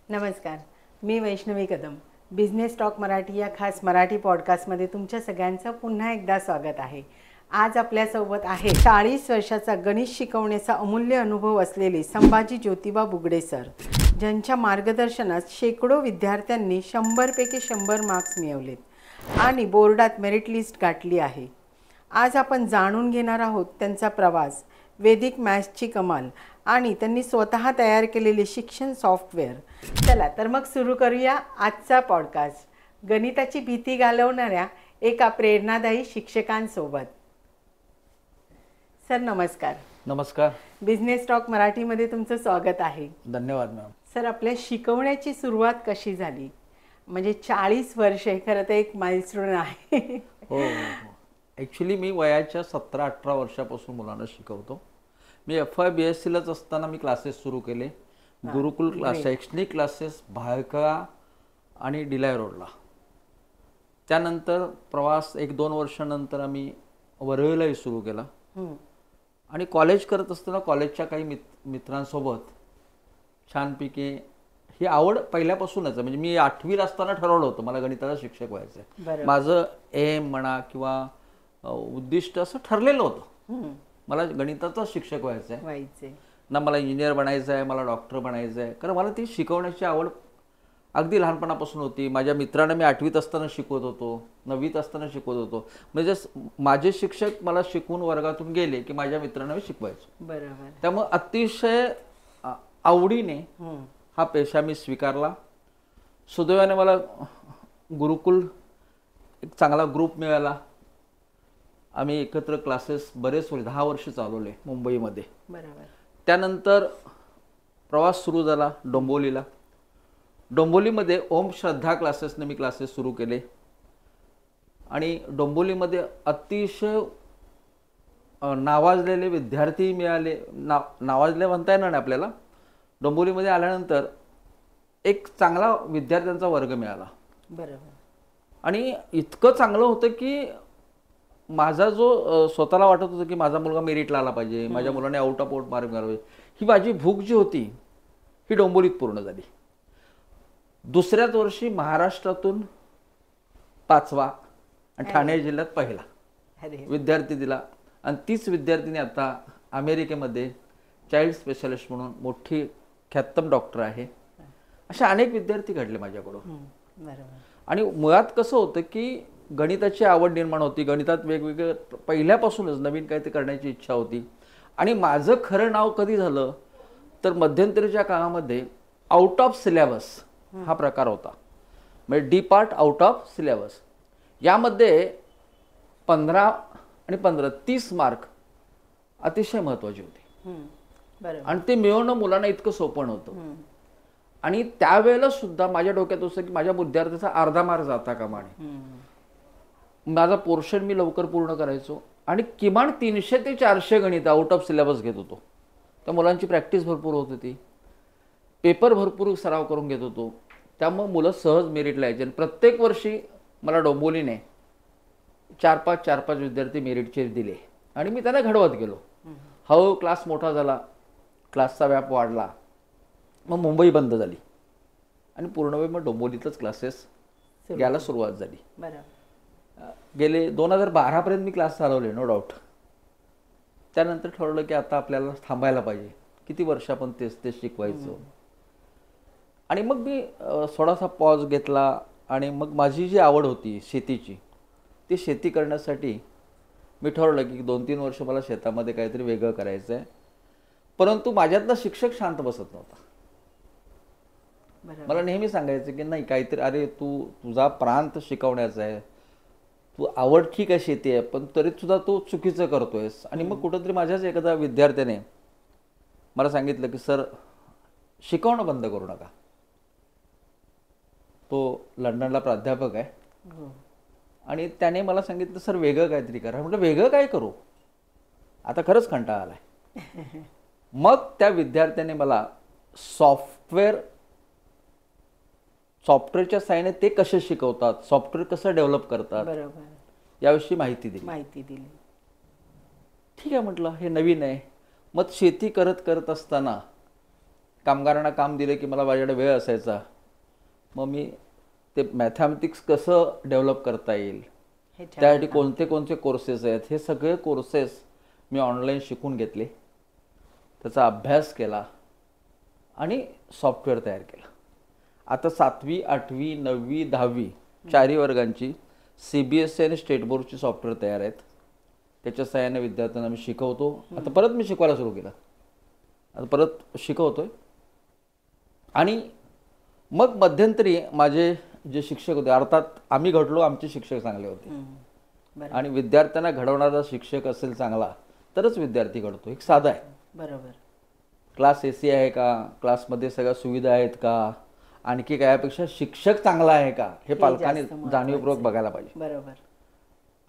नमस्कार, मी Vaishnavi Kadam. Business talk Marathi या खास मराठी पॉडकास्टमध्ये तुमच्या सगळ्यांचं पुन्हा एकदा स्वागत आहे. आज आपल्यासोबत आहे 40 वर्षाचा गणित शिकवण्याचा अमूल्य अनुभव असलेले संभाजी ज्योतिबा बुगडे सर, ज्यांच्या मार्गदर्शनात शेकडो विद्यार्थ्यांनी 100 पैकी 100 मार्क्स मिळवलेत आणि बोर्डात मेरिट लिस्ट गाठली आहे. आज आपण जाणून घेणार आहोत त्यांचा प्रवास, वैदिक मॅथ्सची कमाल आणि त्यांनी स्वतः तयार केलेले शिक्षण सॉफ्टवेअर. चला तर मग सुरू करूया आजचा पॉडकास्ट गणिताची भीती घालवणाऱ्या एका प्रेरणादायी शिक्षकांसोबत. सर नमस्कार. नमस्कार. बिझनेस टॉक मराठीमध्ये तुमचं स्वागत आहे. धन्यवाद मॅम. सर, आपल्या शिकवण्याची सुरुवात कशी झाली? म्हणजे 40 वर्ष हे खरं तर एक माइलस्टोन आहे. हो हो. ॲक्च्युली मी वयाच्या 17-18 वर्षापासून मुलांना शिकवतो. मी FY-BScलाच असताना मी क्लासेस सुरू केले. गुरुकुल क्लास, शैक्षणिक क्लासेस भायखळा आणि डिलाय रोडला. त्यानंतर प्रवास 1-2 वर्षानंतर आम्ही वरळीलाही सुरू केला. आणि कॉलेज करत असताना कॉलेजच्या काही मित्रांसोबत छानपैकी ही आवड पहिल्यापासूनच, म्हणजे मी 8वीला असताना ठरवलं होतं मला गणिताचा शिक्षक व्हायचं आहे. माझं एम म्हणा किंवा उद्दिष्ट असं ठरलेलं होतं, मला गणिताचा शिक्षक व्हायचं आहे. ना मला इंजिनियर बनायचं आहे, मला डॉक्टर बनायचं आहे. कारण मला ती शिकवण्याची आवड अगदी लहानपणापासून होती. माझ्या मित्रांना मी 8वीत असताना शिकवत होतो, 9वीत असताना शिकवत होतो. म्हणजे माझे शिक्षक मला शिकवून वर्गातून गेले की माझ्या मित्रांना मी शिकवायचो. बरोबर. त्यामुळे अतिशय आवडीने हा पेशा मी स्वीकारला. सुदैवाने मला गुरुकुल एक चांगला ग्रुप मिळाला. आम्ही एकत्र क्लासेस बरेच 10 वर्ष चालवले मुंबईमध्ये. बरोबर. त्यानंतर प्रवास सुरू झाला डोंबिवलीला. डोंबिवलीमध्ये ओम श्रद्धा क्लासेसने मी क्लासेस सुरू केले आणि डोंबिवलीमध्ये अतिशय नावाजलेले विद्यार्थी मिळाले. नावाजले म्हणता येणार नाही आपल्याला. डोंबिवलीमध्ये आल्यानंतर एक चांगला विद्यार्थ्यांचा वर्ग मिळाला. बरोबर. आणि इतकं चांगलं होतं की माझा जो स्वतःला वाटत होतं की माझा मुलगा मेरिटला आला पाहिजे, माझ्या मुलाने आउट ऑफ आउट मार्क मिळाला पाहिजे, ही माझी भूक जी होती ही डोंबिवलीत पूर्ण झाली. दुसऱ्याच वर्षी महाराष्ट्रातून 5वा आणि ठाणे जिल्ह्यात पहिला विद्यार्थी दिला. आणि तीच विद्यार्थिनी आता अमेरिकेमध्ये चाइल्ड स्पेशलिस्ट म्हणून मोठी ख्यातनाम डॉक्टर आहे. अशा अनेक विद्यार्थी घडले माझ्याकडून. आणि मुळात कसं होतं की गणिताची आवड निर्माण होती. गणितात वेगवेगळे पहिल्यापासूनच नवीन काहीतरी करण्याची इच्छा होती. आणि माझं खरं नाव कधी झालं तर मध्यंतरीच्या काळामध्ये आउट ऑफ सिलेबस हा प्रकार होता. म्हणजे D part out of syllabus. यामध्ये 15 आणि 15 30 मार्क अतिशय महत्त्वाचे होते. आणि ते मिळवणं मुलांना इतकं सोपं नव्हतं. आणि त्यावेळेला सुद्धा माझ्या डोक्यात होतं की माझ्या विद्यार्थ्याचा अर्धा मार्क जाता कामा नये. माझा पोर्शन मी लवकर पूर्ण करायचो आणि किमान 300 ते 400 गणित आउट ऑफ सिलेबस घेत होतो. त्या मुलांची प्रॅक्टिस भरपूर होत होती, पेपर भरपूर सराव करून घेत होतो. त्यामुळे मुलं सहज मेरिटला यायचे. आणि प्रत्येक वर्षी मला डोंबिवलीने 4-5 विद्यार्थी मेरिटचे दिले आणि मी त्यांना घडवत गेलो. हळूहळू क्लास मोठा झाला, क्लासचा व्याप वाढला. मग मुंबई बंद झाली आणि पूर्ण वेळ मग डोंबिवलीतच क्लासेस घ्यायला सुरुवात झाली. गेले 2012 पर्यंत मी क्लास चालवले, नो डाऊट. त्यानंतर ठरवलं की आता आपल्याला थांबायला पाहिजे. किती वर्ष आपण तेच शिकवायचं. आणि मग मी थोडासा पॉज घेतला आणि मग माझी जी आवड होती शेतीची, ती शेती करण्यासाठी मी ठरवलं की 2-3 वर्ष मला शेतामध्ये काहीतरी वेगळं करायचं आहे. परंतु माझ्यातला शिक्षक शांत बसत नव्हता. मला नेहमी सांगायचं की नाही काहीतरी, अरे तुझा प्रांत शिकवण्याचा आहे, तू आवड ठीक आहे शेती आहे, पण तरी सुद्धा तू चुकीचं करतोयस. आणि मग कुठंतरी माझ्याच एखाद्या विद्यार्थ्याने मला सांगितलं की सर शिकवणं बंद करू नका. तो लंडनला प्राध्यापक आहे आणि त्याने मला सांगितलं सर वेगळं काहीतरी करा. म्हटलं वेगळं काय करू, आता खरंच कंटाळा आलाय. मग त्या विद्यार्थ्याने मला सॉफ्टवेअरच्या साहाय्याने ते कसे शिकवतात, सॉफ्टवेअर कसं डेव्हलप करतात याविषयी माहिती दिली. ठीक आहे म्हटलं, हे नवीन आहे. मग शेती करत असताना कामगारांना काम दिलं की मला माझ्याकडे वेळ असायचा. मग मी ते मॅथमॅटिक्स कसं डेव्हलप करता येईल, हे छान. त्यासाठी कोणते कोणते कोर्सेस आहेत, हे सगळे कोर्सेस मी ऑनलाईन शिकून घेतले, त्याचा अभ्यास केला आणि सॉफ्टवेअर तयार केलं. आता 7वी 8वी 9वी 10वी चारही वर्गांची CBSE आणि स्टेट बोर्डची सॉफ्टवेअर तयार आहेत. त्याच्या सहाय्याने विद्यार्थ्यांना मी शिकवतो. आता परत मी शिकवायला सुरू केलं, आता परत शिकवतोय. आणि मग मध्यंतरी माझे जे शिक्षक होते, अर्थात आम्ही घडलो, आमचे शिक्षक चांगले होते. आणि विद्यार्थ्यांना घडवणारा शिक्षक असेल चांगला तरच विद्यार्थी घडतो. एक साधा आहे. बरोबर. क्लास AC आहे का, क्लासमध्ये सगळ्या सुविधा आहेत का, आणखी काय, यापेक्षा शिक्षक चांगला आहे का, हे पालकांनी जाणीवपूर्वक बघायला पाहिजे. बरोबर.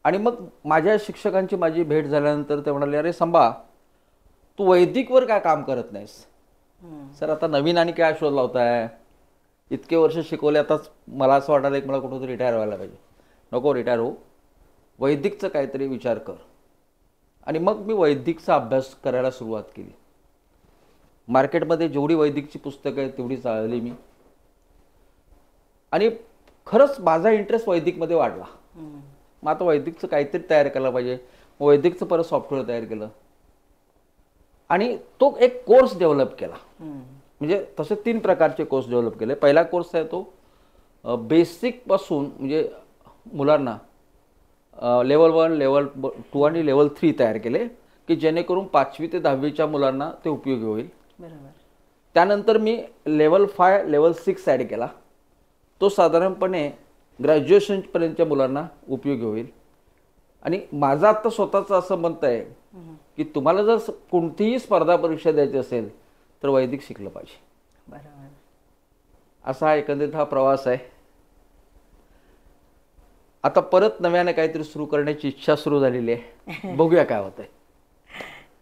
आणि मग माझ्या शिक्षकांची माझी भेट झाल्यानंतर ते म्हणाले, अरे संभा, तू वैदिकवर काय काम करत नाहीस? सर, आता नवीन आणि काय शोध लावताय? इतके वर्ष शिकवले, आताच मला असं वाटायला की मला कुठंतरी रिटायर व्हायला पाहिजे. नको रिटायर हो, वैदिकचं काहीतरी विचार कर. आणि मग मी वैदिकचा अभ्यास करायला सुरुवात केली. मार्केटमध्ये जेवढी वैदिकची पुस्तकं आहेत तेवढी चालली मी. आणि खरंच माझा इंटरेस्ट वैदिकमध्ये वाढला. मग आता वैदिकचं काहीतरी तयार केलं पाहिजे. वैदिकचं परत सॉफ्टवेअर तयार केलं आणि तो एक कोर्स डेव्हलप केला. म्हणजे तसे 3 प्रकारचे कोर्स डेव्हलप केले. पहिला कोर्स आहे तो बेसिकपासून, म्हणजे मुलांना लेवल 1, लेवल 2 आणि लेवल 3 तयार केले की जेणेकरून 5वी ते 10वीच्या मुलांना ते उपयोगी होईल. बरोबर. त्यानंतर मी लेवल 5, लेवल 6 ॲड केला. तो साधारणपणे ग्रॅज्युएशनपर्यंतच्या मुलांना उपयोगी होईल. आणि माझं आत्ता स्वतःचं असं मत आहे की तुम्हाला जर कोणतीही स्पर्धा परीक्षा द्यायची असेल तर वैदिक शिकलं पाहिजे. बरोबर. असा एकंदरीत हा प्रवास आहे. आता परत नव्याने काहीतरी सुरू करण्याची इच्छा सुरू झालेली आहे. बघूया काय होतंय.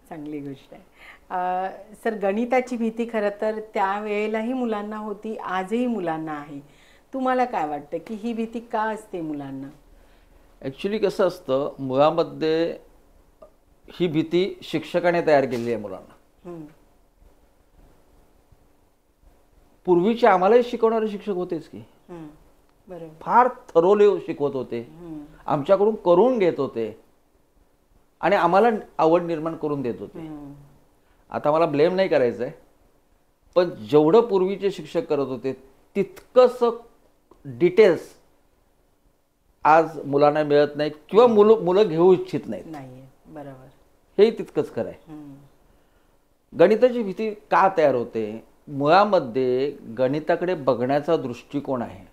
चांगली गोष्ट आहे. सर, गणिताची भीती खरं तर त्यावेळेलाही मुलांना होती, आजही मुलांना आहे. तुम्हाला काय वाटतं की ही भीती का असते मुलांना? ॲक्च्युली कसं असतं, मुळामध्ये ही भीती शिक्षकाने तयार केलेली आहे मुलांना. पूर्वीचे आम्हालाही शिकवणारे शिक्षक होतेच की. बरोबर. फार थरोले शिकवत होते, आमच्याकडून करून घेत होते आणि आम्हाला आवड निर्माण करून देत होते. आता मला ब्लेम नाही करायचं आहे, पण जेवढं पूर्वीचे शिक्षक करत होते तितकंच डिटेल्स आज मुलांना मिळत नाही किंवा मुलं घेऊ इच्छित नाहीत. बरोबर. हे तितकंच खरं आहे. गणिताची भीती का तयार होते? मुळामध्ये गणिताकडे बघण्याचा दृष्टिकोन आहे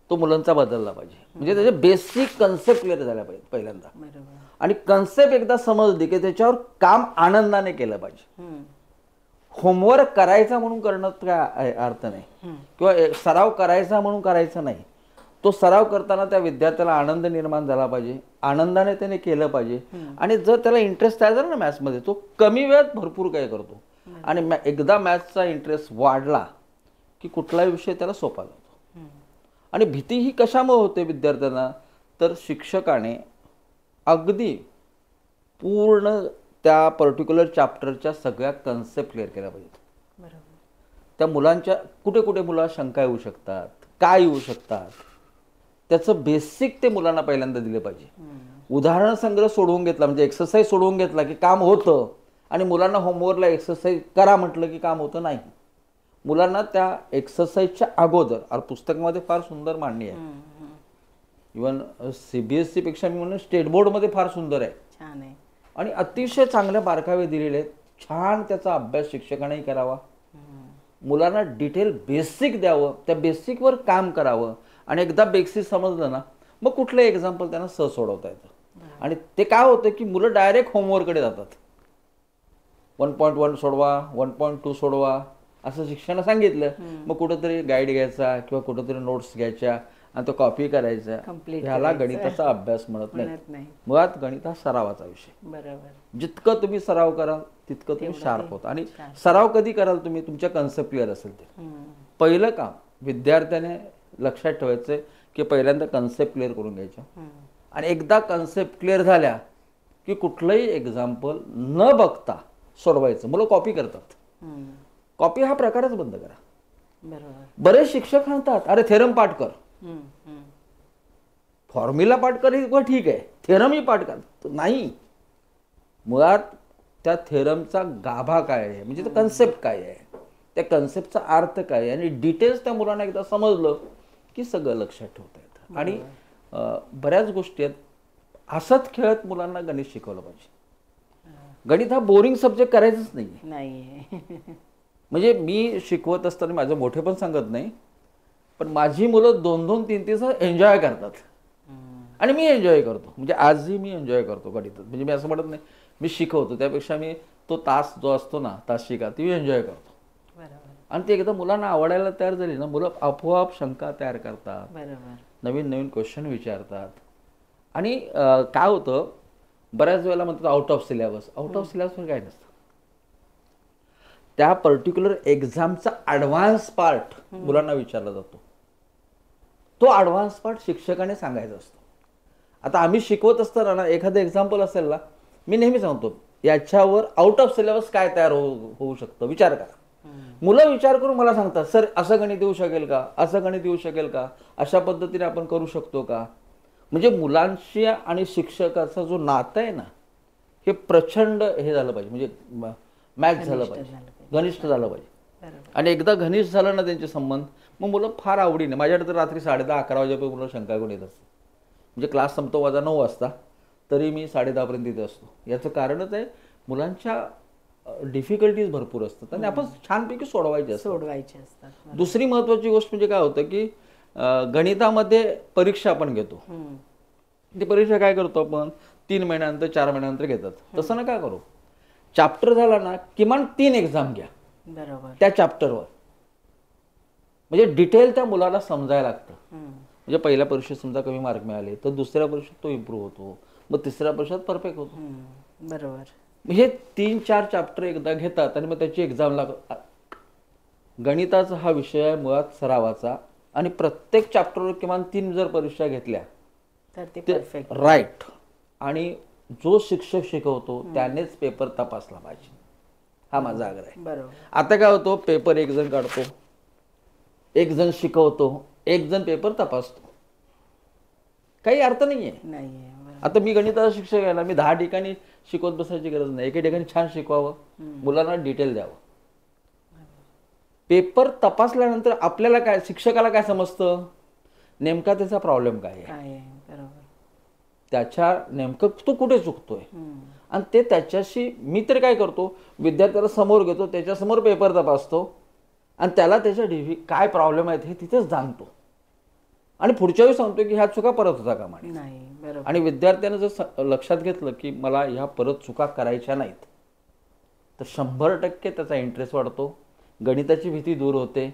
तो मुलांचा बदलला पाहिजे. म्हणजे त्याचे बेसिक कन्सेप्ट क्लिअर झाल्या पाहिजे पहिल्यांदा. आणि कन्सेप्ट एकदा समजली की त्याच्यावर काम आनंदाने केलं पाहिजे. होमवर्क करायचा म्हणून करणं काय अर्थ नाही, किंवा सराव करायचा म्हणून करायचा नाही. तो सराव करताना त्या विद्यार्थ्याला आनंद निर्माण झाला पाहिजे, आनंदाने त्याने केलं पाहिजे. आणि जर त्याला इंटरेस्ट तयार झाला ना मॅथ्समध्ये, तो कमी वेळात भरपूर काही करतो. आणि एकदा मॅथ्सचा इंटरेस्ट वाढला की कुठलाही विषय त्याला सोपा जातो. आणि भीती ही कशामुळे होते विद्यार्थ्यांना? तर शिक्षकाने अगदी पूर्ण त्या पर्टिक्युलर चॅप्टरच्या सगळ्या कन्सेप्ट क्लिअर केल्या पाहिजेत. त्या मुलांच्या कुठे कुठे मुला शंका येऊ शकतात, काय येऊ शकतात, त्याचं बेसिक ते मुलांना पहिल्यांदा दिलं पाहिजे. उदाहरण संग्रह सोडवून घेतला म्हणजे एक्सरसाइज सोडवून घेतला की काम होतं, आणि मुलांना होमवर्कला एक्सरसाइज करा म्हटलं की काम होतं नाही. मुलांना त्या एक्सरसाइजच्या अगोदर, पुस्तकामध्ये फार सुंदर मांडणी आहे, इव्हन CBSE पेक्षा मी म्हणून स्टेट बोर्डमध्ये फार सुंदर आहे, छान आहे. आणि अतिशय चांगले बारकावे दिलेले आहेत. छान त्याचा अभ्यास शिक्षकांनाही करावा, मुलांना डिटेल बेसिक द्यावं, त्या बेसिकवर काम करावं. आणि एकदा बेसिक समजलं ना, मग कुठलंही एक्झाम्पल त्यांना सहज सोडवता येतं. आणि ते काय होतं की मुलं डायरेक्ट होमवर्ककडे जातात. 1.1 सोडवा, 1.2 सोडवा असं शिक्षकांना सांगितलं, मग कुठंतरी गाईड घ्यायचा किंवा कुठंतरी नोट्स घ्यायच्या आणि तो कॉपी करायचा. ह्याला गणिताचा अभ्यास म्हणत नाही. मुळात गणित हा सरावाचा विषय. बरोबर. जितकं तुम्ही सराव कराल तितकं तुम्ही शार्प होता. आणि सराव कधी कराल तुम्ही? तुमच्या कन्सेप्ट क्लिअर असेल ते. पहिलं काम विद्यार्थ्याने लक्षात ठेवायचं की पहिल्यांदा कन्सेप्ट क्लिअर करून घ्यायच्या. आणि एकदा कन्सेप्ट क्लिअर झाल्या की कुठलंही एक्झाम्पल न बघता सोडवायचं. मुलं कॉपी करतात, कॉपी हा प्रकारच बंद करा. बरोबर. बरेच शिक्षक म्हणतात अरे थेरम पाठ कर, फॉर्म्युला पाठ कर, ही ठीक आहे, थेरमही पाठ कर. नाही, मुळात त्या थेरमचा गाभा काय आहे, म्हणजे कन्सेप्ट काय आहे, त्या कन्सेप्टचा अर्थ काय आहे, आणि डिटेल्स त्या मुलांना एकदा समजलं की सगळं लक्षात ठेवता येतं. आणि बऱ्याच गोष्टी आहेत. हसत खेळत मुलांना गणित शिकवलं पाहिजे. गणित हा बोरिंग सब्जेक्ट करायचंच नाही. म्हणजे मी शिकवत असताना माझं मोठे पण सांगत नाही, पण माझी मुलं 2-2, 3-3 एन्जॉय करतात आणि मी एन्जॉय करतो. म्हणजे आजही मी एन्जॉय करतो गणितात. म्हणजे मी असं म्हणत नाही मी शिकवतो, त्यापेक्षा मी तो तास जो असतो ना, तास शिका, ती एन्जॉय करतो. आणि ते एकदा मुलांना आवडायला तयार झाली ना, मुलं आपोआप शंका तयार करतात, नवीन नवीन क्वेश्चन विचारतात. आणि काय होतं, बऱ्याच वेळेला म्हणतात out of syllabus. Out of सिलेबसवर काय नसतं. त्या पर्टिक्युलर एक्झामचा ॲडव्हान्स पार्ट मुलांना विचारला जातो. तो ॲडव्हान्स पार्ट शिक्षकाने सांगायचा असतो. आता आम्ही शिकवत असताना ना, एखादं एक्झाम्पल असेल ना, मी नेहमी सांगतो याच्यावर आउट ऑफ सिलेबस काय तयार होऊ शकतं विचार करा. मुलं विचार करून मला सांगतात सर असं गणित येऊ शकेल का, असं गणित येऊ शकेल का, अशा पद्धतीने आपण करू शकतो का. म्हणजे मुलांशी आणि शिक्षकाचा जो नातं आहे ना, हे प्रचंड हे झालं पाहिजे, म्हणजे मॅच झालं पाहिजे, घनिष्ठ झालं पाहिजे. आणि एकदा घनिष्ठ झालं ना त्यांचे संबंध, मग मुलं फार आवडीने. माझ्याकडे तर रात्री 10:30-11 वाजेपर्यंत मुलं शंका घेऊन येत असतात. म्हणजे क्लास संपतो माझा 9 वाजता, तरी मी 10:30पर्यंत इथे असतो. याचं कारणच आहे मुलांच्या डिफिकल्टीज भरपूर असतात आणि आपण छानपैकी सोडवायचे असतात. दुसरी महत्वाची गोष्ट म्हणजे काय होतं की गणितामध्ये परीक्षा आपण घेतो. ती परीक्षा काय करतो आपण 3 महिन्यानंतर 4 महिन्यानंतर घेतात. तसं ना काय करू, चॅप्टर झाला ना किमान 3 एक्झाम घ्या त्या चॅप्टरवर. म्हणजे डिटेल त्या मुलाला समजायला लागतं. म्हणजे पहिल्या परीक्षेत समजा कमी मार्क मिळाले तर दुसऱ्या परीक्षेत तो इम्प्रूव्ह होतो, मग तिसऱ्या परीक्षेत परफेक्ट होतो. बरोबर. हे 3-4 चॅप्टर एकदा घेतात आणि मग त्याची एक्झामला. गणिताचा हा विषय आहे मुळात सरावाचा, आणि प्रत्येक चॅप्टरवर किमान 3 जर परीक्षा घेतल्या तर ते परफेक्ट राईट. आणि जो शिक्षक शिकवतो त्यानेच पेपर तपासला पाहिजे, हा माझा आग्रह आहे. बरोबर. आता काय होतो, पेपर एक जण काढतो, एक जण शिकवतो, एक जण पेपर तपासतो, काही अर्थ नाहीये. आता मी गणिताचा शिक्षक आहे ना, मी 10 ठिकाणी शिकवत बसायची गरज नाही. एके ठिकाणी छान शिकवावं, मुलांना डिटेल द्यावं. पेपर तपासल्यानंतर आपल्याला काय, शिक्षकाला काय समजतं, नेमका त्याचा प्रॉब्लेम काय आहे, त्याच्या नेमकं तो कुठे चुकतोय. आणि ते त्याच्याशी मी तर काय करतो, विद्यार्थ्याला समोर घेतो, त्याच्यासमोर पेपर तपासतो आणि त्याला त्याच्या काय प्रॉब्लेम आहेत हे तिथेच जाणतो. आणि पुढच्या वेळी सांगतो की ह्या चुका परत होता कामा नये. आणि विद्यार्थ्यानं जर लक्षात घेतलं की मला ह्या परत चुका करायच्या नाहीत, तर 100% त्याचा इंटरेस्ट वाढतो, गणिताची भीती दूर होते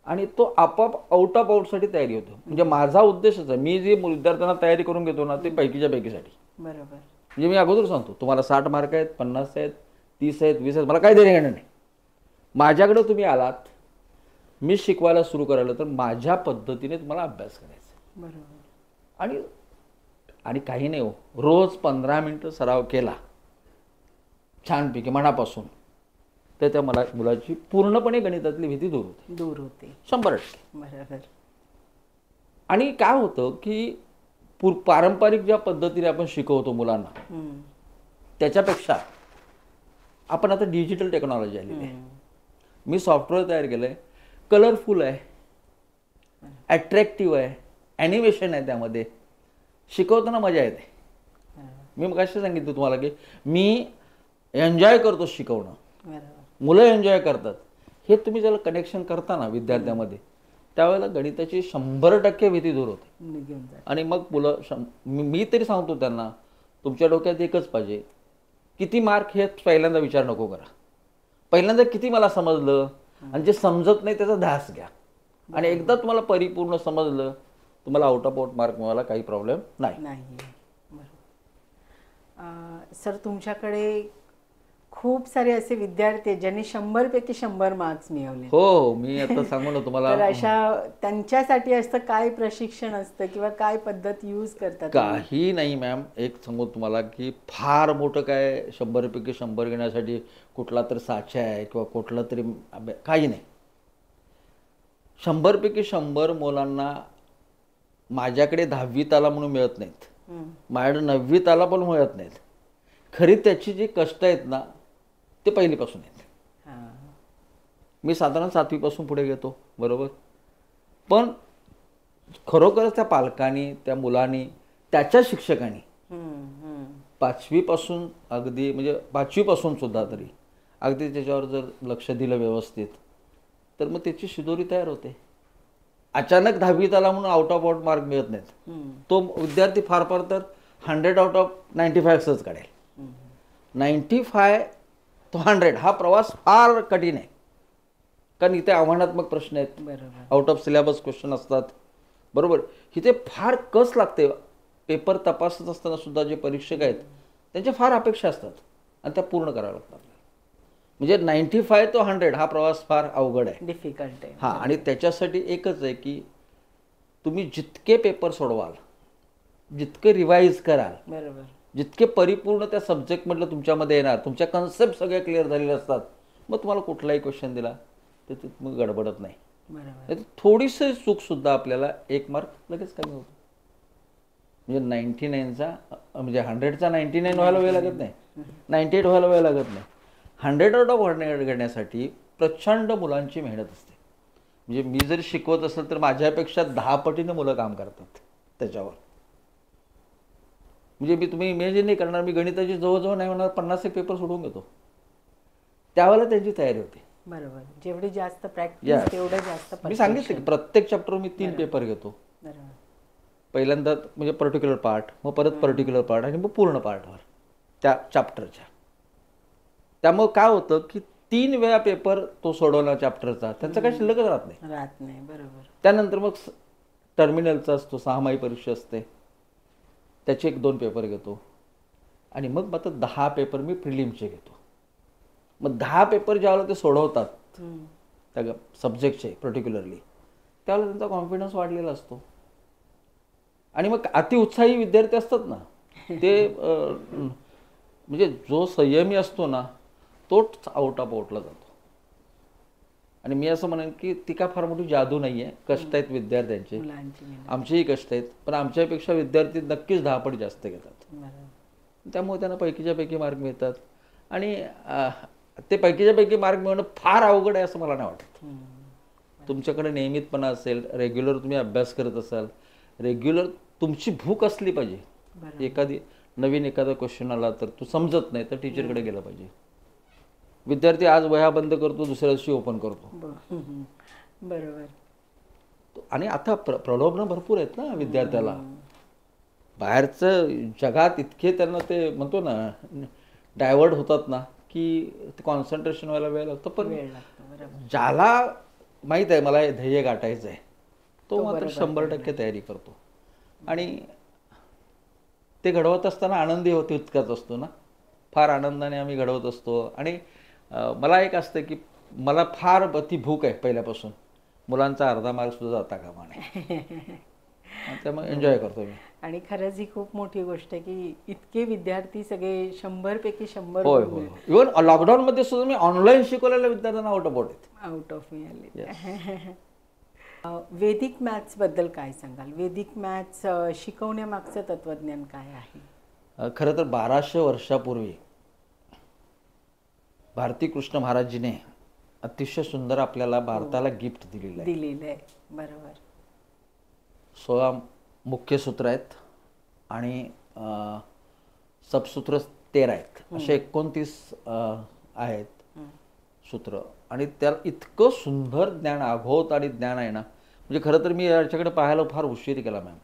आणि तो आपोआप आउट ऑफ आउटसाठी तयारी होतो. म्हणजे माझा उद्देशच आहे, मी जे विद्यार्थ्यांना तयारी करून घेतो ना, ते पैकीच्या पैकीसाठी. बरोबर. म्हणजे मी अगोदर सांगतो तुम्हाला 60 मार्क आहेत, 50 आहेत, 30 आहेत, 20 आहेत, मला काही देणे घेणं नाही. माझ्याकडे तुम्ही आलात, मी शिकवायला सुरू करायला, तर माझ्या पद्धतीने तुम्हाला अभ्यास करायचा. बरोबर. आणि काही नाही हो, रोज 15 मिनिटं सराव केला छानपैकी मनापासून, तर त्या मुलाची पूर्णपणे गणितातली भीती दूर होते 100%. बरोबर. आणि काय होतं की पारंपरिक ज्या पद्धतीने आपण शिकवतो मुलांना, त्याच्यापेक्षा आपण आता डिजिटल टेक्नॉलॉजी आलेली आहे. मी सॉफ्टवेअर तयार केलंय, कलरफुल आहे, अट्रॅक्टिव्ह आहे, ॲनिमेशन आहे, त्यामध्ये शिकवताना मजा येते. मी मगाशी सांगितलं तुम्हाला की मी एन्जॉय करतो शिकवणं, मुलं एन्जॉय करतात. हे तुम्ही ज्याला कनेक्शन करता ना विद्यार्थ्यामध्ये, त्यावेळेला गणिताची 100% भीती दूर होते. आणि मग मुलं मी तरी सांगतो त्यांना, तुमच्या डोक्यात एकच पाहिजे, किती मार्क हे पहिल्यांदा विचार नको करा, पहिल्यांदा किती मला समजलं, आणि जे समजत नाही त्याचा ध्यास घ्या. आणि एकदा तुम्हाला परिपूर्ण समजलं, तुम्हाला आउट ऑफ आउट मार्क मिळाला, काही प्रॉब्लेम नाही. सर, तुमच्याकडे खूप सारे असे विद्यार्थी आहेत ज्यांनी 100 पैकी 100 मार्क्स मिळवले. हो, मी आता सांगू ना तुम्हाला, तर अशा त्यांच्यासाठी असं काय प्रशिक्षण असतं किंवा काय पद्धत यूज करतात? काही नाही मॅम. एक सांगू तुम्हाला की फार मोठं काय 100 पैकी 100 घेण्यासाठी कुठला तरी साचा आहे किंवा कुठला तरी काही नाही. 100 पैकी 100 मुलांना माझ्याकडे 10वीत आला म्हणून मिळत नाहीत, माझ्याकडे 9वीत आला पण मिळत नाहीत. खरी त्याची जी कष्ट आहेत ना ते पहिलीपासून आहेत. हां. मी साधारण 7वीपासून पुढे घेतो, बरोबर. पण खरोखरच त्या पालकांनी, त्या मुलांनी, त्याच्या शिक्षकांनी हम्म, हम्म. 5वीपासून अगदी म्हणजे 5वीपासून सुद्धा तरी अगदी त्याच्यावर जर लक्ष दिलं व्यवस्थित तर मग त्याची शिदोरी तयार होते. अचानक 10वीत आला म्हणून आउट ऑफ आउट मार्क मिळत नाहीत. तो विद्यार्थी फार फार तर 100 आउट ऑफ 95च काढेल. 95 तो 100 हा प्रवास फार कठीण आहे, कारण इथे आव्हानात्मक प्रश्न आहेत, बरोबर. आउट ऑफ सिलेबस क्वेश्चन असतात, बरोबर. इथे फार कस लागते. पेपर तपासत असताना सुद्धा जे परीक्षक आहेत त्यांच्या फार अपेक्षा असतात आणि त्या पूर्ण कराव्या लागतात. म्हणजे 95 तो 100 हा प्रवास फार अवघड आहे, डिफिकल्ट आहे. हां. आणि त्याच्यासाठी एकच आहे की तुम्ही जितके पेपर सोडवाल, जितके रिवाईज कराल, बरोबर. जितके परिपूर्ण त्या सब्जेक्टमधलं तुमच्यामध्ये येणार, तुमच्या कन्सेप्ट सगळे क्लिअर झालेले असतात, मग तुम्हाला कुठलाही क्वेश्चन दिला तर ते मग गडबडत नाही. बरोबर. थोडीशी चूकसुद्धा आपल्याला 1 मार्क लगेच कमी होतो. म्हणजे 99चा म्हणजे 100चा 99 व्हायला वेळ लागत नाही, 98 व्हायला वेळ लागत नाही. 100 आउट ऑफ 100 घेण्यासाठी प्रचंड मुलांची मेहनत असते. म्हणजे मी जर शिकवत असेल तर माझ्यापेक्षा 10 पटीने मुलं काम करतात त्याच्यावर. म्हणजे मी तुम्ही इमॅजिन नाही करणार, मी गणिताची जवळजवळ नाही होणार 50 एक पेपर सोडून घेतो, त्यावेळेला त्यांची तयारी होते. बरोबर. जेवढी जास्त Yes. प्रॅक्टिस तेवढं जास्त मी सांगितलं की प्रत्येक चॅप्टर मी 3 पेपर घेतो. बरोबर. पहिल्यांदा म्हणजे पर्टिक्युलर पार्ट, मग परत पर्टिक्युलर पार्ट आणि मग पूर्ण पार्टवर त्या चॅप्टरच्या. त्यामुळं काय होतं की 3 वेळा पेपर तो सोडवला चॅप्टरचा, त्यांचा काही शिल्लकच राहत नाही. राहत नाही. बरोबर. त्यानंतर मग टर्मिनलचा असतो, 6माही परीक्षा असते, त्याचे 1-2 पेपर घेतो आणि मग आता 10 पेपर मी प्रिलिमचे घेतो. मग 10 पेपर ज्यावेळेला ते सोडवतात त्या सब्जेक्टचे पर्टिक्युलरली, त्यावेळेला त्यांचा कॉन्फिडन्स वाढलेला असतो. आणि मग अतिउत्साही विद्यार्थी असतात ना ते म्हणजे जो संयमी असतो ना तोच आउट ऑफ आउटला जातो. आणि मी असं म्हणेन की ती काय फार मोठी जादू नाही आहे, कष्ट आहेत विद्यार्थ्यांचे, मुलांची मेहनत. आमचेही कष्ट आहेत, पण आमच्यापेक्षा विद्यार्थी नक्कीच 10 पट जास्त घेतात. बरोबर. त्यामुळे त्यांना पैकीच्या पैकी मार्क मिळतात. आणि ते पैकीच्या पैकी मार्क मिळवणं फार अवघड आहे असं मला नाही वाटत. तुमच्याकडे नियमितपणा असेल, रेग्युलर तुम्ही अभ्यास करत असाल, रेग्युलर तुमची भूक असली पाहिजे. एखादी नवीन एखादा क्वेश्चन आला तर तू समजत नाही तर टीचरकडे गेलं पाहिजे. विद्यार्थी आज वह्या बंद करतो, दुसऱ्या दिवशी ओपन करतो. बरोबर. आणि आता प्रलोभनं भरपूर आहेत ना विद्यार्थ्याला. बाहेरचं जगात इतके त्यांना ते म्हणतो ना डायव्हर्ट होतात ना की ते कॉन्सन्ट्रेशन व्हायला वेळ लागतो. पण वेळ लागतो. बरोबर. ज्याला माहीत आहे मला हे ध्येय गाठायचं आहे तो मात्र 100% तयारी करतो. आणि ते घडवत असताना आनंदी होते तितकाच असतो ना. फार आनंदाने आम्ही घडवत असतो. आणि मला एक असतं की मला फार ती भूक आहे पहिल्यापासून, मुलांचा अर्धा मार्क सुद्धा जाता कामा नये. त्यामुळे एन्जॉय करतो मी. आणि खरंच ही खूप मोठी गोष्ट आहे की इतके विद्यार्थी सगळे 100 पैकी 100 होय होय. इव्हन लॉकडाऊनमध्ये सुद्धा मी ऑनलाईन शिकवलेल्या विद्यार्थ्यांना आउट ऑफ आउट आहेत. आउट ऑफ मिळाले. वैदिक मॅथ्स बद्दल काय सांगाल? वैदिक मॅथ्स शिकवण्यामागचं तत्वज्ञान काय आहे? खरं तर 1200 वर्षापूर्वी भारती कृष्ण महाराजजीने अतिशय सुंदर आपल्याला भारताला गिफ्ट दिलेलं आहे. दिलेलं आहे. बरोबर. 16 मुख्य सूत्र आहेत आणि सबसूत्र 13 आहेत, असे 29 आहेत सूत्र. आणि त्याला इतकं सुंदर ज्ञान, अघोत आणि ज्ञान आहे ना. म्हणजे खरं तर मी याच्याकडे पाहायला फार उशीर केला मॅम.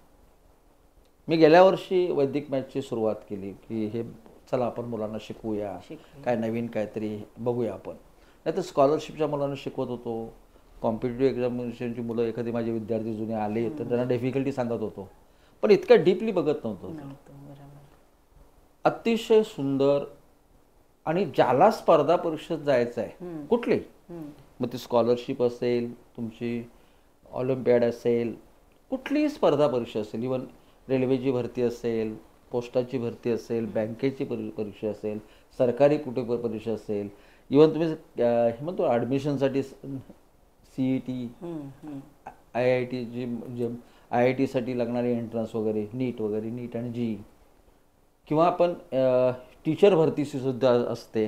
मी गेल्या वर्षी वैदिक मॅथ्सची सुरुवात केली की हे चला आपण मुलांना शिकवूया, काय नवीन काहीतरी बघूया आपण. नाही तर स्कॉलरशिपच्या मुलांना शिकवत होतो, कॉम्पिटेटिव्ह एक्झामिनेशनची मुलं एखादी माझे विद्यार्थी जुने आले तर त्यांना डिफिकल्टी सांगत होतो, पण इतक्या डीपली बघत नव्हतो. बरोबर. अतिशय सुंदर आणि ज्याला स्पर्धा परीक्षेत जायचं आहे कुठली, मग ती स्कॉलरशिप असेल, तुमची ऑलिम्पियाड असेल, कुठलीही स्पर्धा परीक्षा असेल, इवन रेल्वेची भरती असेल, पोस्टाची भरती असेल, बँकेची परीक्षा असेल, सरकारी कुठे परीक्षा असेल, इवन तुम्ही हे म्हणतो ॲडमिशनसाठी CET, IIT जे IITसाठी लागणारी एंट्रन्स वगैरे, नीट आणि GE, किंवा आपण टीचर भरतीची सुद्धा असते,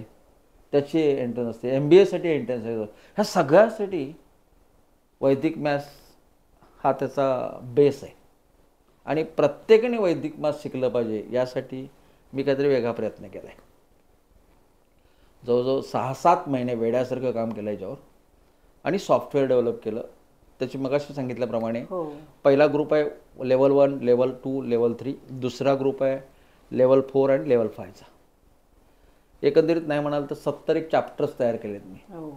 त्याची एंट्रन्स असते, MBAसाठी एंट्रन्स आहे. ह्या सगळ्यासाठी वैदिक मॅथ्स हा त्याचा बेस आहे. आणि प्रत्येकाने वैदिक मॅथ्स शिकलं पाहिजे यासाठी मी काहीतरी वेगळा प्रयत्न केला आहे. जवळजवळ 6-7 महिने वेड्यासारखं काम केलं याच्यावर आणि सॉफ्टवेअर डेव्हलप केलं. त्याची मगाशी सांगितल्याप्रमाणे पहिला ग्रुप आहे लेवल 1, लेवल 2, लेवल 3, दुसरा ग्रुप आहे लेवल 4 आणि लेवल 5चा. एकंदरीत नाही म्हणाल तर 70 चॅप्टर्स तयार केलेत मी.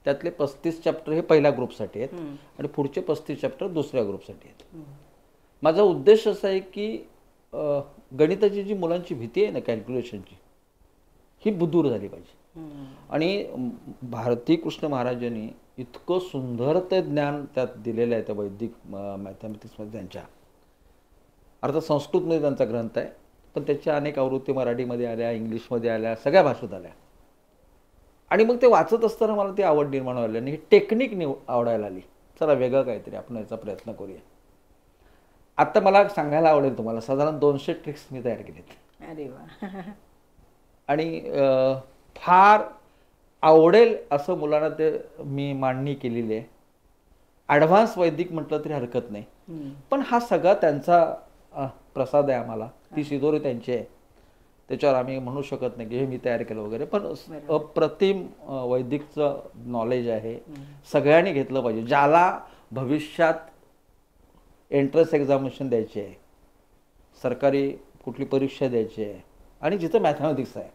त्यातले 35 चॅप्टर हे पहिल्या ग्रुपसाठी आहेत आणि पुढचे 35 चॅप्टर दुसऱ्या ग्रुपसाठी आहेत. माझा उद्देश असा आहे की गणिताची जी मुलांची भीती आहे ना, कॅल्क्युलेशनची, ही दूर झाली पाहिजे. आणि भारती कृष्ण महाराजांनी इतकं सुंदर ते ज्ञान त्यात दिलेलं आहे त्या वैदिक मॅथमॅटिक्समध्ये. त्यांच्या अर्थात संस्कृतमध्ये त्यांचा ग्रंथ आहे, पण त्याच्या अनेक आवृत्ती मराठीमध्ये आल्या, इंग्लिशमध्ये आल्या, सगळ्या भाषेत आल्या. आणि मग ते वाचत असताना मला ती आवड निर्माण व्हायला आणि ही टेक्निक आवडायला आली. चला वेगळं काहीतरी आपण याचा प्रयत्न करूया. आता मला सांगायला आवडेल तुम्हाला, साधारण 200 ट्रिक्स मी तयार केलेत. अरे वा. आणि फार आवडेल असं मुलांना ते मी मांडणी केलेली आहे. ॲडव्हान्स वैदिक म्हटलं तरी हरकत नाही, पण हा सगळा त्यांचा प्रसाद आहे आम्हाला. ती शिदोरी त्यांची आहे, त्याच्यावर आम्ही म्हणू शकत नाही की हे मी तयार केलं वगैरे. पण अप्रतिम वैदिकचं नॉलेज आहे, सगळ्यांनी घेतलं पाहिजे. ज्याला भविष्यात एंट्रन्स एक्झामिनेशन द्यायची आहे, सरकारी कुठली परीक्षा द्यायची आहे आणि जिथं मॅथमॅटिक्स आहे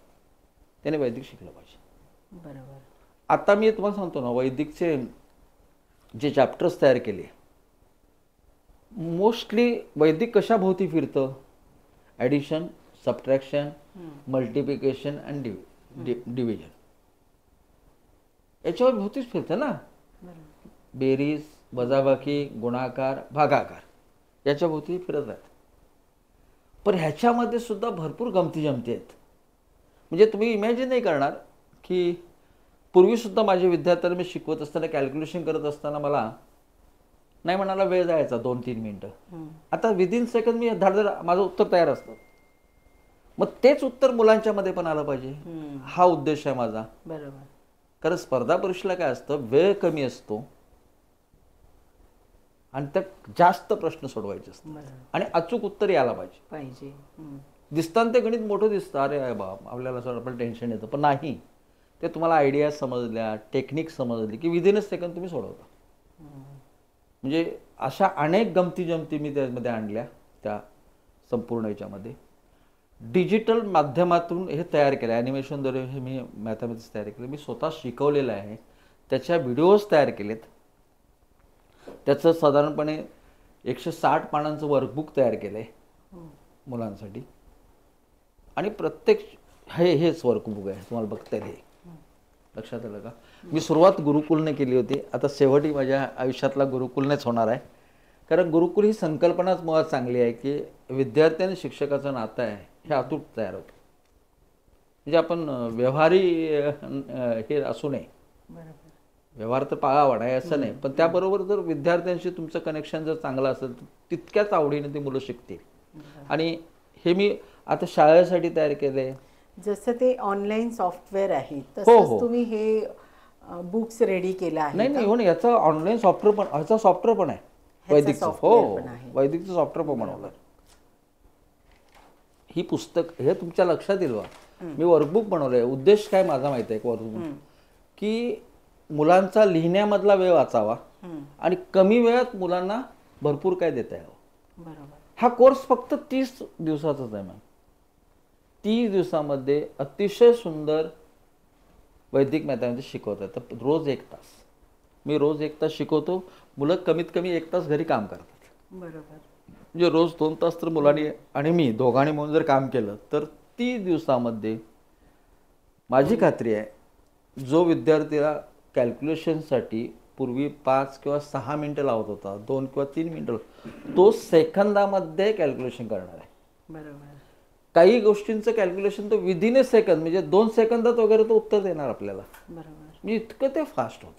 त्याने वैदिक शिकलं पाहिजे. बरोबर. आता मी तुम्हाला सांगतो ना, वैदिकचे जे चॅप्टर्स तयार केले, मोस्टली वैदिक कशाभोवती फिरतं? ॲडिशन, सबट्रॅक्शन, मल्टिप्लिकेशन आणि डिव्हिजन, याच्यावर भोवतीच फिरतं ना. बेरीज, वजाबाकी, गुणाकार, भागाकार, याच्या भोवती फिरत आहेत. पण ह्याच्यामध्ये सुद्धा भरपूर गमती जमती आहेत. म्हणजे तुम्ही इमॅजिन नाही करणार की पूर्वीसुद्धा माझ्या विद्यार्थ्यांना मी शिकवत असताना, कॅल्क्युलेशन करत असताना मला नाही म्हणाला वेळ जायचा 2-3 मिनटं. आता विदिन सेकंद मी धडधड माझं उत्तर तयार असतं. मग तेच उत्तर मुलांच्या मध्ये पण आलं पाहिजे, हा उद्देश आहे माझा. बरोबर. कारण स्पर्धा परीक्षेला काय असतं, वेळ कमी असतो आणि त्यात जास्त प्रश्न सोडवायचे असतात आणि अचूक उत्तर यायला पाहिजे. दिसताना ते गणित मोठं दिसतं, अरे बाप आपल्याला आपण टेन्शन येतं, पण नाही, ते तुम्हाला आयडिया समजल्या, टेक्निक समजली की विदिन अ सेकंड तुम्ही सोडवता. म्हणजे अशा अनेक गमती जमती मी त्यामध्ये आणल्या त्या संपूर्ण याच्यामध्ये. डिजिटल माध्यमातून हे तयार केलं, ॲनिमेशनद्वारे हे मी मॅथमॅटिक्स तयार केलं. मी स्वतः शिकवलेलं आहे, त्याच्या व्हिडिओज तयार केलेत. त्याचं साधारणपणे 160 पानांचं वर्कबुक तयार केलं आहे मुलांसाठी. आणि प्रत्येक हेच वर्कबुक आहे, तुम्हाला बघता येईल. हे लक्षात आलं का? मी सुरुवात गुरुकुलने केली होती, आता शेवटी माझ्या आयुष्यातला गुरुकुलनेच होणार आहे. कारण गुरुकुल ही संकल्पनाच मुळात चांगली आहे की विद्यार्थी आणि शिक्षकाचं नातं आहे हे अतूट तयार होतं. म्हणजे आपण व्यवहारी हे असू नये, व्यवहार तर पाळावा नाही असं नाही, पण त्याबरोबर जर विद्यार्थ्यांशी तुमचं कनेक्शन जर चांगलं असेल तर तितक्याच आवडीने ती मुलं शिकतील. आणि हे मी आता शाळेसाठी तयार केले. जसं ते ऑनलाईन सॉफ्टवेअर आहे तसंच तुम्ही हे बुक्स रेडी केलं आहे? नाही हो, याचा ऑनलाईन सॉफ्टवेअर पण, ह्याचा सॉफ्टवेअर पण आहे वैदिकचं. हो, वैदिकचं सॉफ्टवेअर पण बनवलं. ही पुस्तक हे तुमच्या लक्षात येईल बा. मी वर्कबुक बनवलंय. उद्देश काय माझा माहिती आहे वर्कबुक, की मुलांचा लिहिण्यामधला वेळ वाचावा आणि कमी वेळात मुलांना भरपूर काय देता यावं. बरोबर. हा कोर्स फक्त 30 दिवसाचाच आहे मॅम. 30 दिवसामध्ये अतिशय सुंदर वैदिक मॅथमॅटिक्स शिकवतात. तर रोज 1 तास मी रोज 1 तास शिकवतो. मुलं कमीत कमी 1 तास घरी काम करतात. बरोबर. म्हणजे रोज 2 तास तर मुलांनी आणि मी दोघांनी म्हणून जर काम केलं तर 30 दिवसामध्ये माझी खात्री आहे जो विद्यार्थीला कॅल्क्युलेशनसाठी पूर्वी 5 किंवा 6 मिनिटं लावत होता, 2 किंवा 3 मिनिटं, तो सेकंदामध्ये कॅल्क्युलेशन करणार आहे. बरोबर. काही गोष्टींचं कॅल्क्युलेशन तो विदिन ए सेकंद, म्हणजे 2 सेकंदात वगैरे तो उत्तर देणार आपल्याला. बरोबर. म्हणजे इतकं ते फास्ट होतं.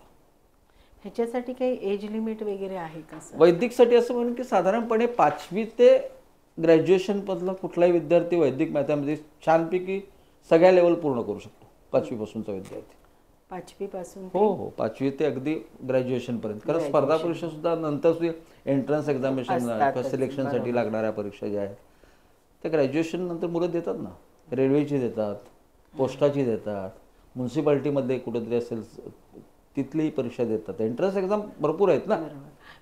ह्याच्यासाठी काही एज लिमिट वगैरे आहे का सर? वैदिकसाठी असं म्हणून की साधारणपणे 5वी ते ग्रॅज्युएशनमधला कुठलाही विद्यार्थी वैदिक मॅथमॅटिक्स छानपैकी सगळ्या लेवल पूर्ण करू शकतो. 5वी पासूनचा विद्यार्थी. 5वी पासून? हो, 5वी ते अगदी ग्रॅज्युएशनपर्यंत. कारण स्पर्धा परीक्षा सुद्धा नंतर एंट्रन्स एक्झामिनेशन सिलेक्शनसाठी लागणाऱ्या परीक्षा ज्या आहेत त्या ग्रॅज्युएशन नंतर मुलं देतात ना. रेल्वेची देतात, पोस्टाची देतात, म्युन्सिपाल्टीमध्ये कुठेतरी असेल तिथलीही परीक्षा देतात. एंट्रन्स एक्झाम भरपूर आहेत ना.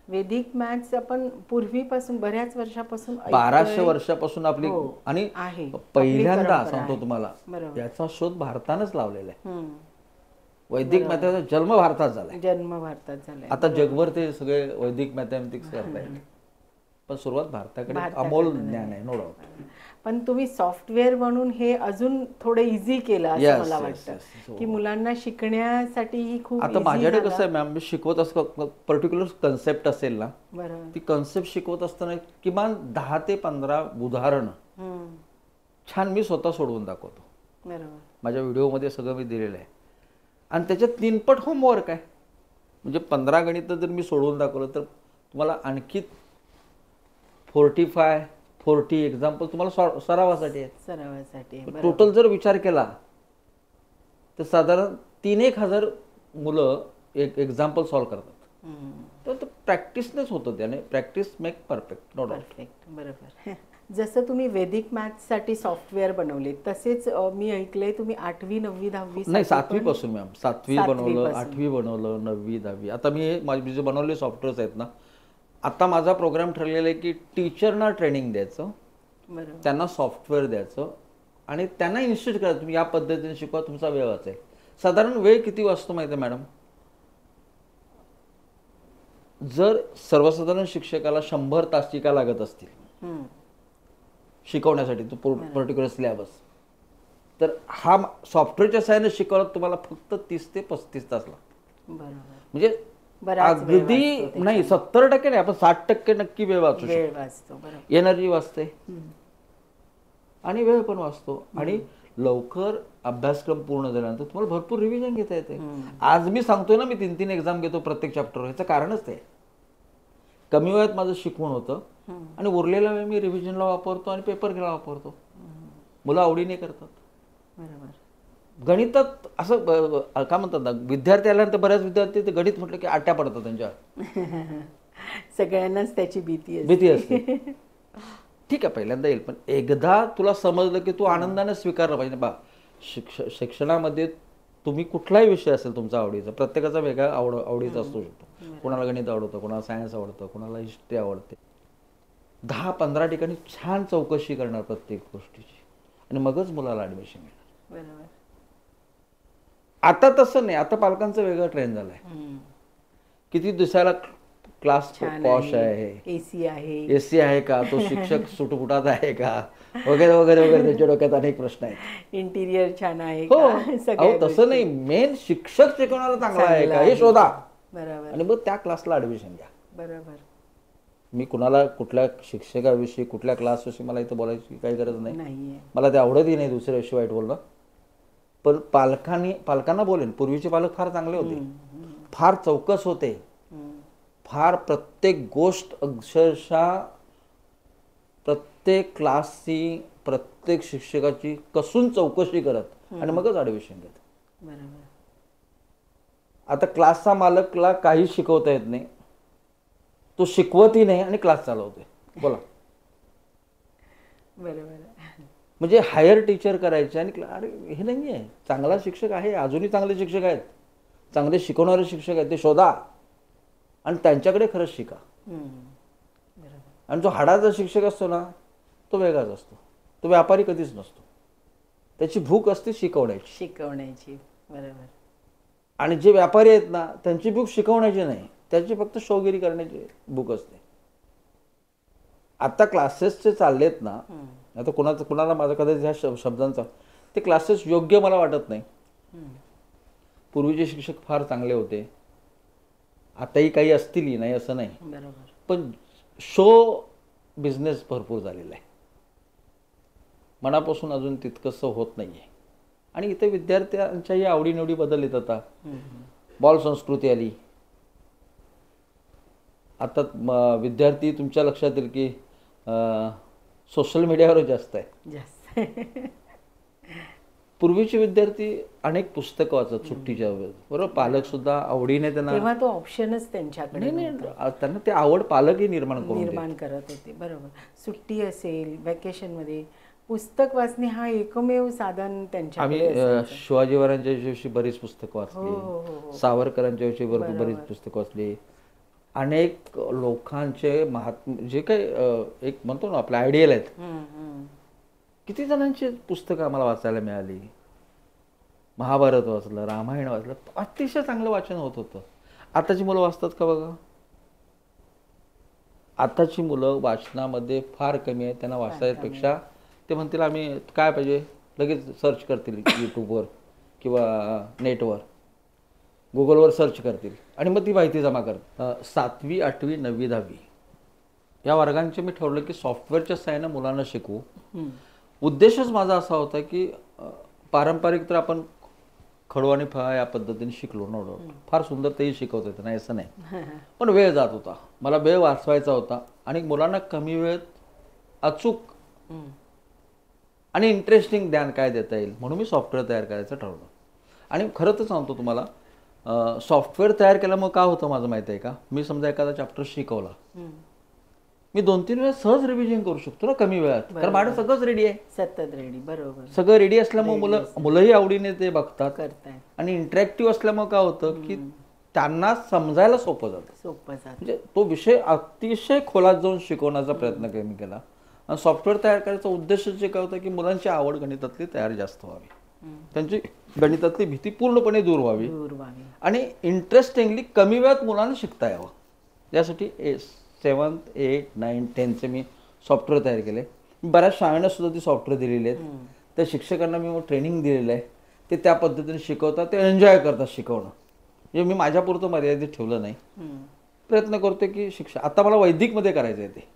वैदिक मॅथ्स आपण पूर्वीपासून बऱ्याच वर्षापासून 1200 वर्षापासून आपली आणि पहिल्यांदा सांगतो तुम्हाला याचा शोध भारतानंच लावलेला आहे. वैदिक मॅथमॅटिक्सचा जन्म भारतात झालाय. जन्म भारतात झालाय. आता जगभर ते सगळे वैदिक मॅथमॅटिक्स करतायत, पण सुरुवात भारताकडे अमोल ज्ञान आहे, नो डाऊट. पण तुम्ही सॉफ्टवेअर म्हणून हे अजून थोडं इझी केलं असं मला वाटतं की मुलांना शिकण्यासाठी ही खूप. आता माझ्याकडे कसं आहे मॅम, मी शिकवत असतो पर्टिक्युलर कन्सेप्ट असेल ना, ती कन्सेप्ट शिकवत असताना किमान 10 ते 15 उदाहरण छान मी स्वतः सोडवून दाखवतो. बरोबर. माझ्या व्हिडिओमध्ये सगळं मी दिलेलं आहे. आणि त्याच्यात 3पट होमवर्क आहे. म्हणजे 15 गणितं जर मी सोडवून दाखवलं तर तुम्हाला आणखी 40 एक्झाम्पल तुम्हाला सरावासाठी आहेत. टोटल जर विचार केला तर साधारण 3-1 हजार मुलं एक एक्झाम्पल सॉल्व्ह करतात. तर प्रॅक्टिसनेच होतं, त्याने practice make perfect, no doubt. बरोबर. जसं तुम्ही वैदिक मॅथ्ससाठी सॉफ्टवेअर बनवले तसेच मी ऐकलंय तुम्ही 8वी 9वी 10वी नाही 7वी पासून मॅम. 7वी बनवलं, 8वी बनवलं, 9वी 10वी. आता मी माझे जे बनवले सॉफ्टवेअर्स आहेत ना, आता माझा प्रोग्राम ठरलेला आहे की टीचरना ट्रेनिंग द्यायचं, त्यांना सॉफ्टवेअर द्यायचं आणि त्यांना इन्स्टिट्यूट करायचं तुम्ही या पद्धतीने शिकवा, तुमचा वेळ वाचेल. साधारण वेळ किती वाचतो माहिती आहे मॅडम? जर सर्वसाधारण शिक्षकाला 100 तास शिका लागत असतील शिकवण्यासाठी तो पर्टिक्युलर सिलेबस, तर हा सॉफ्टवेअरच्या सहाय्याने शिकवला तुम्हाला फक्त 30 ते 35 तास लागतात. म्हणजे अगदी नाही 70% नाही, आपण 60% नक्की वेळ वाचू शकतो. एनर्जी वाचते आणि वेळ पण वाचतो आणि लवकर अभ्यासक्रम पूर्ण झाल्यानंतर तुम्हाला भरपूर रिव्हिजन घेता येते. आज मी सांगतोय ना, मी 3 एक्झाम घेतो प्रत्येक चॅप्टरवर, ह्याचं कारणच ते. कमी वेळात माझं शिकवण होतं आणि उरलेला वेळ मी रिव्हिजनला वापरतो आणि पेपर घ्यायला वापरतो. मुलं आवडीने करतात. गणितात असं काय म्हणतात ना, विद्यार्थी आल्यानंतर बऱ्याच विद्यार्थी ते गणित म्हटलं की आट्या पडतात त्यांच्या. सगळ्यांनाच त्याची भीती असते. ठीक आहे पहिल्यांदा येईल, पण एकदा तुला समजलं की तू आनंदाने स्वीकारलं पाहिजे. बा शिक्षणामध्ये तुम्ही कुठलाही विषय असेल तुमचा आवडीचा, प्रत्येकाचा वेगळा आवडीचा असू शकतो. कोणाला गणित आवडतं, कोणाला सायन्स आवडतं, कोणाला हिस्ट्री आवडते. 10-15 ठिकाणी छान चौकशी करणार प्रत्येक गोष्टीची आणि मगच मुलाला ऍडमिशन मिळणार. आता तसं नाही. आता पालकांचा वेगळा ट्रेंड झालाय. किती दिवसाला क्लास पॉश आहे, एसी आहे का, तो शिक्षक सुटफुटात आहे का, वगैरे वगैरे वगैरे. त्याच्या डोक्यात अनेक प्रश्न आहेत. इंटिरियर छान आहे हो, तसं नाही. मेन शिक्षक शिकवणारा चांगला आहे का हे शोधा आणि मग त्या क्लासला ऍडमिशन घ्या. बरोबर. मी कुणाला कुठल्या शिक्षकाविषयी कुठल्या क्लासविषयी मला इथं बोलायची काही गरज नाही. मला ते आवडतही नाही दुसऱ्याविषयी वाईट बोलणं. पण पालकांना बोलेन, पूर्वीचे पालक फार चांगले होते, फार चौकस होते, फार प्रत्येक गोष्ट अक्षरशः प्रत्येक क्लासची प्रत्येक शिक्षकाची कसून चौकशी करत आणि मगच ऍडमिशन घेत. आता क्लासचा मालकला काही शिकवता येत नाही, तो शिकवतही नाही आणि क्लास चालवतोय. बोला. म्हणजे हायर टीचर करायचे आणि अरे हे नाही आहे. चांगला शिक्षक आहे, अजूनही चांगले शिक्षक आहेत, चांगले शिकवणारे शिक्षक आहेत, ते शोधा आणि त्यांच्याकडे खरंच शिका. आणि जो हाडाचा शिक्षक असतो ना तो वेगळाच असतो. तो व्यापारी कधीच नसतो. त्याची भूक असते शिकवण्याची. बरोबर. आणि जे व्यापारी आहेत ना त्यांची भूक शिकवण्याची नाही, त्याची फक्त शौगिरी करण्याची भूक असते. आता क्लासेसचे चाललेत ना, आता कुणाला माझा कदाचित ह्या शब्दांचा ते क्लासेस योग्य मला वाटत नाही. पूर्वीचे शिक्षक फार चांगले होते, आताही काही असतील नाही असं नाही, बरोबर. पण शो बिझनेस भरपूर झालेला आहे, मनापासून अजून तितकंसं होत नाही आहे. आणि इथे विद्यार्थ्यांच्याही आवडीनिवडी बदलत आता. बॉल संस्कृती आली. आता विद्यार्थी तुमच्या लक्षात येईल की सोशल मीडियावर जास्त आहे. जास्त. पूर्वीचे विद्यार्थी अनेक पुस्तकं वाचत सुट्टीच्या वेळेस, बरोबर. पालक सुद्धा आवडीने त्यांना, तेव्हा तो ऑप्शनच त्यांच्याकडे नव्हता. त्यांना ते आवड पालकही निर्माण करत होते. बरोबर. सुट्टी असेल, व्हॅकेशन मध्ये पुस्तक वाचणे हा एकमेव साधन त्यांच्याकडे. आम्ही शिवाजी महाराजांच्या विषयी बरीच पुस्तकं वाचली, सावरकरांच्या विषयी बरीच पुस्तकं वाचली. अनेक लोकांचे जे काही एक म्हणतो ना आपले आयडियल आहेत, किती जणांची पुस्तकं आम्हाला वाचायला मिळाली. महाभारत वाचलं, रामायण वाचलं, अतिशय चांगलं वाचन होत होतं. आताची मुलं वाचतात का बघा? आताची मुलं वाचनामध्ये फार कमी आहे. त्यांना वाचायपेक्षा ते म्हणतील आम्ही काय पाहिजे लगेच सर्च करतील यूट्यूबवर किंवा नेटवर, गुगलवर सर्च करतील आणि मग ती माहिती जमा करतात. 7वी, 8वी, 9वी, 10वी या वर्गांचे मी ठरवलं की सॉफ्टवेअरच्या सहाय्याने मुलांना शिकवू. उद्देशच माझा असा होता की पारंपरिक तर आपण खडू आणि फळा या पद्धतीने शिकलो, फार सुंदर तेही शिकवत होते, नाही असं नाही, पण वेळ जात होता. मला वेळ वाचवायचा होता आणि मुलांना कमी वेळेत अचूक आणि इंटरेस्टिंग ज्ञान काय देता येईल म्हणून मी सॉफ्टवेअर तयार करायचं ठरवलं. आणि खरं तर सांगतो तुम्हाला, सॉफ्टवेअर तयार केल्यामुळे काय होतं माझं माहिती आहे का? मी समजा एखादा चॅप्टर शिकवला, मी 2-3 वेळा सहज रिव्हिजन करू शकतो ना कमी वेळात, कारण माझं सगळंच रेडी आहे, सतत रेडी. बरोबर. सगळं रेडी असल्यामुळे मुलंही आवडीने ते बघतात आणि इंटरॅक्टिव्ह असल्यामुळे काय होतं की त्यांना समजायला सोपं जातं. म्हणजे तो विषय अतिशय खोलात जाऊन शिकवण्याचा प्रयत्न मी केला. आणि सॉफ्टवेअर तयार करायचा उद्देश जे काय होतं की मुलांची आवड गणितातली तयार जास्त व्हावी, त्यांची गणितातली भीती पूर्णपणे दूर व्हावी आणि इंटरेस्टिंगली कमी वेळात मुलांना शिकता यावं. यासाठी 7th, 8th, 9th, 10th मी सॉफ्टवेअर तयार केले. बऱ्याच शाळांना सुद्धा ती सॉफ्टवेअर दिलेली आहेत. त्या शिक्षकांना मी मग ट्रेनिंग दिलेलं आहे, ते त्या पद्धतीने शिकवतात, ते एन्जॉय करतात शिकवणं. म्हणजे मी माझ्यापुरतं मर्यादित ठेवलं नाही, प्रयत्न करतो की आता मला वैदिकमध्ये करायचं आहे. ते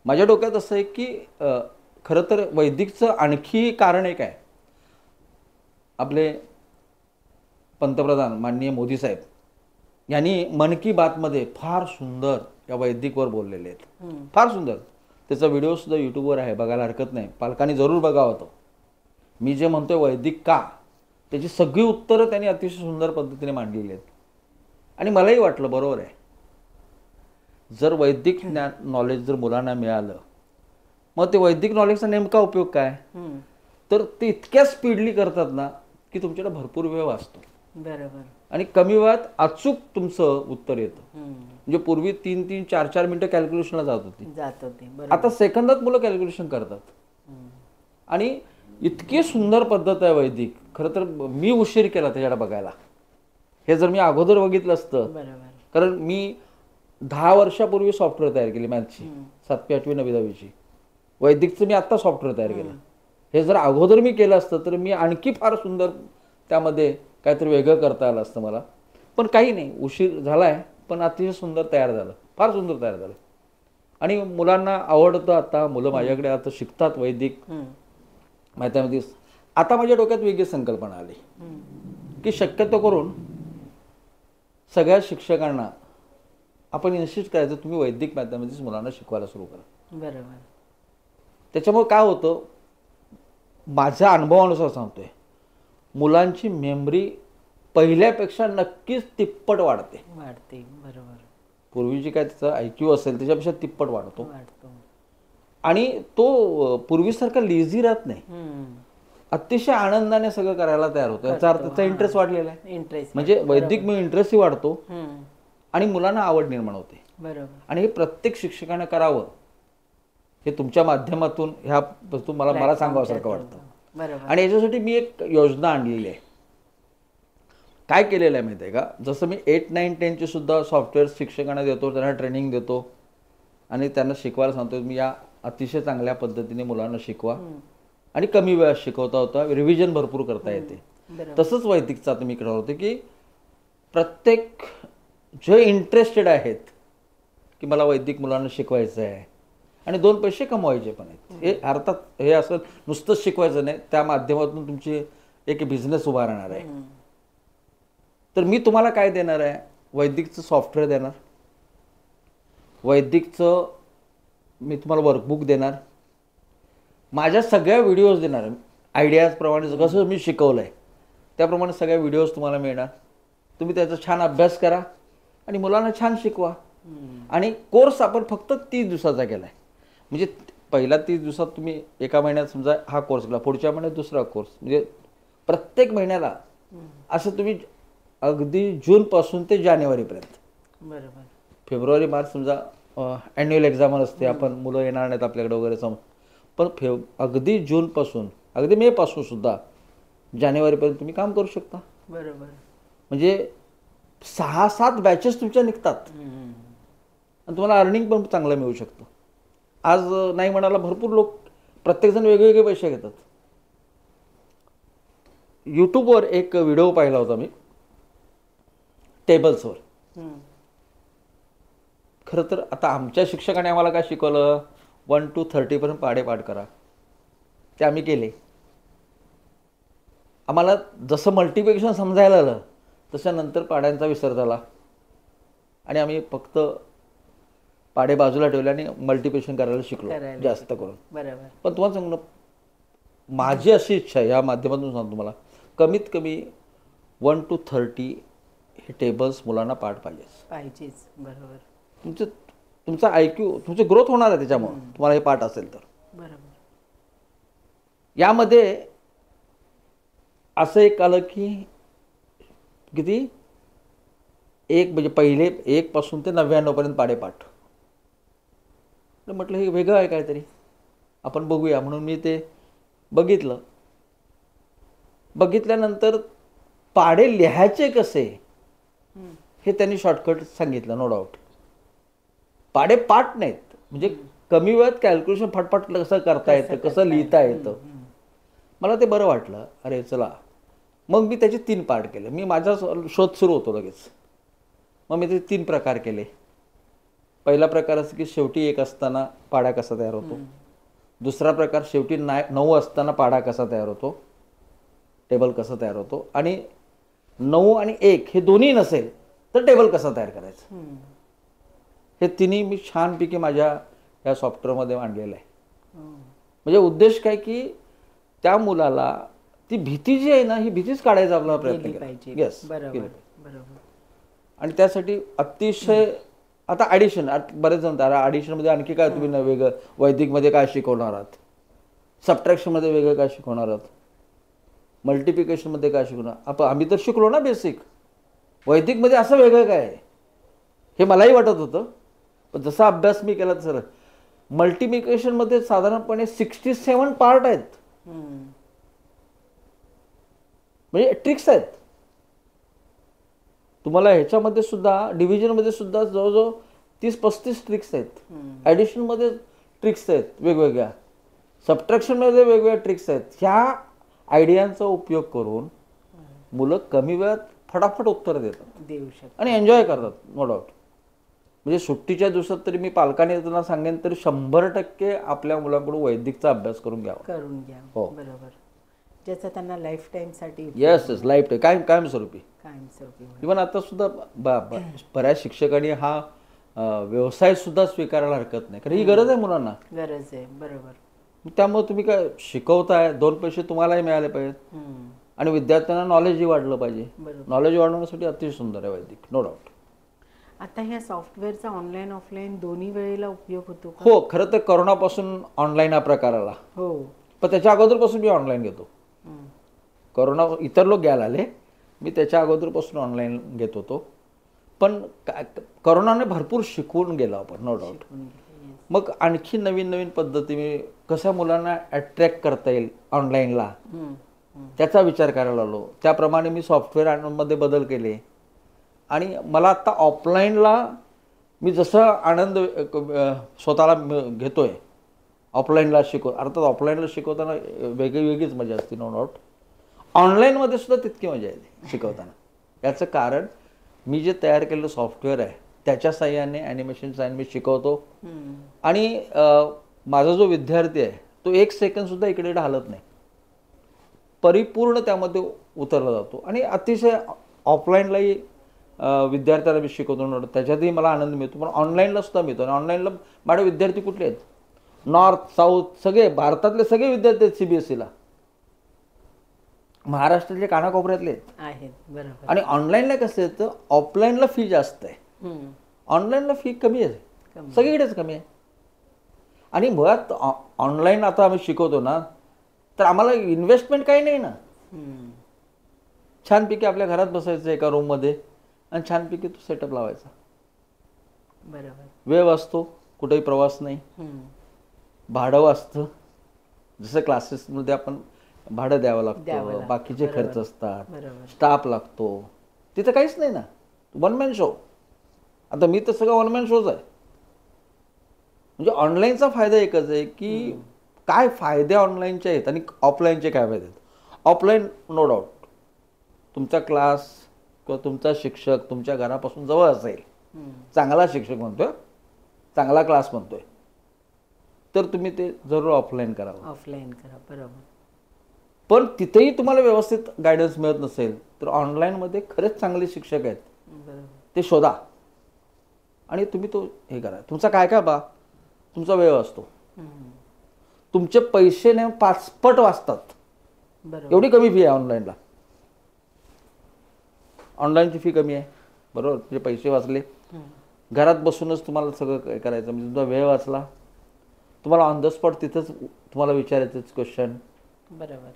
माझ्या डोक्यात असं आहे की खरं तर वैदिकचं आणखी कारण एक आहे. आपले पंतप्रधान माननीय मोदी साहेब यांनी मन की बातमध्ये फार सुंदर या वैदिकवर बोललेले आहेत, फार सुंदर. त्याचा व्हिडिओ सुद्धा यूट्यूबवर आहे, बघायला हरकत नाही, पालकांनी जरूर बघावं. तो मी जे म्हणतोय वैदिक का, त्याची सगळी उत्तरं त्यांनी अतिशय सुंदर पद्धतीने मांडलेली आहेत. आणि मलाही वाटलं बरोबर आहे, जर वैदिक नॉलेज जर मुलांना मिळालं, मग ते वैदिक नॉलेजचा नेमका उपयोग काय, तर ते इतक्या स्पीडली करतात ना की तुमच्याकडे भरपूर वेळ वाचतो. बरोबर. आणि कमी वेळात अचूक तुमचं उत्तर येतं. म्हणजे पूर्वी 3-3, 4-4 मिनिटं कॅल्क्युलेशनला जात होती. आता सेकंदात मुलं कॅल्क्युलेशन करतात. आणि इतकी सुंदर पद्धत आहे वैदिक. खरं तर मी उशीर केला त्याच्याकडे बघायला. हे जर मी अगोदर बघितलं असतं, कारण मी 10 वर्षापूर्वी सॉफ्टवेअर तयार केली मॅथची, 7वी, 8वी, 9वी, 10वीची. वैदिकचं मी आत्ता सॉफ्टवेअर तयार केलं. हे जर अगोदर मी केलं असतं तर मी आणखी फार सुंदर त्यामध्ये काहीतरी वेगळं करता आलं असतं मला. पण काही नाही, उशीर झालाय, पण अतिशय सुंदर तयार झालं, फार सुंदर तयार झालं. आणि मुलांना आवडतं. आता मुलं माझ्याकडे आता शिकतात वैदिक मॅथमॅटिक्स. आता माझ्या डोक्यात वेगळी संकल्पना आली की शक्यतो करून सगळ्या शिक्षकांना आपण इन्सिस्ट करायचं, तुम्ही वैदिक मॅथमॅटिक्स मुलांना शिकवायला सुरू करा. बरोबर. त्याच्यामुळे काय होतं, माझ्या अनुभवानुसार सांगतोय, मुलांची मेमरी पहिल्यापेक्षा नक्कीच तिप्पट वाढते. बरोबर. पूर्वी जी काय त्याचा IQ असेल त्याच्यापेक्षा तिप्पट वाढतो. आणि तो पूर्वीसारखा लेझी राहत नाही, अतिशय आनंदाने सगळं करायला तयार होतो. याचा अर्थ त्याचा इंटरेस्ट वाढलेला आहे. म्हणजे वैदिक मी इंटरेस्टही वाढतो आणि मुलांना आवड निर्माण होते. बरोबर. आणि हे प्रत्येक शिक्षकाने करावं, हे तुमच्या माध्यमातून ह्या मला सांगावंसारखं वाटतं. आणि याच्यासाठी मी एक योजना आणलेली आहे. काय केलेलं आहे माहिती आहे का, जसं मी 8, 9, 10ची सुद्धा सॉफ्टवेअर शिक्षकांना देतो, त्यांना ट्रेनिंग देतो आणि त्यांना शिकवायला सांगतो, मी या अतिशय चांगल्या पद्धतीने मुलांना शिकवा आणि कमी वेळात शिकवता होता, रिव्हिजन भरपूर करता येते. बरोबर. तसंच वैदिकचा तुम्ही करणार होते की प्रत्येक जे इंटरेस्टेड आहेत की मला वैदिक मुलांना शिकवायचं आहे आणि 2 पैसे कमवायचे पण आहेत, हे अर्थात हे असं नुसतंच शिकवायचं नाही, त्या माध्यमातून तुमची एक बिझनेस उभा राहणार आहे. तर मी तुम्हाला काय देणार आहे, वैदिकचं सॉफ्टवेअर देणार, वैदिकचं मी तुम्हाला वर्कबुक देणार, माझ्या सगळ्या व्हिडिओज देणार, आयडियाजप्रमाणे कसं मी शिकवलं आहे त्याप्रमाणे सगळ्या व्हिडिओज तुम्हाला मिळणार. तुम्ही त्याचा छान अभ्यास करा आणि मुलांना छान शिकवा. आणि कोर्स आपण फक्त 30 दिवसाचा केला आहे. म्हणजे पहिला 30 दिवसात तुम्ही एका महिन्यात समजा हा कोर्स केला, पुढच्या महिन्यात दुसरा कोर्स, म्हणजे प्रत्येक महिन्याला असं तुम्ही अगदी जूनपासून ते जानेवारीपर्यंत. बरोबर. फेब्रुवारी मार्च समजा ॲन्युअल एक्झाम असते, आपण मुलं येणार नाहीत आपल्याकडे वगैरे पण अगदी जूनपासून अगदी मेपासून सुद्धा जानेवारीपर्यंत तुम्ही काम करू शकता. बरोबर. म्हणजे 6-7 बॅचेस तुमच्या निघतात आणि तुम्हाला अर्निंग पण चांगलं मिळू शकतं. आज नाही म्हणाला भरपूर लोक, प्रत्येकजण वेगवेगळे पैसे घेतात. यूट्यूबवर एक व्हिडिओ पाहिला होता मी टेबल्सवर. खरं तर आता आमच्या शिक्षकाने आम्हाला काय शिकवलं, 1 to 30 पर्यंत पाढे पाठ करा, ते आम्ही केले. आम्हाला जसं मल्टिप्लिकेशन समजायला आलं तसं नंतर पाड्यांचा विसर झाला आणि आम्ही फक्त पाडे बाजूला ठेवले आणि मल्टिप्लिकेशन करायला शिकलो जास्त करून. बरोबर. पण तुम्हाला सांगू ना, माझी अशी इच्छा आहे, या माध्यमातून सांगतो तुम्हाला, कमीत कमी 1 to 30 हे टेबल्स मुलांना पाठ पाहिजेच. बरोबर. तुमचा IQ, तुमची ग्रोथ होणार आहे त्याच्यामुळे, तुम्हाला हे पाठ असेल तर. बरोबर. यामध्ये असं एक आलं की किती, एक म्हणजे पहिले 1 पासून ते 99 पर्यंत पाढे पाठ. म्हटलं हे वेगळं आहे काहीतरी, आपण बघूया म्हणून मी ते बघितलं. बघितल्यानंतर पाढे लिहायचे कसे हे त्यांनी शॉर्टकट सांगितलं, नो डाऊट. पाढे पाठ नाहीत, म्हणजे कमी वेळात कॅल्क्युलेशन फटफट कसं करता येतं, कसं लिहिता येतं. मला ते बरं वाटलं. अरे चला, मग मी त्याचे 3 पार्ट केले. मी माझा शोध सुरू होतो लगेच. मग मी ते 3 प्रकार केले. पहिला प्रकार असं की शेवटी 1 असताना पाढा कसा तयार होतो. दुसरा प्रकार शेवटी 9 असताना पाढा कसा तयार होतो, टेबल कसं तयार होतो. आणि 9 आणि 1 हे दोन्ही नसेल तर टेबल कसं तयार करायचं, हे तिन्ही मी छानपैकी माझ्या या सॉफ्टवेअरमध्ये मांडलेलं आहे. म्हणजे उद्देश काय की त्या मुलाला ती भीती जी आहे ना, ही भीतीच काढायचा आपला प्रयत्न पाहिजे. येस. बरोबर. आणि त्यासाठी अतिशय आता ॲडिशन, बरेच जण ॲडिशनमध्ये आणखी काय तुम्ही वेगळं, वैदिकमध्ये काय शिकवणार आहात, सबट्रॅक्शनमध्ये वेगळं काय शिकवणार आहात, मल्टिप्लिकेशनमध्ये काय शिकवणार. आम्ही तर शिकलो ना बेसिक. वैदिकमध्ये असं वेगळं काय आहे हे मलाही वाटत होतं. पण जसा अभ्यास मी केला तसं मल्टिप्लिकेशनमध्ये साधारणपणे 67 पार्ट आहेत, म्हणजे ट्रिक्स आहेत. तुम्हाला ह्याच्यामध्ये सुद्धा डिव्हिजनमध्ये सुद्धा जवळजवळ 30-35 ट्रिक्स आहेत. ॲडिशनमध्ये ट्रिक्स आहेत वेगवेगळ्या, सबट्रॅक्शनमध्ये वेगवेगळ्या ट्रिक्स आहेत. ह्या आयडियांचा उपयोग करून मुलं कमी वेळात फटाफट उत्तर देऊ शकतात आणि एन्जॉय करतात, नो डाऊट. म्हणजे सुट्टीच्या दिवसात तरी मी पालकांनी त्यांना सांगेन तरी 100% आपल्या मुलांकडून वैदिकचा अभ्यास करून घ्या. हो, बरोबर. ज्याचा त्यांना लाईफ टाईमसाठी. येस, लाईफ टाईम, कायमस्वरूपी. इव्हन आता सुद्धा बऱ्याच शिक्षकांनी हा व्यवसाय सुद्धा स्वीकारायला हरकत नाही, कारण ही गरज आहे मुलांना. गरज आहे. बरोबर. त्यामुळे तुम्ही काय शिकवताय, 2 पैसे तुम्हालाही मिळाले पाहिजेत आणि विद्यार्थ्यांना नॉलेजही वाढलं पाहिजे. नॉलेज वाढवण्यासाठी अतिशय सुंदर आहे वैदिक, नो डाऊट. आता ह्या सॉफ्टवेअरचा ऑनलाईन ऑफलाईन दोन्ही वेळेला उपयोग होतो का? हो, खरं तर करोनापासून ऑनलाईन हा प्रकार आला. हो, पण त्याच्या अगोदरपासून मी ऑनलाईन घेतो. करोना इतर लोक घ्यायला आले, मी त्याच्या अगोदरपासून ऑनलाईन घेत होतो. पण करोनाने भरपूर शिकवून गेलो आपण, नो डाऊट. मग आणखी नवीन नवीन पद्धती मी कशा मुलांना अट्रॅक्ट करता येईल ऑनलाईनला, त्याचा विचार करायला लागलो. त्याप्रमाणे मी सॉफ्टवेअरमध्ये बदल केले. आणि मला आत्ता ऑफलाईनला मी जसं आनंद स्वतःला घेतोय ऑफलाईनला अर्थात ऑफलाईनला शिकवताना वेगळीच मजा असते, नो डाऊट. ऑनलाईनमध्ये सुद्धा तितकी मजा येते शिकवताना. याचं कारण मी जे तयार केलेलं सॉफ्टवेअर आहे त्याच्या साह्याने ॲनिमेशन साह्याने मी शिकवतो. आणि माझा जो विद्यार्थी आहे तो 1 सेकंद सुद्धा इकडे हलत नाही, परिपूर्ण त्यामध्ये उतरला जातो. आणि अतिशय ऑफलाईनलाही विद्यार्थ्याला मी शिकवतो, त्याच्यातही मला आनंद मिळतो, पण ऑनलाईनला सुद्धा मिळतो. आणि ऑनलाईनला माझे विद्यार्थी कुठले आहेत? नॉर्थ साऊथ सगळे, भारतातले सगळे विद्यार्थी आहेत CBSEला, महाराष्ट्रातले कानाकोपऱ्यातले आहेत. बरोबर. आणि ऑनलाईनला कसं आहे तर ऑफलाईनला फी जास्त आहे, ऑनलाईनला फी कमी आहे, सगळीकडेच कमी आहे. आणि मुळात ऑनलाईन आता आम्ही शिकवतो ना तर आम्हाला इन्व्हेस्टमेंट काही नाही ना. छानपैकी आपल्या घरात बसायचं एका रूममध्ये आणि छानपैकी तो सेटअप लावायचा. बरोबर. वेळ वाचतो, कुठेही प्रवास नाही, भाडं वाचतं. जसं क्लासेसमध्ये आपण भाडं द्यावं लागतं, बाकीचे खर्च असतात, स्टाफ लागतो, तिथं काहीच नाही ना. 1 मॅन शो. आता मी तर सगळं 1 मॅन शोच आहे. म्हणजे ऑनलाईनचा फायदा एकच आहे की काय फायदे ऑनलाईनचे आहेत आणि ऑफलाईनचे काय फायदे आहेत. ऑफलाईन नो डाऊट तुमचा क्लास किंवा तुमचा शिक्षक तुमच्या घरापासून जवळ असेल, चांगला शिक्षक म्हणतोय, चांगला क्लास म्हणतोय, तर तुम्ही ते जरूर ऑफलाईन करावं. ऑफलाईन करा. बरोबर. पण तिथेही तुम्हाला व्यवस्थित गायडन्स मिळत नसेल तर ऑनलाईनमध्ये खरेच चांगले शिक्षक आहेत, ते शोधा आणि तुम्ही तो हे करा. तुमचा काय काय बा, तुमचा वेळ असतो, तुमचे पैसे ने 5 पट वाचतात. एवढी कमी फी आहे ऑनलाईनला. ऑनलाईनची फी कमी आहे, बरोबर. म्हणजे पैसे वाचले, घरात बसूनच तुम्हाला सगळं करायचं, म्हणजे तुमचा वेळ वाचला. तुम्हाला ऑन द स्पॉट तिथंच तुम्हाला विचारायचंच क्वेश्चन. बरोबर.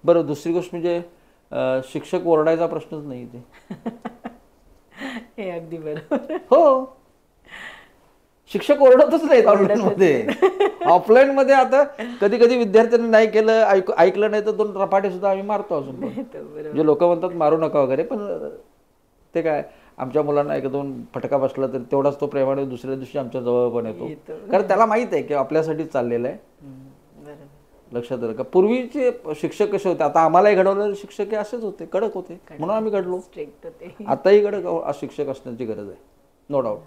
बरं, दुसरी गोष्ट म्हणजे शिक्षक ओरडायचा प्रश्नच नाही इथे. हे अगदी बरोबर. हो, शिक्षक ओरडतच नाहीत ऑनलाईनमध्ये. ऑफलाईनमध्ये आता कधी कधी विद्यार्थ्यांनी नाही केलं, ऐकलं नाही तर 2 रपाटे सुद्धा आम्ही मारतो अजून. म्हणजे लोक म्हणतात मारू नका वगैरे, पण ते काय, आमच्या मुलांना 1-2 फटका बसला तर तेवढाच तो प्रेमाने दुसऱ्या दिवशी आमच्या जवळ पण येतो, कारण त्याला माहित आहे की आपल्यासाठीच चाललेलं आहे. लक्षात आलं का? पूर्वीचे शिक्षक कसे होते, आता आम्हालाही घडवलेले शिक्षक असेच होते, कडक होते, म्हणून आम्ही घडलो. आताही कडक शिक्षक असण्याची गरज आहे, नो डाऊट.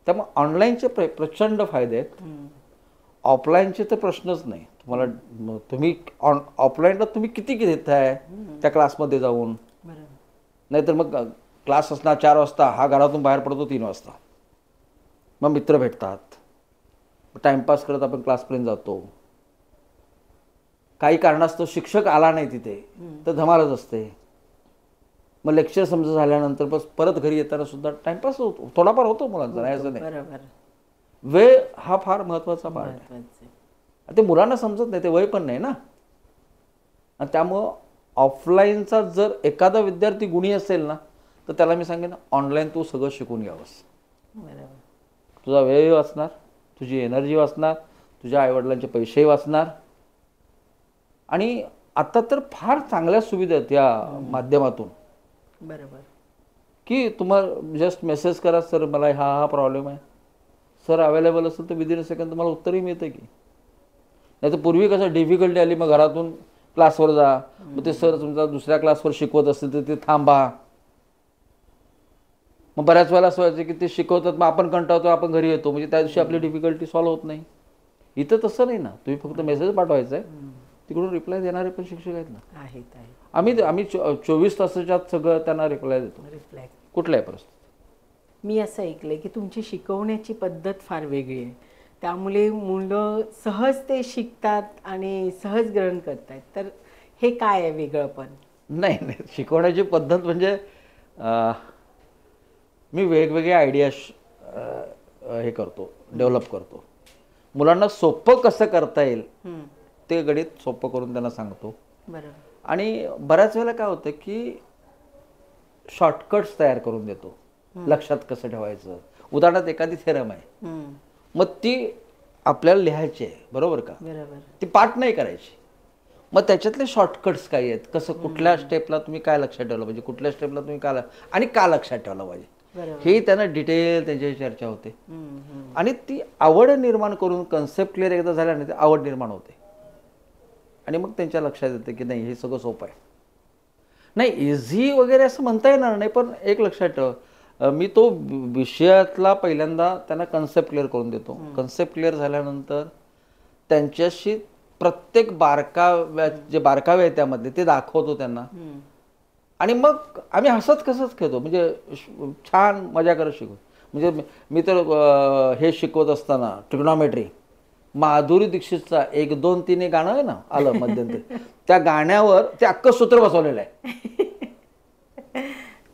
त्यामुळे ऑनलाईनचे प्रचंड फायदे आहेत, ऑफलाईनचे तर प्रश्नच नाही. तुम्ही ऑफलाईनला तुम्ही किती घेताय त्या क्लासमध्ये जाऊन. नाहीतर मग क्लास असणार 4 वाजता, हा घरातून बाहेर पडतो 3 वाजता, मग मित्र भेटतात, टाइमपास करत आपण क्लासपर्यंत जातो. काही कारणास्तव शिक्षक आला नाही तिथे तर धमालच असते. मग लेक्चर समजा झाल्यानंतर बस परत घरी येताना सुद्धा टाइमपास होतो, थोडाफार होतो मुलांचा, नाही असं नाही. वेळ हा फार महत्वाचा पार्ट आहे. ते मुलांना समजत नाही, ते वय पण नाही ना. आणि त्यामुळं ऑफलाईनचा जर एखादा विद्यार्थी गुणी असेल ना तर त्याला मी सांगेन ऑनलाईन तू सगळं शिकून घ्यावंस. तुझा वेळ वाचणार, तुझी एनर्जी वाचणार, तुझ्या आईवडिलांचे पैसेही वाचणार. आणि आता तर फार चांगल्या सुविधा आहेत या माध्यमातून. बरोबर. की तुम्हाला जस्ट मेसेज करा, सर मला हा प्रॉब्लेम आहे, सर अवेलेबल असेल तर विदिन अ सेकंड तुम्हाला उत्तरही मिळतं की. नाही तर पूर्वी कसं डिफिकल्टी आली मग घरातून क्लासवर जा, मग ते सर तुमचा दुसऱ्या क्लासवर शिकवत असतील तर ते थांबा. मग बऱ्याच वेळेला असं व्हायचं की ते शिकवतात, मग आपण कंटाळतो, आपण घरी येतो, म्हणजे त्या दिवशी आपली डिफिकल्टी सॉल्व्ह होत नाही. इथं तसं नाही ना, तुम्ही फक्त मेसेज पाठवायचा आहे, तिकडून रिप्लाय देणारे पण शिक्षक आहेत ना. आम्ही 24 तासाच्या आत सगळं त्यांना रिप्लाय देतो, कुठल्याही परिस्थितीत. मी असं ऐकलंय की तुमची शिकवण्याची पद्धत फार वेगळी आहे, त्यामुळे मुलं सहज ते शिकतात आणि सहज ग्रहण करतात. तर हे काय आहे वेगळं? पण नाही, शिकवण्याची पद्धत म्हणजे मी वेगवेगळे आयडिया हे करतो, डेव्हलप करतो. मुलांना सोपं कसं करता येईल ते गणित सोपं करून त्यांना सांगतो. आणि बऱ्याच वेळेला काय होतं की शॉर्टकट्स तयार करून देतो, लक्षात कसं ठेवायचं. उदाहरणार्थ एखादी थेरम आहे, मग ती आपल्याला लिहायची आहे, बरोबर का, ती पाठ नाही करायची. मग त्याच्यातले शॉर्टकट्स काय आहेत, कसं कुठल्या स्टेपला तुम्ही काय लक्षात ठेवलं पाहिजे, कुठल्या स्टेपला तुम्ही काय आणि का लक्षात ठेवलं पाहिजे, हे त्यांना डिटेल त्यांच्याशी चर्चा होते. आणि ती आवड निर्माण करून कन्सेप्ट क्लिअर एकदा झाल्याने ती आवड निर्माण होते. आणि मग त्यांच्या लक्षात येतं की नाही हे सगळं सोपं आहे. नाही इझी वगैरे असं म्हणता येणार नाही, पण एक लक्षात ठेव, मी तो विषयातला पहिल्यांदा त्यांना कन्सेप्ट क्लिअर करून देतो. कन्सेप्ट क्लिअर झाल्यानंतर त्यांच्याशी प्रत्येक जे बारकावे आहेत त्यामध्ये ते दाखवतो त्यांना. आणि मग आम्ही हसत खसत खेळतो, म्हणजे छान मजा करत शिकवतो. म्हणजे मी तर हे शिकवत असताना ट्रिग्नॉमेट्री माधुरी दीक्षितचा 1 2 3 हे गाणं आहे ना आलं मध्यंतरी, त्या गाण्यावर ते अख्खं सूत्र बसवलेलं आहे.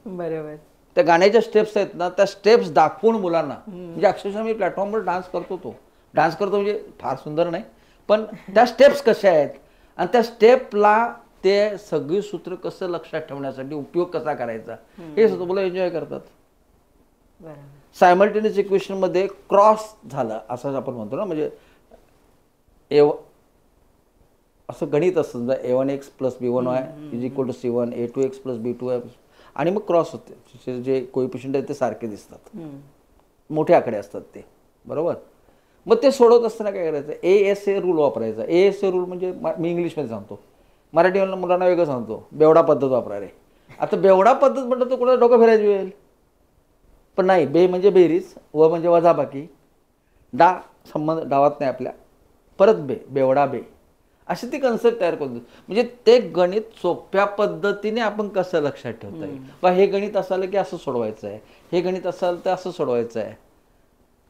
बरोबर. त्या गाण्याच्या स्टेप्स आहेत ना, त्या स्टेप्स दाखवून मुलांना, म्हणजे अक्षरशः मी प्लॅटफॉर्मवर डान्स करतो म्हणजे फार सुंदर नाही, पण त्या स्टेप्स कशा आहेत आणि त्या स्टेपला ते सगळी सूत्र कसं लक्षात ठेवण्यासाठी उपयोग कसा करायचा हे सुद्धा मुलं एन्जॉय करतात. सायमल्टेनियस इक्वेशन मध्ये क्रॉस झालं असं आपण म्हणतो ना, म्हणजे असं गणित असतं, समजा a1x + b1y = c1, a2x + b2y, आणि मग क्रॉस होते, जे कोएफिशियंट आहेत ते सारखे दिसतात, मोठे आकडे असतात ते, बरोबर. मग ते सोडवत असताना काय करायचं, ASA रूल वापरायचा. ASA रूल म्हणजे मी इंग्लिशमध्ये सांगतो, मराठी मुलांना वेगळं सांगतो, बेवडा पद्धत वापरायला. आता बेवडा पद्धत म्हटलं तर कुणाला डोकं फिरायची वेळ, पण नाही, बे म्हणजे बेरीज, व म्हणजे वजाबाकी, डा संबंध डावात नाही आपल्या, परत बेवडा बे, अशी ती कन्सेप्ट तयार करून देतो. म्हणजे ते गणित सोप्या पद्धतीने आपण कसं लक्षात ठेवता येईल, बा हे गणित असालं की असं सोडवायचं आहे, हे गणित असाल तर असं सोडवायचं आहे,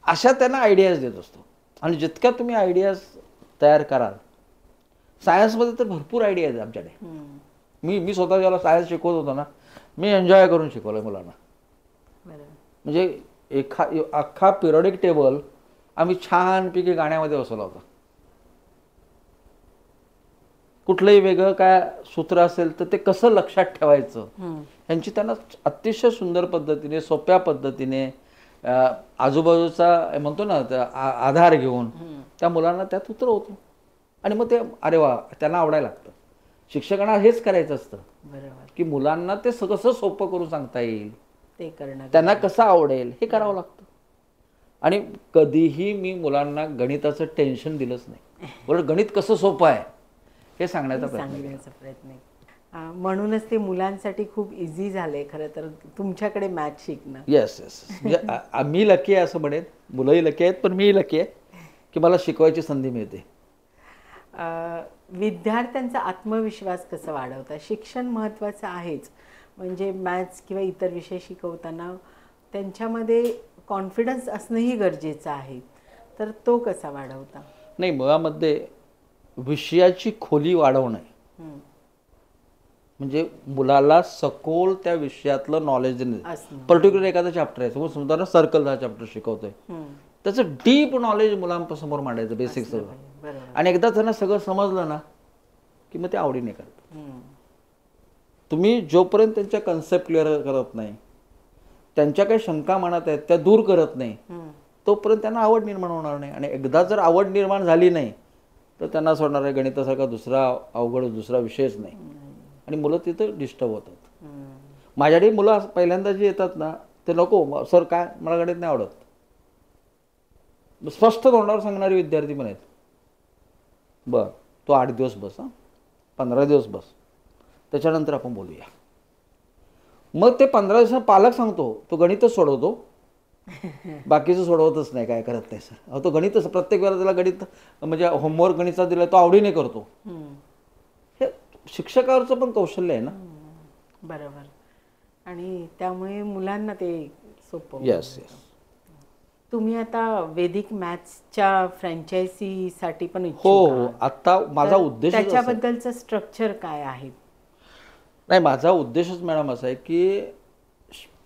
अशा त्यांना आयडियाज देत असतो. आणि जितक्या तुम्ही आयडियाज तयार कराल, सायन्समध्ये तर भरपूर आयडियाज आहे आमच्याकडे. मी स्वतः ज्याला सायन्स शिकवत होतो ना, मी एन्जॉय करून शिकवलं मुलांना. म्हणजे अख्खा पिरियडिक टेबल आम्ही छानपैकी गाण्यामध्ये बसवला होता. कुठलंही वेगळं काय सूत्र असेल तर ते कसं लक्षात ठेवायचं यांची त्यांना अतिशय सुंदर पद्धतीने, सोप्या पद्धतीने, आजूबाजूचा म्हणतो ना आधार घेऊन त्या मुलांना त्यात उतरवतो. आणि मग ते अरे वा, त्यांना आवडायला लागतं. शिक्षकांना हेच करायचं असतं, बरोबर, की मुलांना ते कसं सोपं करून सांगता येईल, ते करणं, त्यांना कसं आवडेल हे करावं लागतं. आणि कधीही मी मुलांना गणिताचं टेन्शन दिलंच नाही, बरोबर. गणित कसं सोपं आहे हे सांगण्याचा प्रयत्न. म्हणूनच ते मुलांसाठी खूप इझी झालंय खरं तर तुमच्याकडे मॅथ शिकणं. येस म्हणजे मी लकी आहे असं म्हणेन, मुलंही लकी आहेत, पण मीही लकी आहे की मला शिकवायची संधी मिळते. विद्यार्थ्यांचा आत्मविश्वास कसा वाढवता? शिक्षण महत्त्वाचं आहेच, म्हणजे मॅथ्स किंवा इतर विषय शिकवताना त्यांच्यामध्ये कॉन्फिडन्स असणंही गरजेचं आहे, तर तो कसा वाढवता? नाही, मुळामध्ये विषयाची खोली वाढवणं, म्हणजे मुलाला सखोल त्या विषयातलं नॉलेज देणं. पर्टिक्युलर एखादा चॅप्टर आहे, समजा सर्कलचा चॅप्टर शिकवतोय, त्याचं डीप नॉलेज मुलांसमोर मांडायचं, बेसिक सगळं. आणि एकदा त्यांना सगळं समजलं ना की मग ते आवडीने करतात. तुम्ही जोपर्यंत त्यांच्या कन्सेप्ट क्लिअर करत नाही, त्यांच्या काही शंका मनात आहेत त्या दूर करत नाही, तोपर्यंत त्यांना आवड निर्माण होणार नाही. आणि एकदा जर आवड निर्माण झाली नाही तर त्यांना असं होणार आहे गणितासारखा दुसरा अवघड दुसरा विषयच नाही, आणि मुलं तिथं डिस्टर्ब होतात. माझ्याकडे मुलं पहिल्यांदा जे येतात ना, ते नको सर काय मला गणित नाही आवडत, स्पष्ट तोंडावर सांगणारे विद्यार्थी पण आहेत. बरं, तो 8 दिवस बस, 15 दिवस बस, त्याच्यानंतर आपण बोलूया. मग ते 15 दिवसांना पालक सांगतो तो गणितच सोडवतो, बाकीचं सोडवतच नाही, काय करत नाही सर. तो गणितच प्रत्येक वेळेला त्याला गणित म्हणजे होमवर्क गणितचा दिला तो आवडीने करतो. हे शिक्षकावरचं पण कौशल्य आहे ना, बरोबर. आणि त्यामुळे मुलांना ते सोपं. येस. तुम्ही आता वैदिक मॅथ्सच्या फ्रँचायझीसाठी पण हो, आता माझा उद्देश त्याच्याबद्दलचं स्ट्रक्चर काय आहे? नाही, माझा उद्देशच मॅडम असा आहे की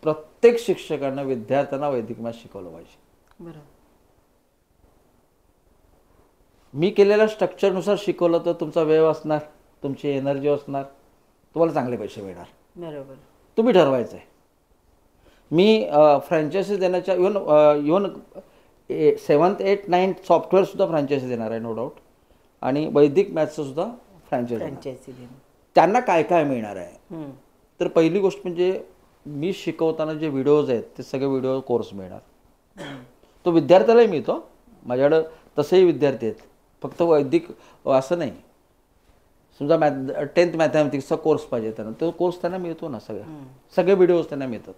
प्रत्येक शिक्षकांना विद्यार्थ्यांना वैदिक मॅथ्स शिकवलं पाहिजे. बरोबर. मी केलेल्या स्ट्रक्चरनुसार शिकवलं तर तुमचा वेळ वाचणार, तुमची एनर्जी वाचणार, तुम्हाला चांगले पैसे मिळणार. बरोबर. तुम्ही ठरवायचं आहे. मी फ्रँचायझी देण्याच्या इवन 7th 8th 9th सॉफ्टवेअरसुद्धा फ्रँचायझी देणार आहे, नो डाऊट. आणि वैदिक मॅथ्सचं सुद्धा फ्रँचायझी त्यांना काय काय मिळणार आहे. तर पहिली गोष्ट म्हणजे मी शिकवताना जे व्हिडिओज आहेत ते सगळे व्हिडिओ कोर्स मिळणार. तो विद्यार्थ्यालाही मिळतो, माझ्याकडं तसेही विद्यार्थी आहेत, फक्त वैदिक असं नाही. समजा 10th मॅथमॅटिक्सचा कोर्स पाहिजे त्यांना, तो कोर्स त्यांना मिळतो ना. सगळे व्हिडिओज त्यांना मिळतात.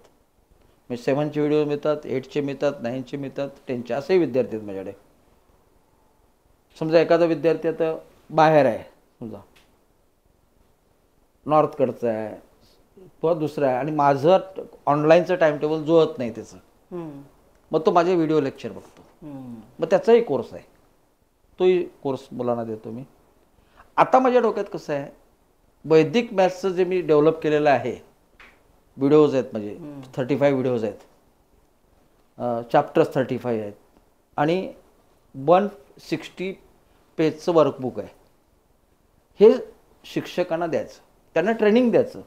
म्हणजे 7चे व्हिडिओ मिळतात, 8चे मिळतात, 9चे मिळतात, 10चे, असेही विद्यार्थी आहेत माझ्याकडे. समजा एखादा विद्यार्थी आता बाहेर आहे, समजा नॉर्थकडचा आहे किंवा दुसरा आहे, आणि माझं ऑनलाईनचं टाइम टेबल जुळत नाही त्याचं, मग तो माझे व्हिडिओ लेक्चर बघतो. मग त्याचाही कोर्स आहे, तोही कोर्स मुलांना देतो मी. आता माझ्या डोक्यात कसं आहे, वैदिक मॅथ्सचं जे मी डेव्हलप केलेलं आहे, व्हिडिओज आहेत म्हणजे 35 व्हिडिओज आहेत, चॅप्टर्स 35 आहेत, आणि 160 पेजचं वर्कबुक आहे. हे शिक्षकांना द्यायचं, त्यांना ट्रेनिंग द्यायचं,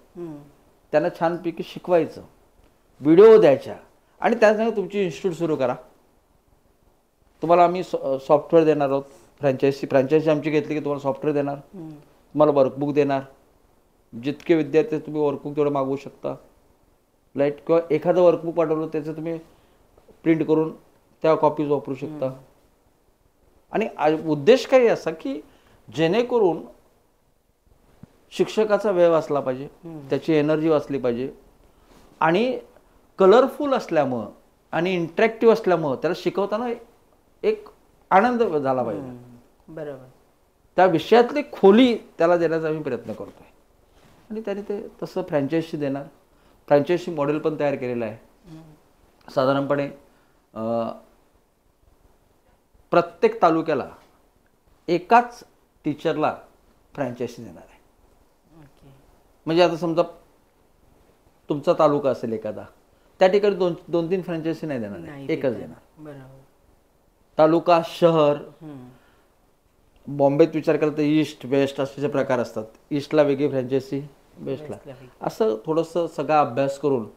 त्यांना छानपैकी शिकवायचं, व्हिडिओ द्यायच्या, आणि त्यासाठी तुमची इन्स्टिट्यूट सुरू करा. तुम्हाला आम्ही सॉफ्टवेअर देणार आहोत, फ्रँचायझी आमची घेतली की तुम्हाला सॉफ्टवेअर देणार, तुम्हाला वर्कबुक देणार. जितके विद्यार्थी तुम्ही वर्कबुक तेवढं मागवू शकता, लाईट, किंवा एखादं वर्कबुक पाठवलं त्याचं तुम्ही प्रिंट करून त्या कॉपीज वापरू शकता. आणि उद्देश काही असा की जेणेकरून शिक्षकाचा वेळ वाचला पाहिजे, त्याची एनर्जी वाचली पाहिजे, आणि कलरफुल असल्यामुळं आणि इंटरॅक्टिव्ह असल्यामुळं त्याला शिकवताना एक आनंद झाला पाहिजे. बरोबर. त्या विषयातली खोली त्याला देण्याचा आम्ही प्रयत्न करतोय, आणि त्याने ते तसं फ्रँचायझी देणार. फ्रँचायझी मॉडेल पण तयार केलेलं आहे. साधारणपणे प्रत्येक तालुक्याला एकाच टीचरला फ्रँचायझी देणार आहे. म्हणजे आता समजा तुमचा तालुका असेल एखादा, त्या ठिकाणी दोन तीन फ्रँचायझी नाही देणार आहे, एकच देणार. तालुका, शहर, बॉम्बेत विचार केला तर ईस्ट वेस्ट असे प्रकार असतात. ईस्टला वेगळी फ्रँचायझी, वेस्टला, असं थोडंसं सगळा अभ्यास करून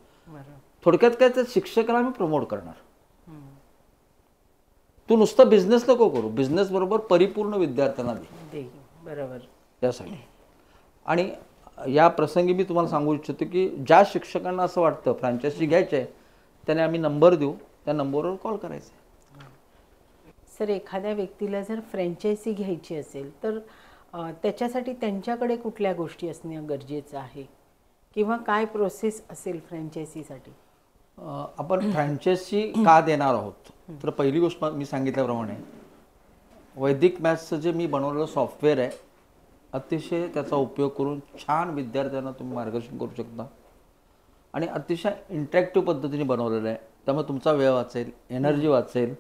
थोडक्यात काय तर शिक्षकाला आम्ही प्रमोट करणार. तू नुसतं बिझनेस नको करू, बिझनेस बरोबर परिपूर्ण विद्यार्थ्यांना दे. बरोबर. त्यासाठी. आणि या प्रसंगी मी तुम्हाला सांगू इच्छितो की ज्या शिक्षकांना असं वाटतं फ्रँचायझी घ्यायची आहे, त्याने आम्ही नंबर देऊ, त्या नंबरवर कॉल करायचा. सर, एखाद्या व्यक्तीला जर फ्रँचायझी घ्यायची असेल तर त्याच्यासाठी त्यांच्याकडे कुठल्या गोष्टी असणं गरजेचं आहे, किंवा काय प्रोसेस असेल फ्रँचायझीसाठी? आपण फ्रँचायझी का देणार आहोत, तर पहिली गोष्ट मी सांगितल्याप्रमाणे वैदिक मॅथ्सचं जे मी बनवलेलं सॉफ्टवेअर आहे, अतिशय त्याचा उपयोग करून छान विद्यार्थ्यांना तुम्ही मार्गदर्शन करू शकता, आणि अतिशय इंटरॅक्टिव्ह पद्धतीने बनवलेलं आहे. त्यामुळे तुमचा वेळ वाचेल, एनर्जी वाचेल,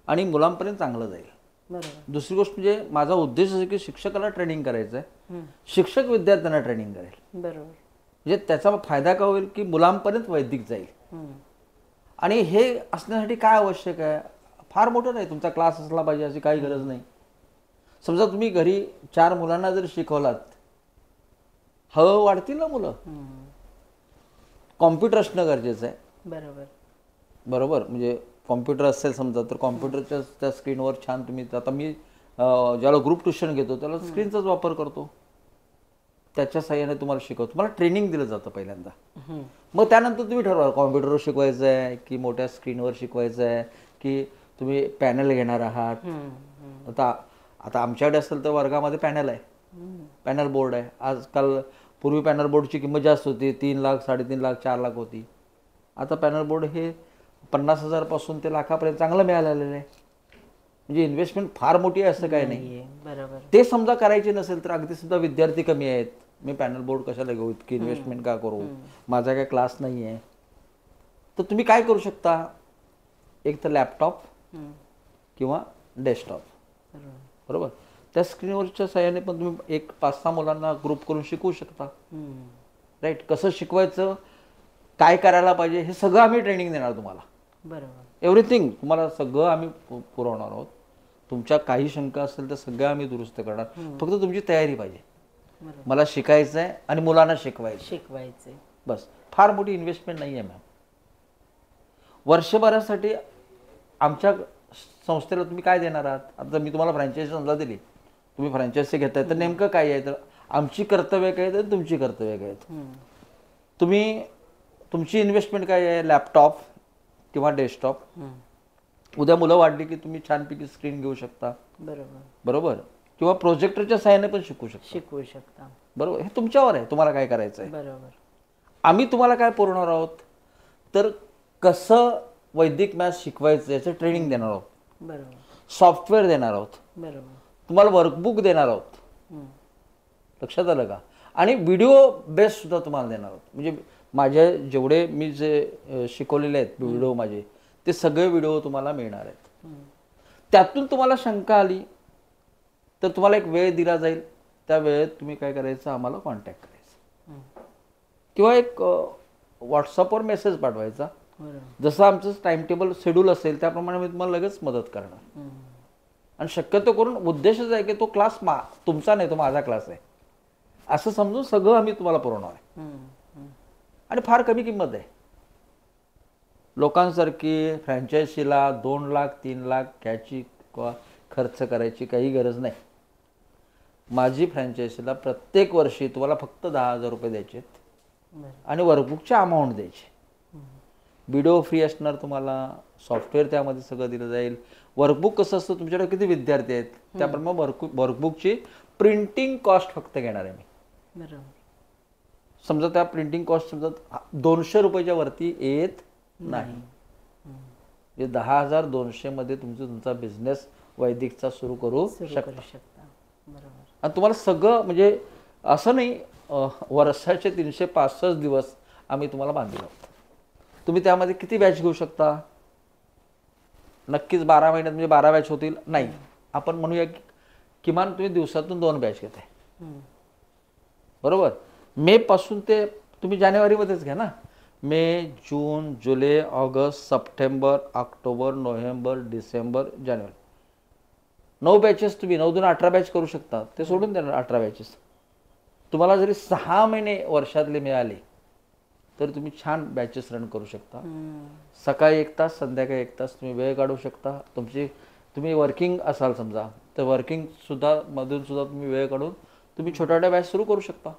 आणि मुलांपर्यंत चांगलं जाईल. बरोबर. दुसरी गोष्ट म्हणजे माझा उद्देश आहे की शिक्षकाला ट्रेनिंग करायचं आहे, शिक्षक विद्यार्थ्यांना ट्रेनिंग करेल. बरोबर. म्हणजे त्याचा फायदा काय होईल की मुलांपर्यंत वैदिक जाईल. आणि हे असण्यासाठी काय आवश्यक आहे, फार मोठं नाही, तुमचा क्लास असला पाहिजे अशी काही गरज नाही. समजा तुम्ही घरी 4 मुलांना जर शिकवलात, हळू वाढतील ना मुलं. कॉम्प्युटर असणं गरजेचं आहे. बरोबर. बरोबर. म्हणजे कॉम्प्युटर असेल समजा, तर कॉम्प्युटरच्या त्या स्क्रीनवर छान तुम्ही, आता मी ज्याला ग्रुप ट्युशन घेतो त्याला स्क्रीनचाच वापर करतो, त्याच्या साह्याने तुम्हाला शिकवतो. तुम्हाला ट्रेनिंग दिलं जातं पहिल्यांदा. मग त्यानंतर तुम्ही ठरवा कॉम्प्युटरवर शिकवायचं आहे की मोठ्या स्क्रीनवर शिकवायचं आहे, की तुम्ही पॅनल घेणार आहात. आता आमच्याकडे असेल तर वर्गामध्ये पॅनल आहे, पॅनल बोर्ड आहे. आजकाल पूर्वी पॅनल बोर्डची किंमत जास्त होती, 3 लाख, 3.5 लाख, 4 लाख होती. आता पॅनल बोर्ड हे 50,000 पासून ते लाखापर्यंत चांगलं मिळालेलं आहे. म्हणजे इन्व्हेस्टमेंट फार मोठी आहे असं काही नाही. बरोबर. ते समजा करायचे नसेल तर अगदी सुद्धा विद्यार्थी कमी आहेत, मी पॅनल बोर्ड कशाला घेऊ, इतकी इन्व्हेस्टमेंट का करू, माझा काय क्लास नाही आहे, तर तुम्ही काय करू शकता, एक तर लॅपटॉप किंवा डेस्कटॉप. बरोबर. त्या स्क्रीनवरच्या सहाय्याने पण तुम्ही 5-6 मुलांना ग्रुप करून शिकवू शकता. राईट. कसं शिकवायचं, काय करायला पाहिजे, हे सगळं आम्ही ट्रेनिंग देणार तुम्हाला. बरोबर. एव्हरीथिंग तुम्हाला सगळं आम्ही पुरवणार आहोत. तुमच्या काही शंका असेल तर सगळं आम्ही दुरुस्त करणार. फक्त तुमची तयारी पाहिजे. मला शिकायचं आहे आणि मुलांना शिकवायचं, बस. फार मोठी इन्व्हेस्टमेंट नाही आहे मॅम. वर्षभरासाठी आमच्या संस्थेला तुम्ही काय देणार आहात. आता मी तुम्हाला फ्रँचायझी समजा दिली, तुम्ही फ्रँचायझी घेताय, तर नेमकं काय आहे, तर आमची कर्तव्य काय आहेत, तुमची कर्तव्य काय आहेत. तुमची इन्व्हेस्टमेंट काय आहे, लॅपटॉप किंवा डेस्कटॉप. उद्या मुलं वाढली की तुम्ही छानपैकी स्क्रीन घेऊ शकता. बरोबर. बरोबर. किंवा प्रोजेक्टरच्या सहाय्याने पण शिकू शकता. शिकवू शकता. बरोबर. हे तुमच्यावर आहे, तुम्हाला काय करायचं आहे. बरोबर. आम्ही तुम्हाला काय पुरवणार आहोत, तर कसं वैदिक मॅथ्स शिकवायचं याचं ट्रेनिंग देणार आहोत. बरोबर. सॉफ्टवेअर देणार आहोत. बरोबर. तुम्हाला वर्कबुक देणार आहोत. लक्षात आलं का. आणि व्हिडिओ बेस सुद्धा तुम्हाला देणार आहोत. म्हणजे माझे जेवढे मी जे शिकवलेले आहेत व्हिडिओ माझे, ते सगळे व्हिडिओ तुम्हाला मिळणार आहेत. त्यातून तुम्हाला शंका आली तर तुम्हाला एक वेळ दिला जाईल. त्या वेळेत तुम्ही काय करायचं, आम्हाला कॉन्टॅक्ट करायचं किंवा एक व्हॉट्सअपवर मेसेज पाठवायचा. जसं आमचं टाइम टेबल शेड्यूल असेल त्याप्रमाणे मी तुम्हाला लगेच मदत करणार. आणि शक्यतो करून उद्देशच आहे की तो क्लास तुमचा नाही, तो माझा क्लास आहे असं समजून सगळं आम्ही तुम्हाला पुरवणार आहे. आणि फार कमी किंमत आहे. लोकांसारखी फ्रँचायझीला 2 लाख 3 लाख घ्यायची किंवा खर्च करायची काही गरज नाही. माझी फ्रँचायझीला प्रत्येक वर्षी तुम्हाला फक्त 10,000 रुपये द्यायचे आहेत आणि वर्कबुकची अमाऊंट द्यायची. व्हिडिओ फ्री असणार तुम्हाला, सॉफ्टवेअर त्यामध्ये सगळं दिलं जाईल. वर्कबुक कसं असतं, तुमच्याकडे किती विद्यार्थी आहेत त्याप्रमाणे वर्कबुकची प्रिंटिंग कॉस्ट फक्त घेणार आहे मी. बरोबर. समजा त्या प्रिंटिंग कॉस्ट समजा 200 रुपयाच्या वरती येत नाही. 10,200 मध्ये तुमचा बिझनेस वैदिकचा सुरू करू शकता. आणि तुम्हाला सगळं म्हणजे असं नाही वर्षाचे 365 दिवस आम्ही तुम्हाला बांधलेलो आहोत. तुम्ही त्यामध्ये किती बॅच घेऊ शकता. नक्कीच 12 महिन्यात म्हणजे 12 बॅच होतील नाही, आपण म्हणूया की किमान तुम्ही दिवसातून 2 बॅच घेताय. बरोबर. मे पासून ते तुम्ही जानेवारीमध्येच घ्या ना. May, June, July, August, September, October, November, December, जानेवारी 9 बॅचेस तुम्ही 9 दून 18 बॅच करू शकता. ते सोडून देणार 18 बॅचेस. तुम्हाला जरी 6 महिने वर्षातले मिळाले तर तुम्ही छान बॅचेस रन करू शकता. सकाळी 1 तास, संध्याकाळी 1 तास तुम्ही वेळ काढू शकता. तुम्ही वर्किंग असाल समजा तर वर्किंग सुद्धा मधून सुद्धा तुम्ही वेळ काढून तुम्ही छोट्या छोट्या बॅच सुरू करू शकता.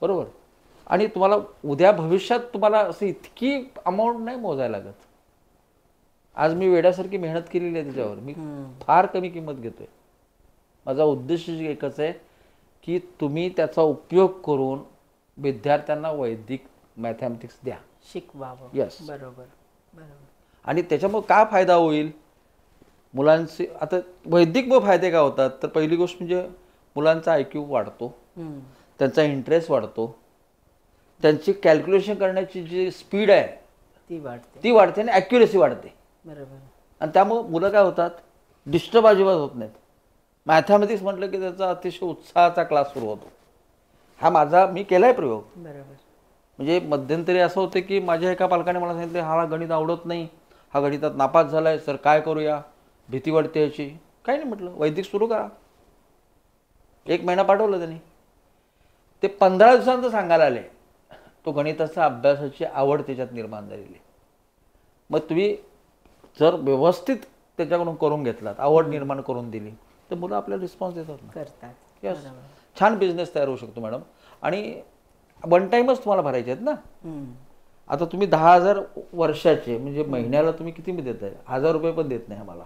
बरोबर. आणि तुम्हाला उद्या भविष्यात तुम्हाला असं इतकी अमाऊंट नाही मोजायला लागत. आज मी वेड्यासारखी मेहनत केलेली आहे त्याच्यावर. मी फार कमी किंमत घेतोय. माझा उद्देश एकच आहे की तुम्ही त्याचा उपयोग करून विद्यार्थ्यांना वैदिक मॅथमॅटिक्स द्या, शिकवावं. यस. बरोबर. आणि त्याच्यामुळे काय फायदा होईल मुलांचे. आता वैदिक मग फायदे काय होतात, तर पहिली गोष्ट म्हणजे मुलांचा IQ वाढतो, त्यांचा इंटरेस्ट वाढतो, त्यांची कॅल्क्युलेशन करण्याची जी स्पीड आहे ती वाढते आणि ॲक्युरेसी वाढते. बरोबर. आणि त्यामुळे मुलं काय होतात, डिस्टर्ब अजिबात होत नाहीत. मॅथमॅटिक्स म्हटलं की त्याचा अतिशय उत्साहाचा क्लास सुरू होतो. हा मी केलाय प्रयोग. बरोबर. म्हणजे मध्यंतरी असं होतं की माझ्या एका पालकाने मला सांगितलं हा गणित आवडत नाही, हा गणितात नापास झालाय, सर काय करूया, भीती वाटते याची. काही नाही म्हटलं, वैदिक सुरू करा. 1 महिना पाठवलं त्यांनी. ते 15 दिवसांत सांगायला आले तो गणिताचा अभ्यासाची आवड त्याच्यात निर्माण झालेली. मग तुम्ही जर व्यवस्थित त्याच्याकडून करून घेतलात, आवड निर्माण करून दिली तर मुलं आपल्याला रिस्पॉन्स देतात ना, करतात. यस. छान बिझनेस तयार होऊ शकतो मॅडम. आणि 1 टाइमच तुम्हाला भरायचे आहेत ना. आता तुम्ही 10,000 वर्षाचे म्हणजे महिन्याला तुम्ही किती देताय, 1,000 रुपये पण देत नाही आम्हाला.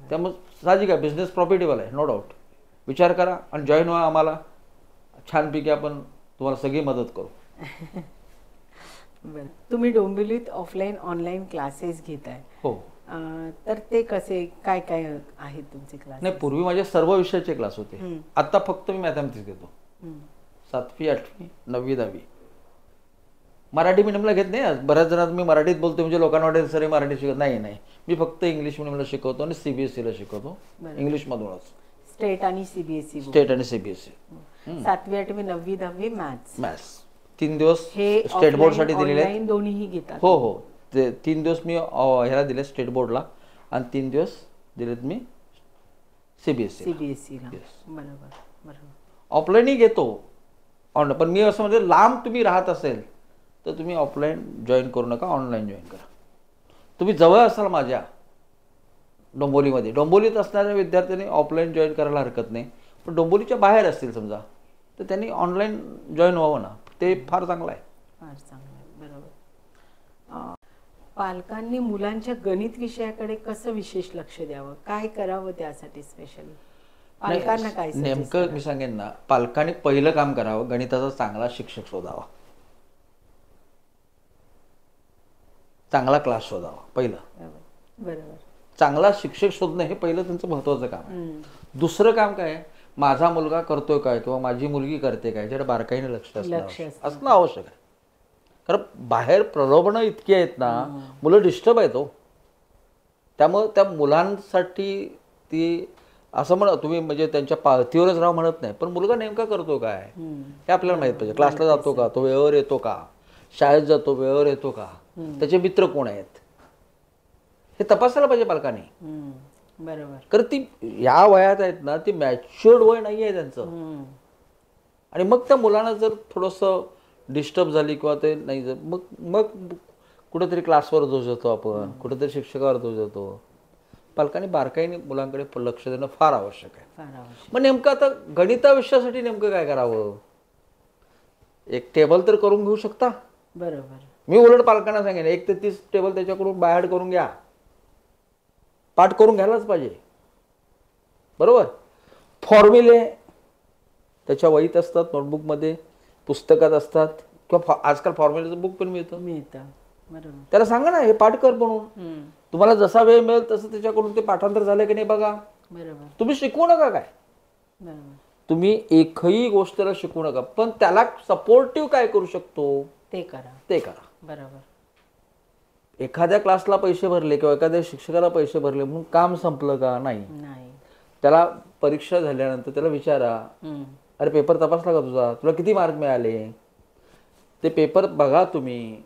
त्यामुळे साहजिक आहे, बिझनेस प्रॉफिटेबल आहे, नो डाऊट. विचार करा आणि जॉईन व्हा आम्हाला. छानपैकी आपण तुम्हाला सगळी मदत करू. तुम्ही डोंबिवलीत ऑफलाईन ऑनलाईन क्लासेस घेताय. हो. तर ते कसे काय काय आहेत तुमचे क्लास? नाही, पूर्वी माझे सर्व विषयाचे क्लास होते. आता फक्त मी मॅथमॅटिक्स घेतो. 7वी 8वी 9वी 10वी. मराठी मीडियमला घेत नाही. बऱ्याच जणांना मी मराठीत बोलतो म्हणजे लोकांना वाटेल सर मराठी शिकत नाही. मी फक्त इंग्लिश मीडियमला शिकवतो आणि CBSE शिकवतो. इंग्लिशमधूनच. स्टेट आणि CBSE. स्टेट आणि CBSE. 7वी 8वी 9वी 10वी मॅथ्स 3 दिवस स्टेट बोर्डसाठी दिलेले आहेत. दोन्हीही घेतात. हो. ते 3 दिवस मी ह्याला दिले स्टेट बोर्डला आणि 3 दिवस दिलेत मी CBSE. बरोबर. ऑफलाईनही घेतो ऑनलाईन. पण मी असं म्हणजे लांब तुम्ही राहत असेल तर तुम्ही ऑफलाईन जॉईन करू नका, ऑनलाईन जॉईन करा. तुम्ही जवळ असाल माझ्या डोंबिवलीमध्ये, डोंबिवलीत असणाऱ्या विद्यार्थ्यांनी ऑफलाईन जॉईन करायला हरकत नाही. पण डोंबिवलीच्या बाहेर असतील समजा तर त्यांनी ऑनलाईन जॉईन व्हावं ना, ते फार चांगलं आहे. फार चांगलं आहे. बरोबर. पालकांनी मुलांच्या गणित विषयाकडे कसं विशेष लक्ष द्यावं, काय करावं त्यासाठी स्पेशली पालकांना काय suggest नेमकं कराल? मी सांगेन ना, पालकांनी पहिलं काम करावं, गणिताचा चांगला शिक्षक शोधावा, चांगला क्लास शोधावा. पहिलं बरोबर. चांगला शिक्षक शोधणं हे पहिलं त्यांचं महत्वाचं काम आहे. हम्म. दुसरं काम काय आहे, माझा मुलगा करतोय काय किंवा माझी मुलगी करते काय, याच्याकडे बारकाईने लक्ष लक्ष असणं आवश्यक आहे. कारण बाहेर प्रलोभनं इतकी आहेत ना, मुलं डिस्टर्ब आहेत हो. त्यामुळे त्या मुलांसाठी ती असं म्हणा तुम्ही, म्हणजे त्यांच्या पाळतीवरच राहा म्हणत नाही, पण मुलगा नेमका करतो काय हे आपल्याला माहित पाहिजे. क्लासला जातो का, तो वेळेवर येतो का, शाळेत जातो वेळेवर येतो का, त्याचे मित्र कोण आहेत हे तपासायला पाहिजे पालकांनी. बरोबर. कारण ती या वयात आहेत ना, ती मॅच्युअर्ड वय नाही आहे त्यांचं. आणि मग त्या मुलांना जर थोडंसं डिस्टर्ब झाली किंवा ते नाही जर मग मग कुठेतरी क्लासवर दोष देतो आपण, कुठेतरी शिक्षकावर दोष देतो. पालकांनी बारकाईने मुलांकडे लक्ष देणं फार आवश्यक आहे. फार आवश्यक. मग नेमकं आता गणिता विषयासाठी नेमकं काय करावं, एक टेबल तर करून घेऊ शकता. बरोबर. मी उलट पालकांना सांगेन 1 ते 30 टेबल त्याच्याकडून बाहेर करून घ्या, पाठ करून घ्यायलाच पाहिजे. बरोबर. फॉर्म्युले त्याच्या वहीत असतात, नोटबुकमध्ये, पुस्तकात असतात, किंवा आजकाल फॉर्म्युलेचं बुक पण मिळतं. बरोबर. त्याला सांगा ना हे पाठ कर म्हणून. तुम्हाला जसा वेळ मिळेल तसं त्याच्याकडून ते पाठांतर झालं की नाही बघा. बरोबर. तुम्ही शिकवू नका काय, बरोबर. तुम्ही एकही गोष्टीला शिकवू नका, पण त्याला सपोर्टिव्ह काय करू शकतो ते करा. ते करा. बरोबर. एखाद्या क्लासला पैसे भरले किंवा एखाद्या शिक्षकाला पैसे भरले म्हणून काम संपलं का, नाही. नाही. त्याला परीक्षा झाल्यानंतर त्याला विचारा, अरे पेपर तपासला का तुझा, तुला किती मार्क मिळाले, ते पेपर बघा तुम्ही.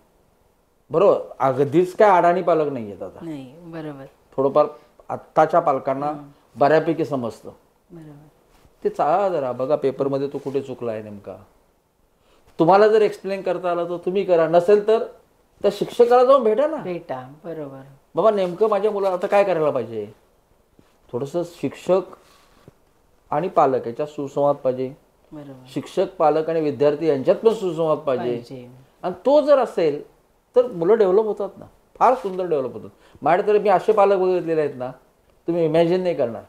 बरोबर. अगदीच काय अडाणी पालक नाही आहेत आता. नाही. बरोबर. थोडंफार आत्ताच्या पालकांना बऱ्यापैकी समजतं. बरोबर. ते चाळा जरा, बघा पेपरमध्ये तो कुठे चुकला आहे नेमका. तुम्हाला जर एक्सप्लेन करता आलं तर तुम्ही करा, नसेल तर त्या शिक्षकाला जाऊन भेटा ना. भेटा. बरोबर. बाबा नेमकं माझ्या मुलाला आता काय करायला पाहिजे. थोडंसं शिक्षक आणि पालक याच्यात सुसंवाद पाहिजे. बरोबर. शिक्षक, पालक आणि विद्यार्थी यांच्यात पण सुसंवाद पाहिजे. पाहिजे. आणि तो जर असेल तर मुलं डेव्हलप होतात ना, फार सुंदर डेव्हलप होतात. माझ्याकडे मी असे पालक बघितलेले आहेत ना, तुम्ही इमॅजिन नाही करणार.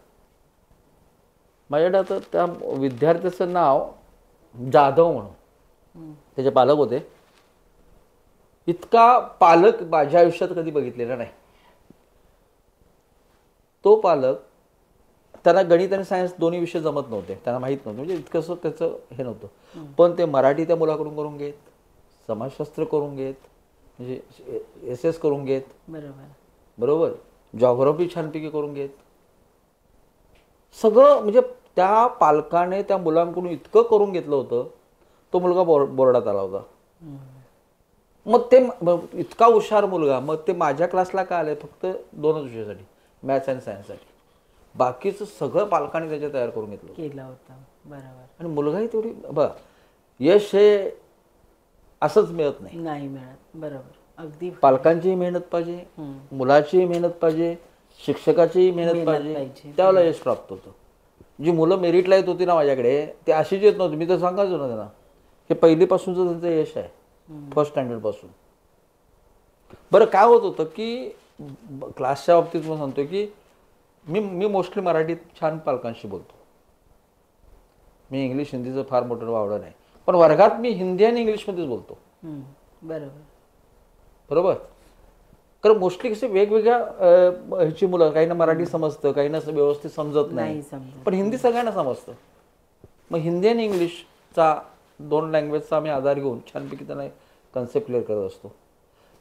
माझ्याकडे आता त्या विद्यार्थ्याचं नाव जाधव म्हणून, त्याचे पालक होते. इतका पालक माझ्या आयुष्यात कधी बघितलेला नाही. तो पालक, त्यांना गणित आणि सायन्स दोन्ही विषय जमत नव्हते, त्यांना माहीत नव्हतं, म्हणजे इतकंसं त्याचं हे नव्हतं. पण ते मराठी त्या मुलाकडून करून घेत, समाजशास्त्र करून घेत, म्हणजे SS करून घेत. बरोबर. बरोबर. जॉग्राफी छानपैकी करून घेत. सगळं म्हणजे त्या पालकाने त्या मुलांकडून इतकं करून घेतलं होतं. तो मुलगा बोर्डात आला होता. मग ते इतका हुशार मुलगा, मग ते माझ्या क्लासला का आले, फक्त 2च विषयासाठी, मॅथ्स आणि सायन्ससाठी. बाकीचं सगळं पालकांनी त्याच्या तयार करून घेतलं केलं होतं. बरोबर. आणि मुलगाही तेवढी बघा, यश हे असंच मिळत नाही. नाही मिळत. बरोबर. अगदी. पालकांचीही मेहनत पाहिजे, मुलाचीही मेहनत पाहिजे, शिक्षकाचीही मेहनत पाहिजे, त्यावेळेला यश प्राप्त होतं. जी मुलं मेरिटला येत होती ना माझ्याकडे, ते अशीच येत नव्हती. मी तर सांगायचो ना त्यांना, हे पहिलीपासूनचं त्यांचं यश आहे, फर्स्ट स्टँडर्ड पासून. बरं काय होत होतं की क्लासच्या बाबतीत मी सांगतो की मी मोस्टली मराठीत छान पालकांशी बोलतो. मी इंग्लिश हिंदीचं फार मोठं वावडं नाही, पण वर्गात मी हिंदी आणि इंग्लिशमध्येच बोलतो. बरोबर. बरोबर. कारण मोस्टली कसे वेगवेगळ्या ह्याची मुलं, काहींना मराठी समजतं, काहींना व्यवस्थित समजत नाही, पण हिंदी सगळ्यांना समजतं. मग हिंदी आणि इंग्लिशचा 2 लँग्वेजचा आम्ही आधार घेऊन छानपैकी त्यांना कन्सेप्ट क्लिअर करत असतो.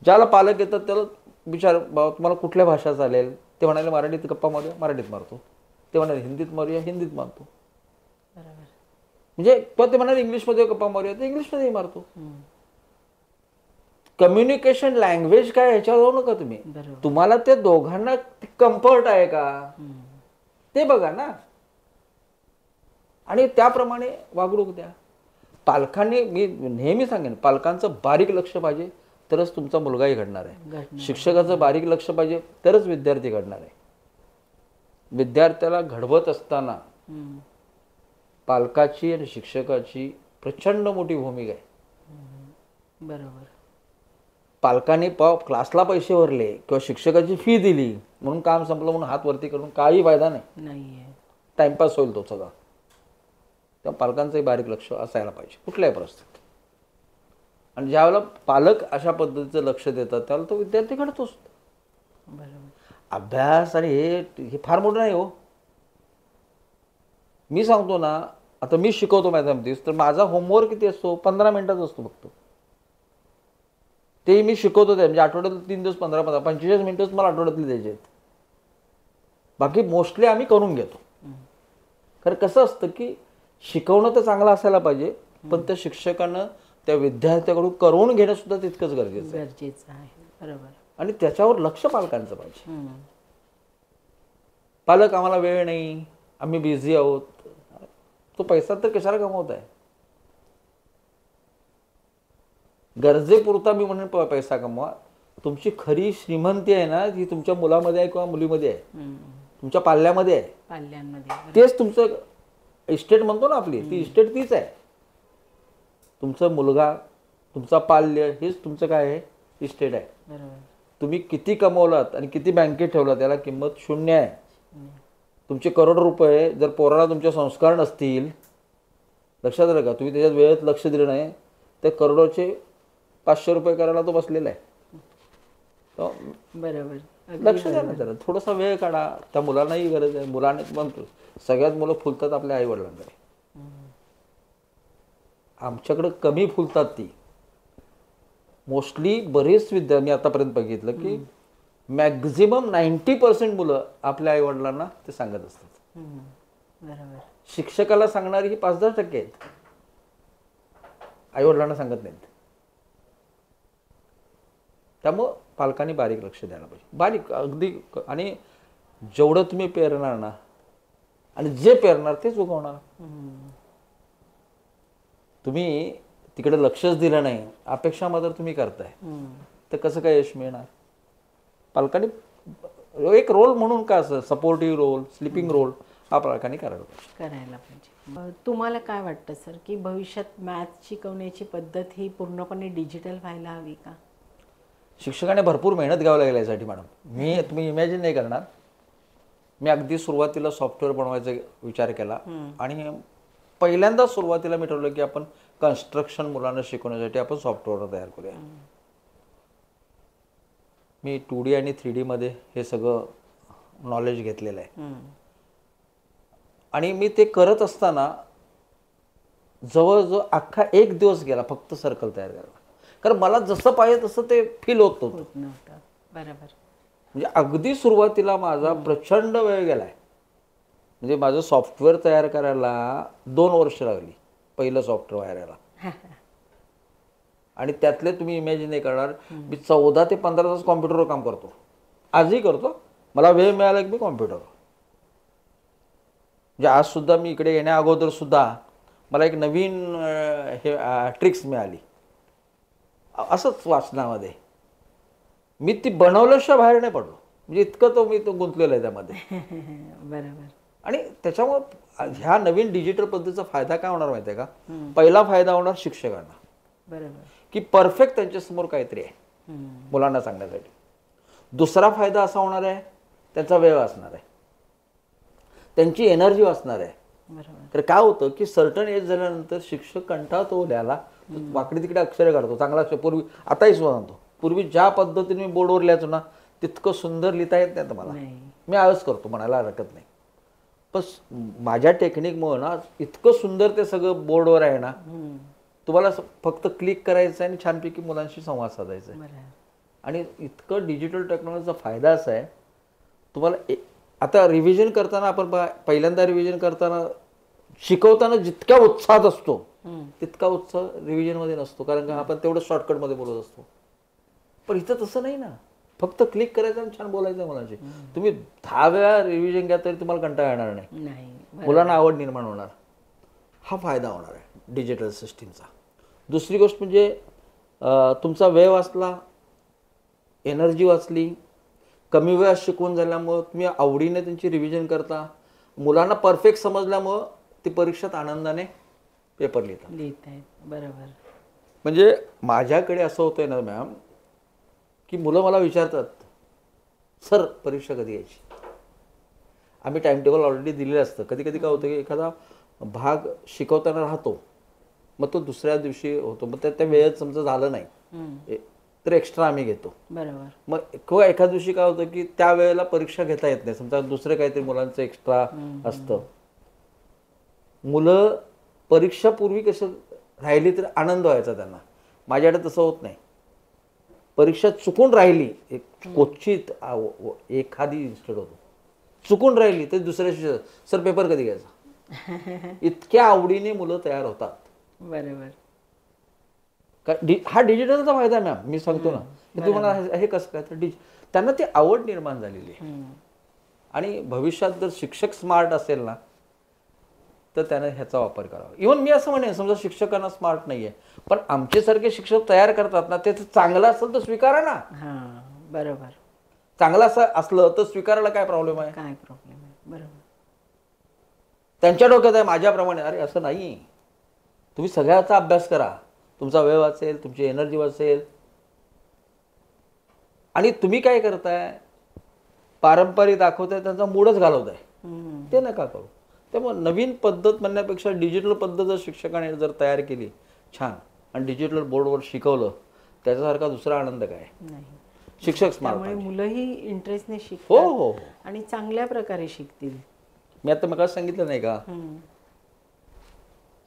ज्याला पालक येतात त्याला विचार, बाबा तुम्हाला कुठल्या भाषा चालेल, ते म्हणाले मराठीत गप्पा मारूया, मराठीत मारतो. ते म्हणाले हिंदीत मारूया, हिंदीत मारतो. बरोबर. म्हणजे ते म्हणाले इंग्लिशमध्ये गप्पा मारूया, तर इंग्लिशमध्येही मारतो. कम्युनिकेशन लँग्वेज काय ह्याच्यावर जाऊ नका तुम्ही. तुम्हाला ते दोघांना कम्फर्ट आहे का ते बघा ना, आणि त्याप्रमाणे वागणूक द्या. पालकांनी, मी नेहमी सांगेन, पालकांचं बारीक लक्ष पाहिजे तरच तुमचा मुलगाही घडणार आहे. शिक्षकाचं बारीक लक्ष पाहिजे तरच विद्यार्थी घडणार आहे. विद्यार्थ्याला घडवत असताना पालकाची आणि शिक्षकाची प्रचंड मोठी भूमिका आहे. बरोबर. पालकांनी क्लासला पैसे भरले किंवा शिक्षकाची फी दिली म्हणून काम संपलं म्हणून हात वरती करून काही फायदा नाही. टाइमपास होईल तो सगळा. तेव्हा पालकांचंही बारीक लक्ष असायला पाहिजे कुठल्याही परिस्थितीत. आणि ज्यावेळेला पालक अशा पद्धतीचं लक्ष देतात त्यावेळेला तो विद्यार्थी घडतोच. अभ्यास आणि हे फार मोठं नाही हो. मी सांगतो ना, आता मी शिकवतो मॅथमॅटिक्स, तर माझा होमवर्क किती असतो? 15 मिनिटाचा असतो फक्त. ते मी शिकवतो ते म्हणजे आठवड्यात 3 दिवस 15-15 45 मिनिटच मला आठवड्यातले द्यायचे आहेत. बाकी मोस्टली आम्ही करून घेतो. कारण कसं असतं की शिकवणं तर चांगलं असायला पाहिजे, पण त्या शिक्षकानं त्या विद्यार्थ्याकडून करून घेणं सुद्धा तितकंच गरजेचं आहे. बरोबर. आणि त्याच्यावर लक्ष पालकांचं पाहिजे. पालक आम्हाला वेळ नाही, आम्ही बिझी आहोत. तो पैसा तर कशाला कमवत आहे? गरजेपुरता मी म्हणून पैसा कमवा. तुमची खरी श्रीमंती आहे ना, ती तुमच्या मुलामध्ये आहे किंवा मुलीमध्ये आहे, तुमच्या पाल्यामध्ये आहे. तेच तुमचं इस्टेट म्हणतो ना आपली, ती इस्टेट तीच आहे. तुमचं मुलगा, तुमचा पाल्य, हेच तुमचं काय आहे? इस्टेट आहे. तुम्ही किती कमवलात आणि किती बँकेत ठेवला त्याला किंमत शून्य आहे. तुमचे करोड रुपये जर पोराला तुमचे संस्कार नसतील, लक्षात आलं का, तुम्ही त्याच्यात वेळेत लक्ष दिलं नाही, तर करोडोचे 500 रुपये करायला तो बसलेला आहे. बरोबर. लक्ष द्या ना जरा, थोडासा वेळ काढा. त्या मुलांनाही गरज आहे. मुलाने म्हणतो सगळ्यात मुलं फुलतात आपल्या आई वडिलांकडे. आमच्याकडे कमी फुलतात ती. मोस्टली बरेच विद्यार्थी मी आतापर्यंत बघितलं की मॅक्झिमम 90% मुलं आपल्या आई वडिलांना ते सांगत असतात. शिक्षकाला सांगणारी ही 5-10% आहेत, आई वडिलांना सांगत नाहीत. त्यामुळं पालकांनी बारीक लक्ष द्यायला पाहिजे. बारीक अगदी. आणि जेवढं तुम्ही पेरणार ना, आणि जे पेरणार तेच उगवणार. तुम्ही तिकडे लक्षच दिलं नाही, अपेक्षा मात्र तुम्ही करताय, तर कसं काय यश मिळणार? पालकांनी एक रोल म्हणून का असं सपोर्टिव्ह रोल, स्लीपिंग रोल हा पालकांनी करायला पाहिजे. तुम्हाला काय वाटतं सर की भविष्यात मॅथ शिकवण्याची पद्धत ही पूर्णपणे डिजिटल व्हायला हवी का? शिक्षकाने भरपूर मेहनत घ्यावी लागेल यासाठी मॅडम. तुम्ही इमॅजिन नाही करणार. मी अगदी सुरुवातीला सॉफ्टवेअर बनवायचा विचार केला आणि पहिल्यांदा सुरुवातीला मी ठरवलं की आपण कन्स्ट्रक्शन मुलांना शिकवण्यासाठी आपण सॉफ्टवेअर तयार करूया. मी 2D आणि 3D मध्ये हे सगळं नॉलेज घेतलेलं आहे. आणि मी ते करत असताना जवळजवळ अख्खा 1 दिवस गेला फक्त सर्कल तयार करायला. कारण मला जसं पाहिजे तसं ते फील होत नव्हतं. बरोबर. म्हणजे अगदी सुरुवातीला माझा प्रचंड वेळ गेलाय. म्हणजे माझं सॉफ्टवेअर तयार करायला 2 वर्ष लागली, पहिलं सॉफ्टवेअर व्हायला. आणि त्यातले तुम्ही इमॅजिन नाही करणार, मी 14 ते 15 तास कॉम्प्युटरवर काम करतो. आजही करतो. मला वेळ मिळाला की मी कॉम्प्युटरवर. म्हणजे आज सुद्धा मी इकडे येण्या अगोदर सुद्धा मला एक नवीन हे ट्रिक्स मिळाली असंच वाचनामध्ये. मी ती बनवल्याशिवाय बाहेर नाही पडलो. म्हणजे इतकं मी गुंतलेलो आहे त्यामध्ये. बरोबर. आणि त्याच्यामुळे ह्या नवीन डिजिटल पद्धतीचा फायदा काय होणार माहिती आहे का? पहिला फायदा होणार शिक्षकांना. बरोबर. की परफेक्ट त्यांच्यासमोर काहीतरी आहे मुलांना सांगण्यासाठी. दुसरा फायदा असा होणार आहे, त्यांचा वेळ वाचणार आहे, त्यांची एनर्जी वाचणार आहे. तर काय होतं की सर्टन एज झाल्यानंतर शिक्षक कंटाळतो लिहायला, वाकडी तिकडे अक्षरे काढतो. चांगला अक्षर पूर्वी, आताही सांगतो, पूर्वी ज्या पद्धतीने मी बोर्डवर लिहायचो ना तितकं सुंदर लिहिता येत नाही मला. मी आळस करतो, म्हणायला हरकत नाही. पण माझ्या टेक्निकमुळे ना इतकं सुंदर ते सगळं बोर्डवर आहे ना, तुम्हाला फक्त क्लिक करायचं आहे आणि छानपैकी मुलांशी संवाद साधायचा आहे. आणि इतकं डिजिटल टेक्नॉलॉजीचा फायदा असा आहे, तुम्हाला आता रिव्हिजन करताना आपण पहिल्यांदा रिव्हिजन करताना शिकवताना जितक्या उत्साहात असतो तितका उत्साह रिव्हिजनमध्ये नसतो, कारण का आपण तेवढं शॉर्टकटमध्ये बोलत असतो. पण इथं तसं नाही ना, फक्त क्लिक करायचं आणि छान बोलायचं मुलांशी. तुम्ही 10 वेळा रिव्हिजन घ्या तरी तुम्हाला कंटाळा येणार नाही, मुलांना आवड निर्माण होणार. हा फायदा होणार आहे डिजिटल सिस्टीमचा. दुसरी गोष्ट म्हणजे तुमचा वेळ वाचला, एनर्जी वाचली. कमी वेळात शिकवून झाल्यामुळं तुम्ही आवडीने त्यांची रिव्हिजन करता. मुलांना परफेक्ट समजल्यामुळं ती परीक्षेत आनंदाने पेपर लिहितात. बरोबर. म्हणजे माझ्याकडे असं होतंय ना मॅम, की मुलं मला विचारतात, सर परीक्षा कधी यायची. आम्ही टाइम टेबल ऑलरेडी दिलेलं असतं. कधी कधी काय होतं की एखादा भाग शिकवताना राहतो, मग तो दुसऱ्या दिवशी होतो, मग त्या वेळेत समजा झालं नाही तर एक्स्ट्रा आम्ही घेतो. बरोबर. मग किंवा एखाद्या दिवशी काय होतं की त्या वेळेला परीक्षा घेता येत नाही, समजा दुसरं काहीतरी मुलांचं एक्स्ट्रा असतं. मुलं परीक्षापूर्वी कसं राहिली तर आनंद व्हायचा त्यांना. माझ्याकडे तसं होत नाही. परीक्षा चुकून राहिली, एक क्वचित एखादी इन्स्टंट होतो, चुकून राहिली तर दुसऱ्या दिवशी सर पेपर कधी घ्यायचा. इतक्या आवडीने मुलं तयार होतात. बरोबर. हा डिजिटलचा फायदा आहे मॅम. मी सांगतो ना, तुम्हाला हे कसं काय, तर त्यांना ती आवड निर्माण झालेली आहे. आणि भविष्यात जर शिक्षक स्मार्ट असेल ना तर त्याने ह्याचा वापर करावा. इव्हन मी असं म्हणेन, समजा शिक्षकांना स्मार्ट नाहीये पण आमच्यासारखे शिक्षक तयार करतात ना, ते चांगलं असेल तर स्वीकारा ना. बरोबर. चांगलं असं असलं तर स्वीकारायला काय प्रॉब्लेम आहे? काय प्रॉब्लेम आहे? बरोबर. त्यांच्या डोक्यात आहे माझ्याप्रमाणे, अरे असं नाही. तुम्ही सगळ्याचा अभ्यास करा, तुमचा वेळ वाचेल, तुमची एनर्जी वाचेल. आणि तुम्ही काय करताय, पारंपरिक दाखवताय, त्यांचा मूडच घालवताय. ते नका करू. त्यामुळे नवीन पद्धत म्हणण्यापेक्षा डिजिटल पद्धत जर शिक्षकाने जर तयार केली छान आणि डिजिटल बोर्डवर शिकवलं, त्याच्यासारखा दुसरा आनंद काय नाही. शिक्षक स्मार्ट. त्यामुळे मुलंही इंटरेस्टने हो शिकतात हो आणि चांगल्या प्रकारे शिकतील. मी आता मग सांगितलं नाही का,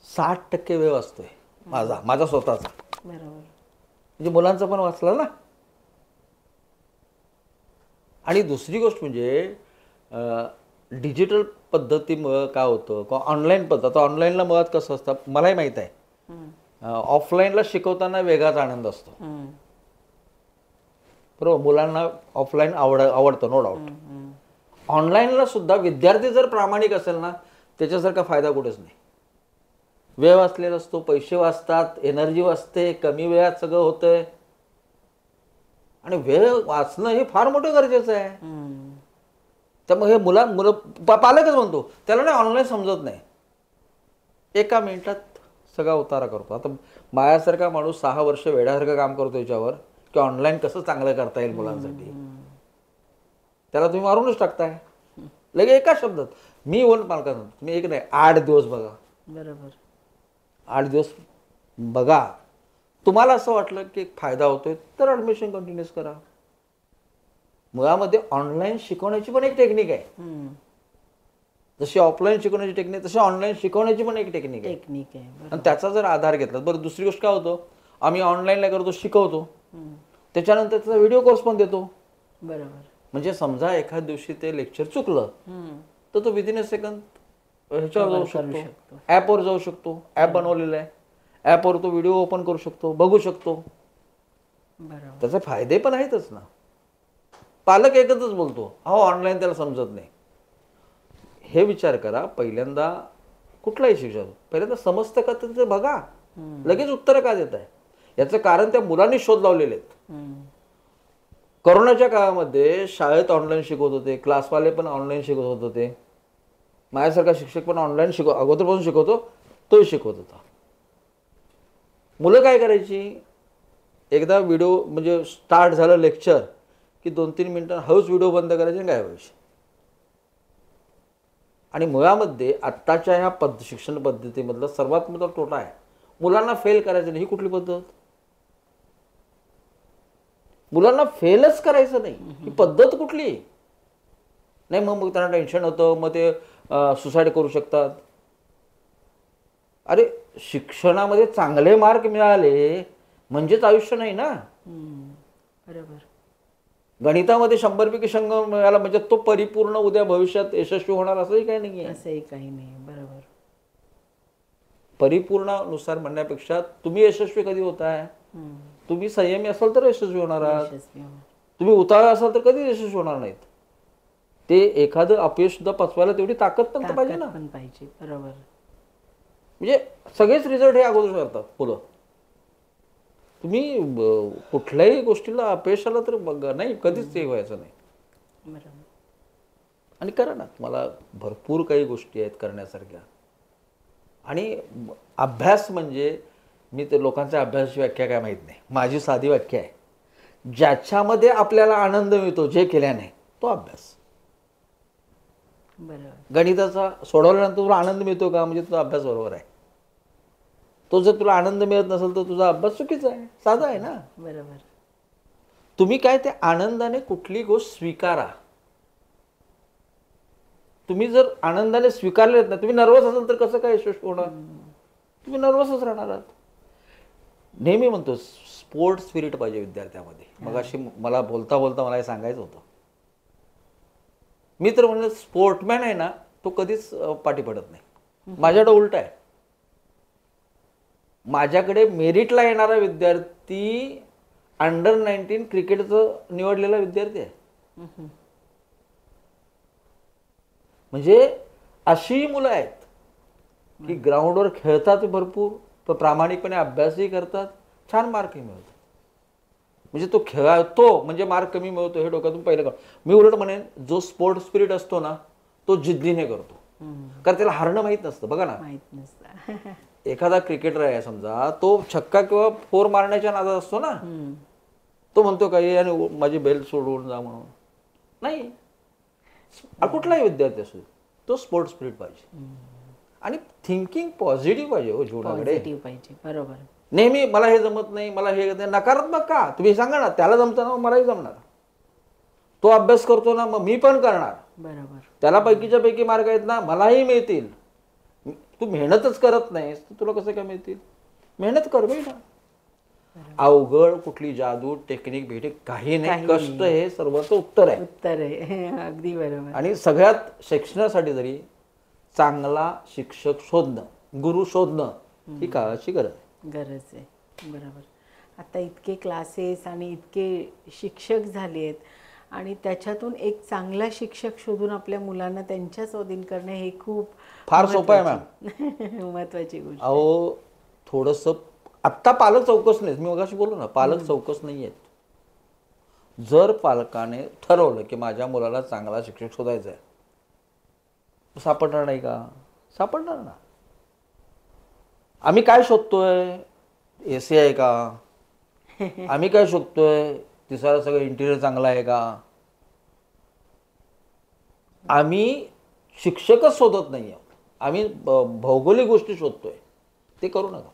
60% वेळ वाचतोय माझा स्वतःचा. बरोबर. म्हणजे मुलांचा पण वाचला ना. आणि दुसरी गोष्ट म्हणजे डिजिटल पद्धतीमुळं काय होतं किंवा ऑनलाईन पद्धत. आता ऑनलाईनला मुळात कसं असतं मलाही माहीत आहे, ऑफलाईनला शिकवताना वेगळाच आनंद असतो. बरोबर. मुलांना ऑफलाईन आवडतं, नो डाऊट. ऑनलाईनला सुद्धा विद्यार्थी जर प्रामाणिक असेल ना, त्याच्यासारखा फायदा कुठेच नाही. वेळ वाचलेला असतो, पैसे वाचतात, एनर्जी वाचते, कमी वेळात सगळं होतंय. आणि वेळ वाचणं हे फार मोठं गरजेचं आहे. त्यामुळे हे मुलं पालकच म्हणतो त्याला नाही, ऑनलाईन समजत नाही. 1 मिनिटात सगळा उतारा करतो. आता माझ्यासारखा माणूस 6 वर्ष वेड्यासारखं काम करतो याच्यावर की ऑनलाईन कसं चांगलं करता येईल मुलांसाठी. त्याला तुम्ही मारूनच टाकताय लगे एका शब्दात. मी बोल पालकांना, तुम्ही एक नाही 8 दिवस बघा. बरोबर. 8 दिवस बघा, तुम्हाला असं वाटलं की फायदा होतोय तर ॲडमिशन कंटिन्यूस करा. मुळामध्ये ऑनलाईन शिकवण्याची पण एक टेक्निक आहे. जशी ऑफलाईन शिकवण्याची टेक्निक तशी ऑनलाईन शिकवण्याची पण एक टेक्निक आहे. आणि त्याचा जर आधार घेतला. बरं, दुसरी गोष्ट काय होतं, आम्ही ऑनलाईनला करतो, शिकवतो, त्याच्यानंतर त्याचा व्हिडिओ कोर्स पण देतो. बरोबर. म्हणजे समजा एखाद्या दिवशी ते लेक्चर चुकलं तर तो विदिन अ सेकंद ह्याच्यावर जाऊ शकतो, ॲपवर जाऊ शकतो. ॲप बनवलेलं आहे, ॲपवर तो व्हिडिओ ओपन करू शकतो, बघू शकतो. बरोबर. त्याचे फायदे पण आहेतच ना. पालक एकच बोलतो, अहो ऑनलाईन त्याला समजत नाही. हे विचार करा, पहिल्यांदा कुठलाही शिक्षक पहिल्यांदा समजतं का तर बघा, लगेच उत्तर का देत आहे. याचं कारण त्या मुलांनी शोध लावलेले आहेत. कोरोनाच्या काळामध्ये शाळेत ऑनलाईन शिकवत होते, क्लासवाले पण ऑनलाईन शिकवत होते, माझ्यासारखा शिक्षक पण ऑनलाईन अगोदरपासून शिकवतो, तोही शिकवत होता. मुलं काय करायची, एकदा व्हिडिओ म्हणजे स्टार्ट झालं लेक्चर की 2-3 मिनिटां हळूच व्हिडिओ बंद करायचे आणि काय व्हायचे. आणि मुळामध्ये आत्ताच्या ह्या शिक्षण पद्धतीमधला सर्वात मोठा तोटा आहे, मुलांना फेल करायचं नाही. ही कुठली पद्धत? मुलांना फेलच करायचं नाही, ही पद्धत कुठली? नाही मग त्यांना टेन्शन होतं, मग ते सुसाईड करू शकतात. अरे शिक्षणामध्ये चांगले मार्क मिळाले म्हणजेच आयुष्य नाही ना. बरोबर. गणितामध्ये 100 पैकी 100 मिळाला म्हणजे तो परिपूर्ण उद्या भविष्यात यशस्वी होणार असंही काही नाहीये. असंही काही नाही. बरोबर. परिपूर्णानुसार म्हणण्यापेक्षा तुम्ही यशस्वी कधी होताय, तुम्ही संयमी असाल तर यशस्वी होणार आहात. तुम्ही उतावळे असाल तर कधी यशस्वी होणार नाहीत. ते एखादं अपयश सुद्धा पचवायला तेवढी ताकद पण पाहिजे ना. बरोबर. म्हणजे सगळेच रिझल्ट हे अगोदर करतात मुलं. तुम्ही कुठल्याही गोष्टीला अपयश आलं तर नाही, कधीच ते व्हायचं नाही. बरोबर. आणि करा ना, तुम्हाला भरपूर काही गोष्टी आहेत करण्यासारख्या. आणि अभ्यास म्हणजे मी ते लोकांच्या अभ्यासाची व्याख्या काय माहीत नाही, माझी साधी व्याख्या आहे ज्याच्यामध्ये आपल्याला आनंद मिळतो जे केल्याने तो अभ्यास. बरोबर. गणिताचा सोडवल्यानंतर तुला आनंद मिळतो का, म्हणजे तुझा अभ्यास बरोबर आहे. तो जर तुला आनंद मिळत नसेल तर तुझा अभ्यास चुकीचा आहे. साधा आहे ना. बरोबर. तुम्ही काय ते आनंदाने कुठली गोष्ट स्वीकारा. तुम्ही जर आनंदाने स्वीकारलेत ना, तुम्ही नर्वस असाल तर कसं काय यशस्वी होणार. तुम्ही नर्वसच राहणार आहात. नेहमी म्हणतो स्पोर्ट्स स्पिरिट पाहिजे विद्यार्थ्यामध्ये. मग अशी मला बोलता बोलता मला हे सांगायचं होतं. मी तर म्हणलं स्पोर्टमॅन आहे ना तो कधीच पाठी पडत नाही. माझ्याकडे उलट आहे. माझ्याकडे मेरिटला येणारा विद्यार्थी अंडर-19 क्रिकेटचं निवडलेला विद्यार्थी आहे. म्हणजे अशी मुलं आहेत की ग्राउंडवर खेळतात भरपूर, पण प्रामाणिकपणे अभ्यासही करतात, छान मार्कही मिळवतात. म्हणजे तो खेळतो म्हणजे मार्क कमी मिळवतो हे डोक्यातून पहिलं कर. मी उलट म्हणेन जो स्पोर्ट्स स्पिरिट असतो ना तो जिद्दीने करतो, कारण त्याला हारणं माहीत नसतं. बघा ना, माहित नसतं. एखादा क्रिकेटर आहे समजा, तो छक्का किंवा फोर मारण्याच्या नादात असतो ना, तो म्हणतो का ये आणि माझी बेल सोडवून जा म्हणून नाही. कुठलाही विद्यार्थी असो तो स्पोर्ट्स स्पिरिट पाहिजे आणि थिंकिंग पॉझिटिव्ह पाहिजे हो जीवनाकडे. पॉझिटिव्ह पाहिजे. बरोबर. नेहमी मला हे जमत नाही, मला हे नकारात्मक का. तुम्ही सांगा ना, त्याला जमतं ना मलाही जमणार. तो अभ्यास करतो ना मग मी पण करणार. बरोबर. त्याला पैकीच्या पैकी मार्क आहेत ना मलाही मिळतील. तू मेहनतच करत नाहीस तर तुला कसं काय मिळतील. मेहनत कर बाई ना. अवघड कुठली जादू टेक्निक भेटेक काही नाही. कष्ट हे सर्वांचं उत्तर आहे. उत्तर आहे. अगदी बरोबर. आणि सगळ्यात शिक्षणासाठी जरी चांगला शिक्षक शोधणं, गुरु शोधणं ही काळाची गरज आहे. गरज आहे. बरोबर. आता इतके क्लासेस आणि इतके शिक्षक झाले आहेत आणि त्याच्यातून एक चांगला शिक्षक शोधून आपल्या मुलांना त्यांच्या स्वाधीन करणे हे खूप फार सोपं आहे मॅम. महत्वाची गोष्ट. अहो थोडंसं आत्ता पालक चौकस नाहीत. मी मगाशी बोललो ना, पालक चौकस नाही आहेत. जर पालकाने ठरवलं की माझ्या मुलाला चांगला शिक्षक शोधायचा आहे, सापडणार नाही का. सापडणार ना. आम्ही काय शोधतोय, AC आहे का. आम्ही काय शोधतोय, तिसरा सगळं इंटिरियर चांगला आहे का. आम्ही शिक्षकच शोधत नाही आहोत. आम्ही भौगोलिक गोष्टी शोधतोय. ते करू नका.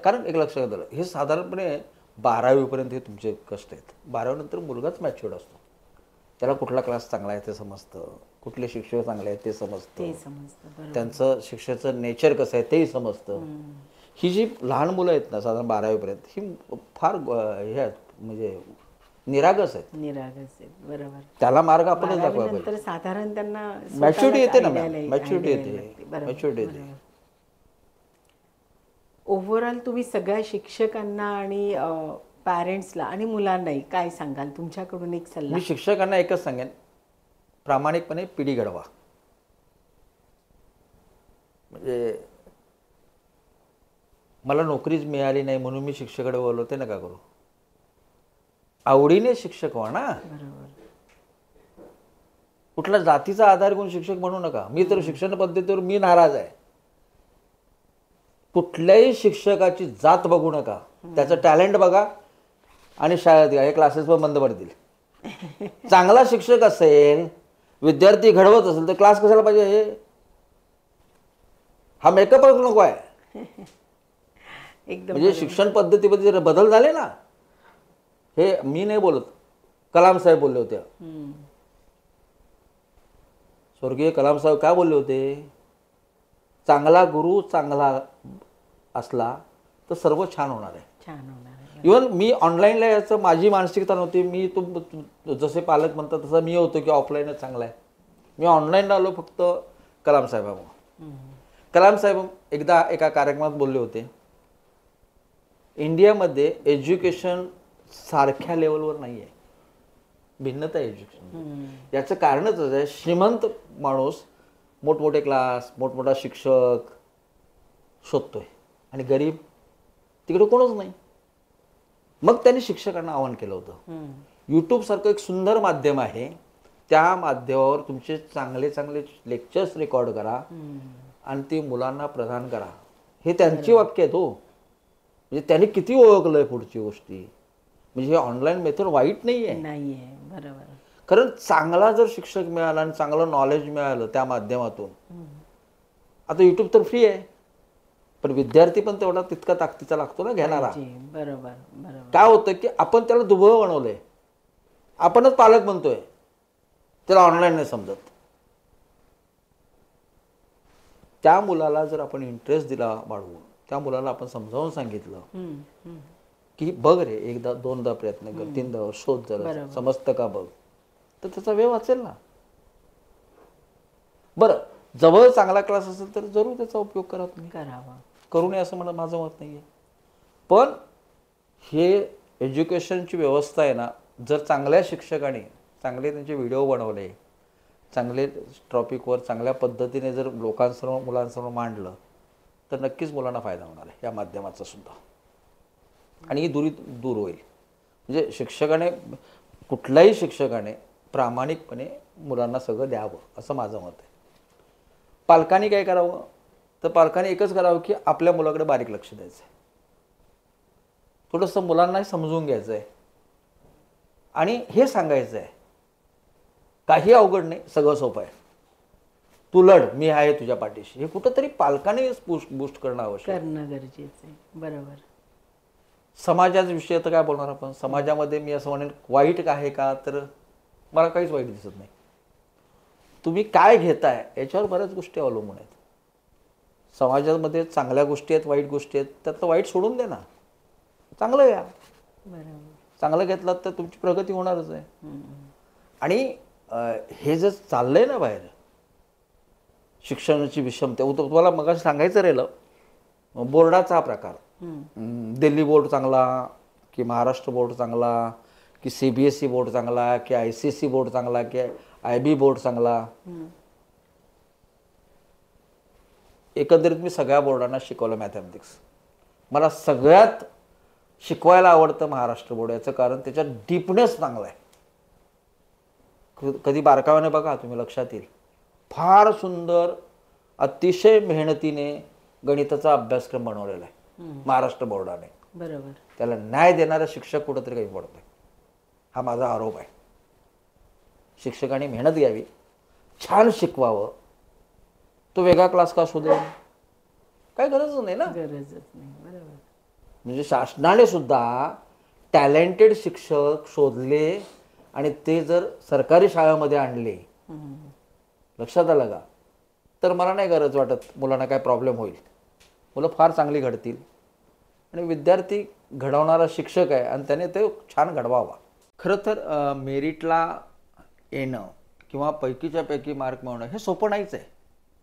कारण एक लक्षात आलं, हे साधारणपणे 12वी पर्यंत हे तुमचे कष्ट आहेत. 12वी नंतर मुलगाच मॅच्युअर्ड असतो. त्याला कुठला क्लास चांगला आहे ते समजतं, कुठले शिक्षक चांगले आहेत ते समजतं, त्यांचं शिक्षकाचं नेचर कसं आहे तेही समजतं. ही जी लहान मुलं आहेत ना साधारण 12वी पर्यंत ही फार हे आहेत, म्हणजे निरागस आहेत. बरोबर. त्याला मार्ग आपणच दाखवायला पाहिजे. साधारण त्यांना मॅच्युरिटी येते ना, मॅच्युरिटी येते. ओव्हरऑल तुम्ही सगळ्या शिक्षकांना आणि पॅरेंट्सला आणि मुलांनाही काय सांगाल, तुमच्याकडून एक सल्ला. मी शिक्षकांना एकच सांगेन, प्रामाणिकपणे पिढी घडवा. म्हणजे मला नोकरीच मिळाली नाही म्हणून मी शिक्षकाकडे बोललो ते नका करू. आवडीने शिक्षक व्हा ना. कुठला जातीचा आधार घेऊन शिक्षक म्हणू नका. मी तर शिक्षण पद्धतीवर मी नाराज आहे. कुठल्याही शिक्षकाची जात बघू नका, त्याचं टॅलेंट बघा आणि शाळेत घ्या. हे क्लासेस पण बंद पडतील. चांगला शिक्षक असेल, विद्यार्थी घडवत असेल तर क्लास कशाला पाहिजे. हे हा मेकअपच नको आहे. म्हणजे शिक्षण पद्धतीमध्ये जर बदल झाले ना, हे मी नाही बोलत, कलाम साहेब बोलले होते. स्वर्गीय कलाम साहेब काय बोलले होते, चांगला गुरु चांगला असला तर सर्व छान होणार आहे. इव्हन मी ऑनलाईनला याचं माझी मानसिकता नव्हती. मी जसे पालक म्हणतात तसं मी होतो की ऑफलाईनच चांगला आहे. मी ऑनलाईनला आलो फक्त कलाम साहेबांमुळे. कलाम साहेब एकदा एका कार्यक्रमात बोलले होते, इंडियामध्ये एज्युकेशन सारख्या लेवलवर नाही आहे, भिन्नता आहे एज्युकेशन. याचं कारणच आहे, श्रीमंत माणूस मोठमोठे क्लास मोठमोठा शिक्षक शोधतोय आणि गरीब तिकडे कोणच नाही. मग त्यांनी शिक्षकांना आवाहन केलं होतं, यूट्यूब सारखं एक सुंदर माध्यम आहे, त्या माध्यमावर तुमचे चांगले चांगले लेक्चर्स रेकॉर्ड करा आणि ते मुलांना प्रदान करा. हे त्यांची वाक्य आहेत हो. म्हणजे त्यांनी किती ओळखलंय पुढची गोष्टी. म्हणजे हे ऑनलाईन मेथड वाईट नाही आहे. नाहीये, बरोबर. कारण चांगला जर शिक्षक मिळाला आणि चांगलं नॉलेज मिळालं त्या माध्यमातून, आता युट्यूब तर फ्री आहे, पण विद्यार्थी पण तेवढा तितका ताकदीचा लागतो ना घेणारा. बरोबर बरोबर. काय होतं की आपण त्याला दुबळं बनवलंय, आपणच पालक बनतोय, त्याला ऑनलाईन नाही समजत. त्या मुलाला जर आपण इंटरेस्ट दिला वाढवून, त्या मुलाला आपण समजावून सांगितलं की बघ रे, एकदा दोनदा प्रयत्न कर, तीनदा शोध, जरा समजतं का बघ, तर त्याचा वेळ वाचेल ना. बरं, जवळ चांगला क्लास असेल तर जरूर त्याचा उपयोग करा, तुम्ही करावा, करू नये असं माझं मत नाही आहे. पण हे एज्युकेशनची व्यवस्था आहे ना, जर चांगल्या शिक्षकाने चांगले त्यांचे व्हिडिओ बनवले, चांगले टॉपिकवर चांगल्या पद्धतीने जर लोकांसमोर मुलांसमोर मांडलं, तर नक्कीच मुलांना फायदा होणार आहे या माध्यमाचा सुद्धा, आणि ही दूर होईल. म्हणजे शिक्षकाने, कुठल्याही शिक्षकाने प्रामाणिकपणे मुलांना सगळं द्यावं असं माझं मत आहे. पालकांनी काय करावं, तर पालकांनी एकच करावं की आपल्या मुलाकडे बारीक लक्ष द्यायचं आहे, थोडंसं मुलांनाही समजून घ्यायचं आहे आणि हे सांगायचं आहे काही अवघड नाही, सगळं सोपं आहे, तू लढ, मी आहे तुझ्या पाठीशी. हे कुठंतरी पालकांनी बूस्ट करणं आवश्यक, करणं गरजेचं आहे. बरोबर. समाजाच्या विषयी तर काय बोलणार आपण, समाजामध्ये मी असं म्हणेन वाईट आहे का, तर मला काहीच वाईट दिसत नाही. तुम्ही काय घेताय याच्यावर बऱ्याच गोष्टी अवलंबून आहेत. समाजामध्ये चांगल्या गोष्टी आहेत, वाईट गोष्टी आहेत, त्यातलं वाईट सोडून दे ना, चांगलं घ्या. बरोबर. चांगलं घेतलात तर तुमची प्रगती होणारच आहे. आणि हे जर चाललंय ना बाहेर शिक्षणाची विषमता, तुम्हाला मग सांगायचं राहिलं, बोर्डाचा हा प्रकार, दिल्ली बोर्ड चांगला की महाराष्ट्र बोर्ड चांगला की CBSE बोर्ड चांगला की ICSE बोर्ड चांगला की IB बोर्ड चांगला, एकंदरीत मी सगळ्या बोर्डांना शिकवलं मॅथमॅटिक्स. मला सगळ्यात शिकवायला आवडतं महाराष्ट्र बोर्ड, याचं कारण त्याच्यात डीपनेस चांगला आहे. कधी बारकाव्याने बघा, तुम्ही लक्षात येईल, फार सुंदर अतिशय मेहनतीने गणिताचा अभ्यासक्रम बनवलेला आहे महाराष्ट्र बोर्डाने. बरोबर. त्याला न्याय देणारा शिक्षक कुठंतरी काही पडतोय, हा माझा आरोप आहे. शिक्षकांनी मेहनत घ्यावी, छान शिकवावं, तो वेगळा क्लास का शोधेल, काही गरजच नाही ना, गरजच नाही. बरोबर. म्हणजे शासनाने सुद्धा टॅलेंटेड शिक्षक शोधले आणि ते जर सरकारी शाळेमध्ये आणले, लक्षात आलं का, तर मला नाही गरज वाटत मुलांना काय प्रॉब्लेम होईल. मुलं फार चांगली घडतील आणि विद्यार्थी घडवणारा शिक्षक आहे आणि त्याने ते छान घडवावा. खरं तर मेरिटला येणं किंवा पैकीच्या पैकी मार्क मिळवणं हे सोपं नाहीच आहे.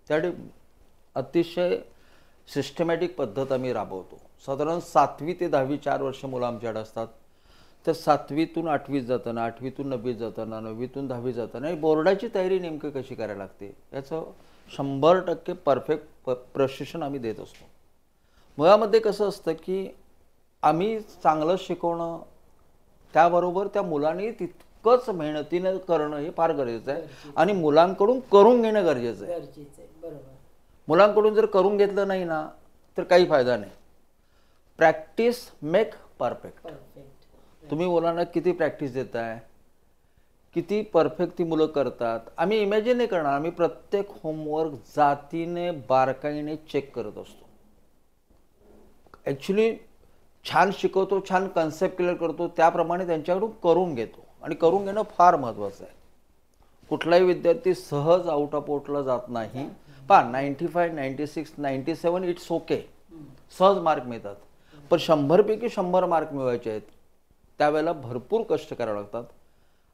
त्यासाठी अतिशय सिस्टमॅटिक पद्धत आम्ही राबवतो. साधारण 7वी ते 10वी 4 वर्ष मुलं आमच्याकडे असतात. तर 7वीतून 8वीत जाताना, 8वीतून 9वीत जाताना, 9वीतून 10वीत जाताना आणि बोर्डाची तयारी नेमकं कशी करायला लागते याचं 100% परफेक्ट प्रशिक्षण आम्ही देत असतो. मुळामध्ये कसं असतं की आम्ही चांगलं शिकवणं, त्याबरोबर त्या मुलांनी तितकंच मेहनतीनं करणं हे फार गरजेचं आहे आणि मुलांकडून करून घेणं गरजेचं आहे. बरोबर. मुलांकडून जर करून घेतलं नाही ना तर काही फायदा नाही. Practice make perfect. तुम्ही मुलांना किती प्रॅक्टिस देताय, किती परफेक्ट ती मुलं करतात, आम्ही इमॅजिन नाही करणार. आम्ही प्रत्येक होमवर्क जातीने बारकाईने चेक करत असतो. ॲक्च्युली छान शिकवतो, छान कन्सेप्ट क्लिअर करतो, त्याप्रमाणे त्यांच्याकडून करून घेतो आणि करून घेणं फार महत्त्वाचं आहे. कुठलाही विद्यार्थी सहज आउट ऑफ आउटला जात नाही. 95, 96, 97 इट्स ओके, सहज मार्क मिळतात. पण 100 पैकी 100 मार्क मिळवायचे आहेत त्यावेळेला भरपूर कष्ट करावे लागतात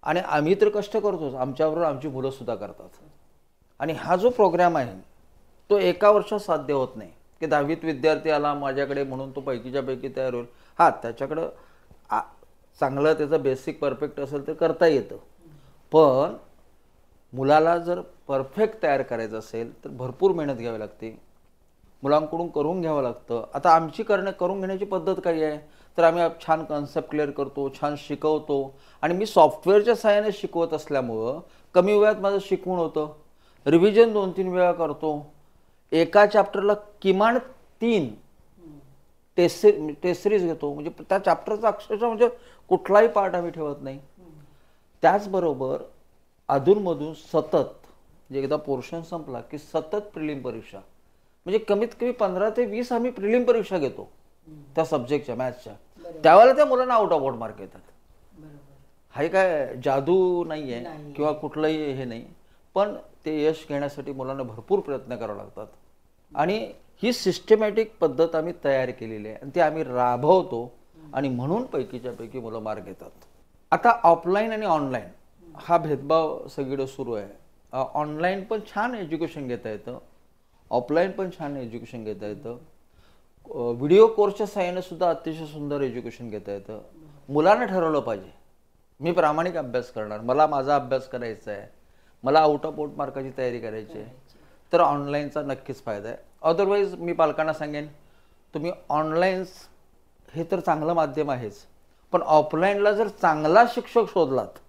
आणि आम्ही तर कष्ट करतोच, आमच्याबरोबर आमची मुलंसुद्धा करतात. आणि हा जो प्रोग्राम आहे तो एका वर्षात साध्य होत नाही की 10वीत विद्यार्थी आला माझ्याकडे म्हणून तो पैकीच्या पैकी तयार होईल. हां, त्याच्याकडं चांगलं त्याचं बेसिक परफेक्ट असेल तर करता येतं. पण मुलाला जर परफेक्ट तयार करायचं असेल तर भरपूर मेहनत घ्यावी लागते, मुलांकडून करून घ्यावं लागतं. आता आमची करून घेण्याची पद्धत काय आहे, तर आम्ही छान कन्सेप्ट क्लिअर करतो, छान शिकवतो आणि मी सॉफ्टवेअरच्या सहाय्याने शिकवत असल्यामुळं कमी वेळात माझं शिकवून होतं. रिव्हिजन 2-3 वेळा करतो. एका चॅप्टरला किमान 3 टेस्ट सिरीज घेतो, म्हणजे त्या चॅप्टरचा अक्षरशः म्हणजे कुठलाही पार्ट आम्ही ठेवत नाही. त्याचबरोबर अधूनमधून सतत, म्हणजे एकदा पोर्शन संपला की सतत प्रिलिम परीक्षा, म्हणजे कमीत कमी 15 ते 20 आम्ही प्रिलिम परीक्षा घेतो त्या सब्जेक्टच्या, मॅथ्सच्या. त्यावेळेला त्या मुलांना आउट ऑफ बोर्ड मार्क येतात. हा काय जादू नाही आहे किंवा कुठलंही हे नाही, पण ते यश घेण्यासाठी मुलांना भरपूर प्रयत्न करावे लागतात. आणि ही सिस्टमॅटिक पद्धत आम्ही तयार केलेली आहे आणि ती आम्ही राबवतो आणि म्हणून पैकीच्या पैकी मुलं मार्क घेतात. आता ऑफलाईन आणि ऑनलाईन हा भेदभाव सगळीकडे सुरू आहे. ऑनलाईन पण छान एज्युकेशन घेता येतं, ऑफलाईन पण छान एज्युकेशन घेता येतं. व्हिडिओ कोर्सच्या साहाय्याने सुद्धा अतिशय सुंदर एज्युकेशन घेता येतं. मुलांना ठरवलं पाहिजे, मी प्रामाणिक अभ्यास करणार, मला माझा अभ्यास करायचा आहे, मला आउट ऑफ बोर्ड मार्काची तयारी करायची आहे, तर ऑनलाईनचा नक्कीच फायदा आहे. अदरवाईज मी पालकांना सांगेन, तुम्ही ऑनलाईन हे तर चांगलं माध्यम आहेच, पण ऑफलाईनला जर चांगला शिक्षक शोधलात,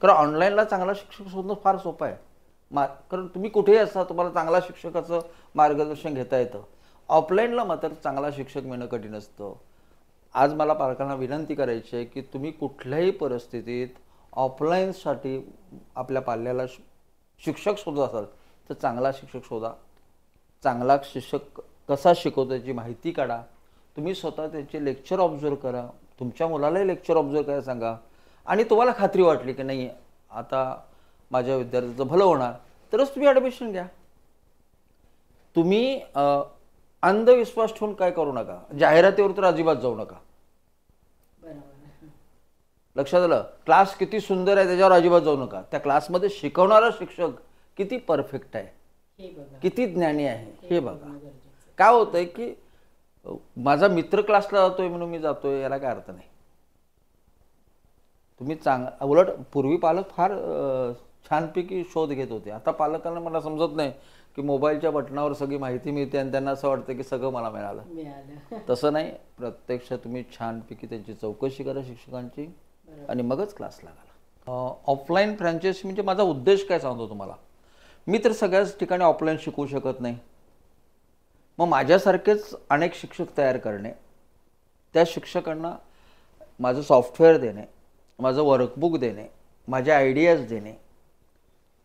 कारण ऑनलाईनला चांगला शिक्षक शोधणं फार सोपं आहे. कारण तुम्ही कुठेही असता तुम्हाला चांगला शिक्षकाचं मार्गदर्शन घेता येतं. ऑफलाईनला मात्र चांगला शिक्षक मिळणं कठीण असतं. आज मला पालकांना विनंती करायची आहे की तुम्ही कुठल्याही परिस्थितीत ऑफलाईनसाठी आपल्या पाल्याला शिक्षक शोधत असाल तर चांगला शिक्षक शोधा. चांगला शिक्षक कसा शिकवतो याची माहिती काढा. तुम्ही स्वतः त्याचे लेक्चर ऑब्झर्व करा, तुमच्या मुलालाही लेक्चर ऑब्झर्व करायला सांगा आणि तुम्हाला खात्री वाटली की नाही आता माझ्या विद्यार्थ्याचं भलं होणार तरच तुम्ही ॲडमिशन घ्या. तुम्ही अंधविश्वास ठेवून काय करू नका, जाहिरातीवर तर अजिबात जाऊ नका. लक्षात आलं? क्लास किती सुंदर आहे त्याच्यावर अजिबात जाऊ नका. त्या क्लासमध्ये शिकवणारा शिक्षक किती परफेक्ट आहे, किती ज्ञानी आहे हे बघा. काय होतंय की माझा मित्र क्लासला जातोय म्हणून मी जातोय याला काय अर्थ नाही. तुम्ही उलट पूर्वी पालक फार छानपैकी शोध घेत होते. आता पालकांना मला समजत नाही की मोबाईलच्या बटनावर सगळी माहिती मिळते आणि त्यांना असं वाटतं की सगळं मला मिळालं. तसं नाही. प्रत्यक्ष तुम्ही छानपैकी त्यांची चौकशी करा शिक्षकांची आणि मगच क्लासला घाला. ऑफलाईन फ्रँचायझी म्हणजे माझा उद्देश काय सांगतो तुम्हाला, मी तर सगळ्याच ठिकाणी ऑफलाईन शिकवू शकत नाही. मग माझ्यासारखेच अनेक शिक्षक तयार करणे, त्या शिक्षकांना माझं सॉफ्टवेअर देणे, माझं वर्कबुक देणे, माझे आयडियाज देणे,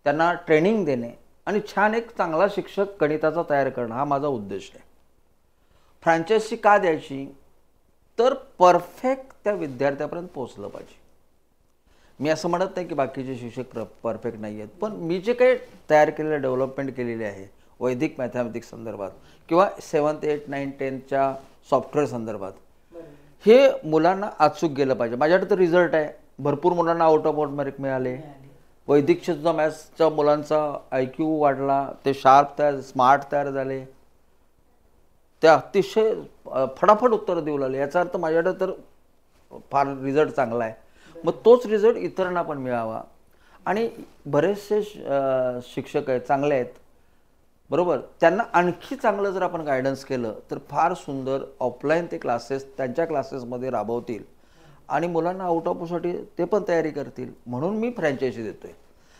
त्यांना ट्रेनिंग देणे आणि छान एक चांगला शिक्षक गणिताचा तयार करणं हा माझा उद्देश आहे. फ्रँचायझी का द्यायची तर परफेक्ट त्या विद्यार्थ्यापर्यंत पोहोचलं पाहिजे. मी असं म्हणत नाही की बाकीचे शिक्षक परफेक्ट नाही आहेत, पण मी जे काही तयार केलेलं डेव्हलपमेंट केलेली आहे वैदिक मॅथमॅटिक्स संदर्भात किंवा 7th 8th 9th 10thच्या सॉफ्टवेअर संदर्भात, हे मुलांना अचूक गेलं पाहिजे. माझ्याकडे तर रिझल्ट आहे, भरपूर मुलांना आउट ऑफ बोर्ड मार्क मिळाले. वैदिकच्या सुद्धा मॅथ्सच्या मुलांचा IQ वाढला, ते शार्प तयार स्मार्ट तयार झाले, ते अतिशय फटाफट उत्तर देऊ लागले. याचा अर्थ माझ्याकडे तर फार रिझल्ट चांगला आहे. मग तोच रिझल्ट इतरांना पण मिळावा. आणि बरेचसे शिक्षक आहेत चांगले आहेत बरोबर, त्यांना आणखी चांगलं जर आपण गायडन्स केलं तर फार सुंदर ऑफलाईन ते क्लासेस त्यांच्या क्लासेसमध्ये राबवतील आणि मुलांना आउट ऑफ साठी ते पण तयारी करतील. म्हणून मी फ्रँचायझी देतोय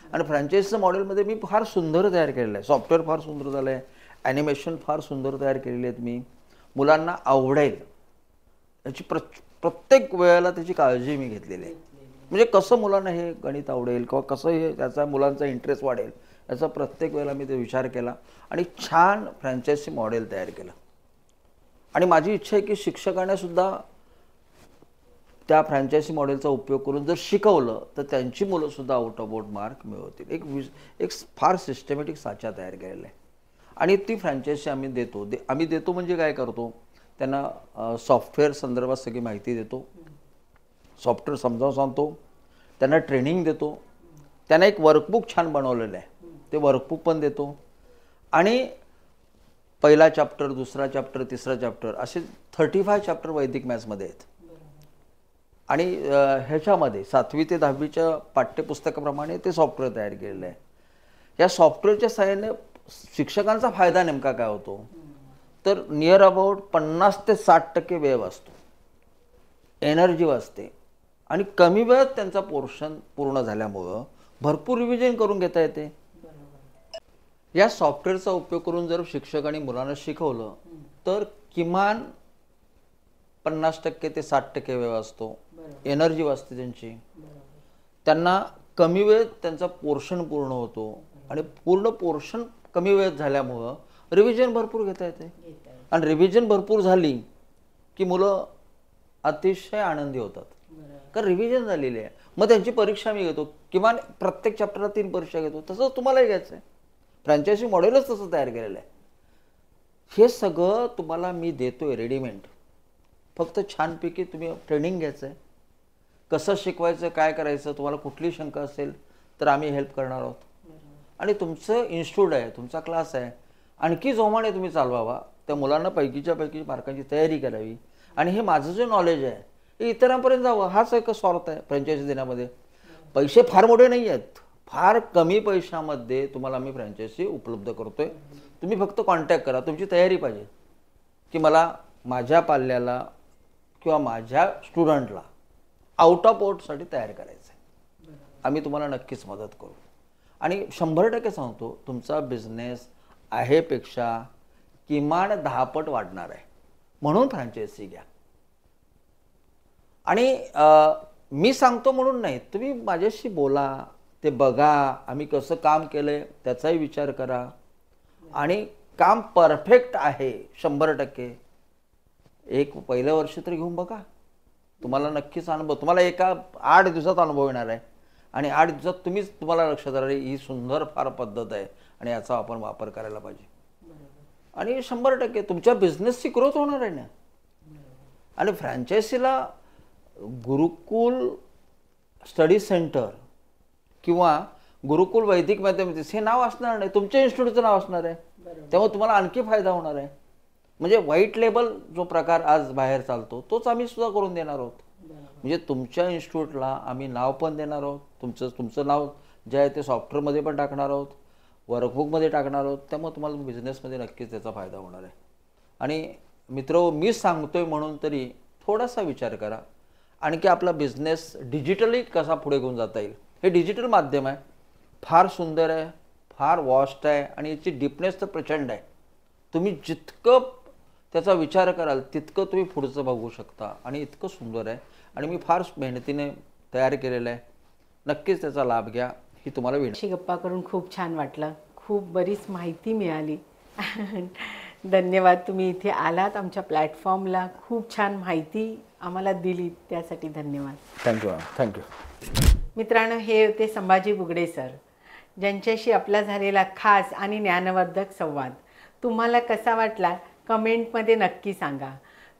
आणि फ्रँचायझीचं मॉडेलमध्ये मी फार सुंदर तयार केलेलं आहे. सॉफ्टवेअर फार सुंदर झालं आहे, ॲनिमेशन फार सुंदर तयार केलेली आहेत मी. मुलांना आवडेल याची प्रत्येक वेळेला त्याची काळजी मी घेतलेली आहे. म्हणजे कसं मुलांना हे गणित आवडेल किंवा कसं हे त्याचा मुलांचा इंटरेस्ट वाढेल याचा प्रत्येक वेळेला मी ते विचार केला आणि छान फ्रँचायझी मॉडेल तयार केलं. आणि माझी इच्छा आहे की शिक्षकांना सुद्धा त्या फ्रँचायझी मॉडेलचा उपयोग करून जर शिकवलं तर त्यांची मुलं सुद्धा आउट ऑफ बोर्ड मार्क मिळवतील. एक फार सिस्टमॅटिक साचा तयार केलेला आहे आणि ती फ्रँचायझी आम्ही देतो म्हणजे काय करतो, त्यांना सॉफ्टवेअर संदर्भात सगळी माहिती देतो, सॉफ्टवेअर समजावून सांगतो, त्यांना ट्रेनिंग देतो, त्यांना एक वर्कबुक छान बनवलेलं आहे ते वर्कबुक पण देतो आणि पहिला चॅप्टर, दुसरा चॅप्टर, तिसरा चॅप्टर असे 35 चॅप्टर वैदिक मॅथ्समध्ये आहेत. आणि ह्याच्यामध्ये 7वी ते 10वीच्या पाठ्यपुस्तकाप्रमाणे ते सॉफ्टवेअर तयार केलेलं आहे. या सॉफ्टवेअरच्या सहाय्याने शिक्षकांचा फायदा नेमका काय होतो तर नियर अबाउट 50 ते 60% वेळ वाचतो, एनर्जी वाचते आणि कमी वेळात त्यांचा पोर्शन पूर्ण झाल्यामुळं भरपूर रिव्हिजन करून घेता येते. या सॉफ्टवेअरचा उपयोग करून जर शिक्षकांनी मुलांना शिकवलं तर किमान 50% ते 60% वेळ वाचतो, एनर्जी वाचते त्यांची, त्यांना कमी वेळेत त्यांचा पोर्शन पूर्ण होतो आणि पूर्ण पोर्शन कमी वेळेत झाल्यामुळं रिव्हिजन भरपूर घेता येते आणि रिव्हिजन भरपूर झाली की मुलं अतिशय आनंदी होतात कारण रिव्हिजन झालेली आहे. मग त्यांची परीक्षा मी घेतो, किमान प्रत्येक चॅप्टरला 3 परीक्षा घेतो. तसंच तुम्हालाही घ्यायचं आहे. फ्रँचायझी मॉडेलच तसं तयार केलेलं आहे. हे सगळं तुम्हाला मी देतोय रेडीमेड. फक्त छानपैकी तुम्ही ट्रेनिंग घ्यायचं आहे. कसं शिकवायचं, काय करायचं, तुम्हाला कुठली शंका असेल तर आम्ही हेल्प करणार आहोत. आणि तुमचं इन्स्टिट्यूट आहे, तुमचा क्लास आहे, आणखी जोमाने तुम्ही चालवावा. त्या मुलांना पैकीच्या पैकी मार्कांची तयारी करावी आणि हे माझं जे नॉलेज आहे हे इतरांपर्यंत जावं. हाच एक स्वार्थ आहे फ्रँचायझी देण्यामध्ये. पैसे फार मोठे नाही आहेत, फार कमी पैशामध्ये तुम्हाला आम्ही फ्रँचायझी उपलब्ध करतोय. तुम्ही फक्त कॉन्टॅक्ट करा. तुमची तयारी पाहिजे की मला माझ्या पाल्याला किंवा माझ्या स्टुडंटला आउट ऑफ आउटसाठी तयार करायचं आहे. आम्ही तुम्हाला नक्कीच मदत करू आणि 100% सांगतो तुमचा बिझनेस आहेपेक्षा किमान 10 पट वाढणार आहे. म्हणून फ्रँचायझी घ्या. आणि मी सांगतो म्हणून नाही, तुम्ही माझ्याशी बोला, ते बघा, आम्ही कसं काम केलंय त्याचाही विचार करा आणि काम परफेक्ट आहे 100%. एक पहिलं वर्ष तरी घेऊन बघा, तुम्हाला नक्कीच अनुभव, तुम्हाला एका 8 दिवसात अनुभव येणार आहे आणि 8 दिवसात तुम्हाला लक्षात राहील ही सुंदर फार पद्धत आहे आणि याचा आपण वापर करायला पाहिजे. आणि 100% तुमच्या बिझनेसची ग्रोथ होणार आहे ना. आणि फ्रँचायझीला गुरुकुल स्टडी सेंटर किंवा गुरुकुल वैदिक मॅथमॅटिक्स हे नाव असणार नाही, तुमच्या इन्स्टिट्यूटचं नाव असणार आहे. त्यामुळे तुम्हाला आणखी फायदा होणार आहे. म्हणजे व्हाईट लेबल जो प्रकार आज बाहेर चालतो तोच आम्ही सुद्धा करून देणार आहोत. म्हणजे तुमच्या इन्स्टिट्यूटला आम्ही नाव पण देणार आहोत. तुमचं नाव जे आहे ते सॉफ्टवेअरमध्ये पण टाकणार आहोत, वर्कबुकमध्ये टाकणार आहोत. त्यामुळे तुम्हाला बिझनेसमध्ये नक्कीच त्याचा फायदा होणार आहे. आणि मित्र, मी सांगतोय म्हणून तरी थोडासा विचार करा. आणखी आपला बिझनेस डिजिटली कसा पुढे घेऊन जाता येईल. हे डिजिटल माध्यम आहे, फार सुंदर आहे, फार वॉस्ट आहे आणि याची डीपनेस तर प्रचंड आहे. तुम्ही जितकं त्याचा विचार कराल तितकं तुम्ही पुढचं बघू शकता आणि इतकं सुंदर आहे आणि मी फार मेहनतीने तयार केलेलं आहे. नक्कीच त्याचा लाभ घ्या. ही तुम्हाला अशी गप्पा करून खूप छान वाटलं. खूप बरीच माहिती मिळाली. धन्यवाद, तुम्ही इथे आलात आमच्या प्लॅटफॉर्मला, खूप छान माहिती आम्हाला दिली, त्यासाठी धन्यवाद. थँक्यू. मित्रांनो, हे होते संभाजी बुगडे सर, ज्यांच्याशी आपला झालेला खास आणि ज्ञानवर्धक संवाद तुम्हाला कसा वाटला कमेंटमध्ये नक्की सांगा.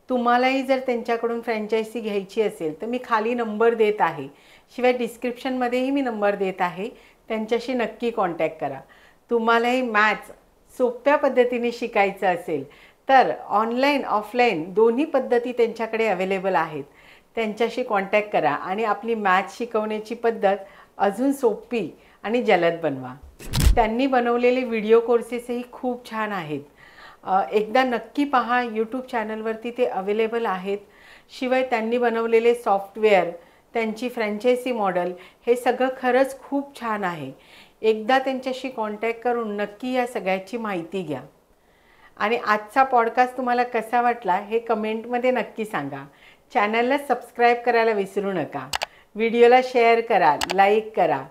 तुम्हालाही जर त्यांच्याकडून फ्रँचायझी घ्यायची असेल तर मी खाली नंबर देत आहे, शिवाय डिस्क्रिप्शनमध्येही मी नंबर देत आहे, त्यांच्याशी नक्की कॉन्टॅक्ट करा. तुम्हालाही मॅथ्स सोप्या पद्धतीने शिकायचं असेल तर ऑनलाईन ऑफलाईन दोन्ही पद्धती त्यांच्याकडे अवेलेबल आहेत. त्यांच्याशी कॉन्टॅक्ट करा आणि आपली मॅथ्स शिकवण्याची पद्धत अजून सोपी आणि जलद बनवा. त्यांनी बनवलेले व्हिडिओ कोर्सेसही खूप छान आहेत. एकदा नक्की पहा, यूट्यूब चॅनलवरती ते अवेलेबल आहेत. शिवाय त्यांनी बनवलेले सॉफ्टवेअर, त्यांची फ्रँचायझी मॉडेल, हे सगळं खरंच खूप छान आहे. एकदा त्यांच्याशी कॉन्टॅक्ट करून नक्की या सगळ्याची माहिती घ्या. आणि आजचा पॉडकास्ट तुम्हाला कसा वाटला हे कमेंटमध्ये नक्की सांगा. चॅनलला सबस्क्राईब करायला विसरू नका. व्हिडिओला शेअर करा, लाईक करा.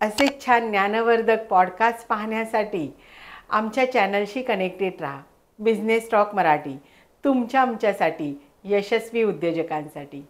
असे छान ज्ञानवर्धक पॉडकास्ट पाहण्यासाठी आमच्या चॅनलशी कनेक्टेड राहा. बिझनेस टॉक मराठी, तुमच्या आमच्यासाठी, यशस्वी उद्योजकांसाठी.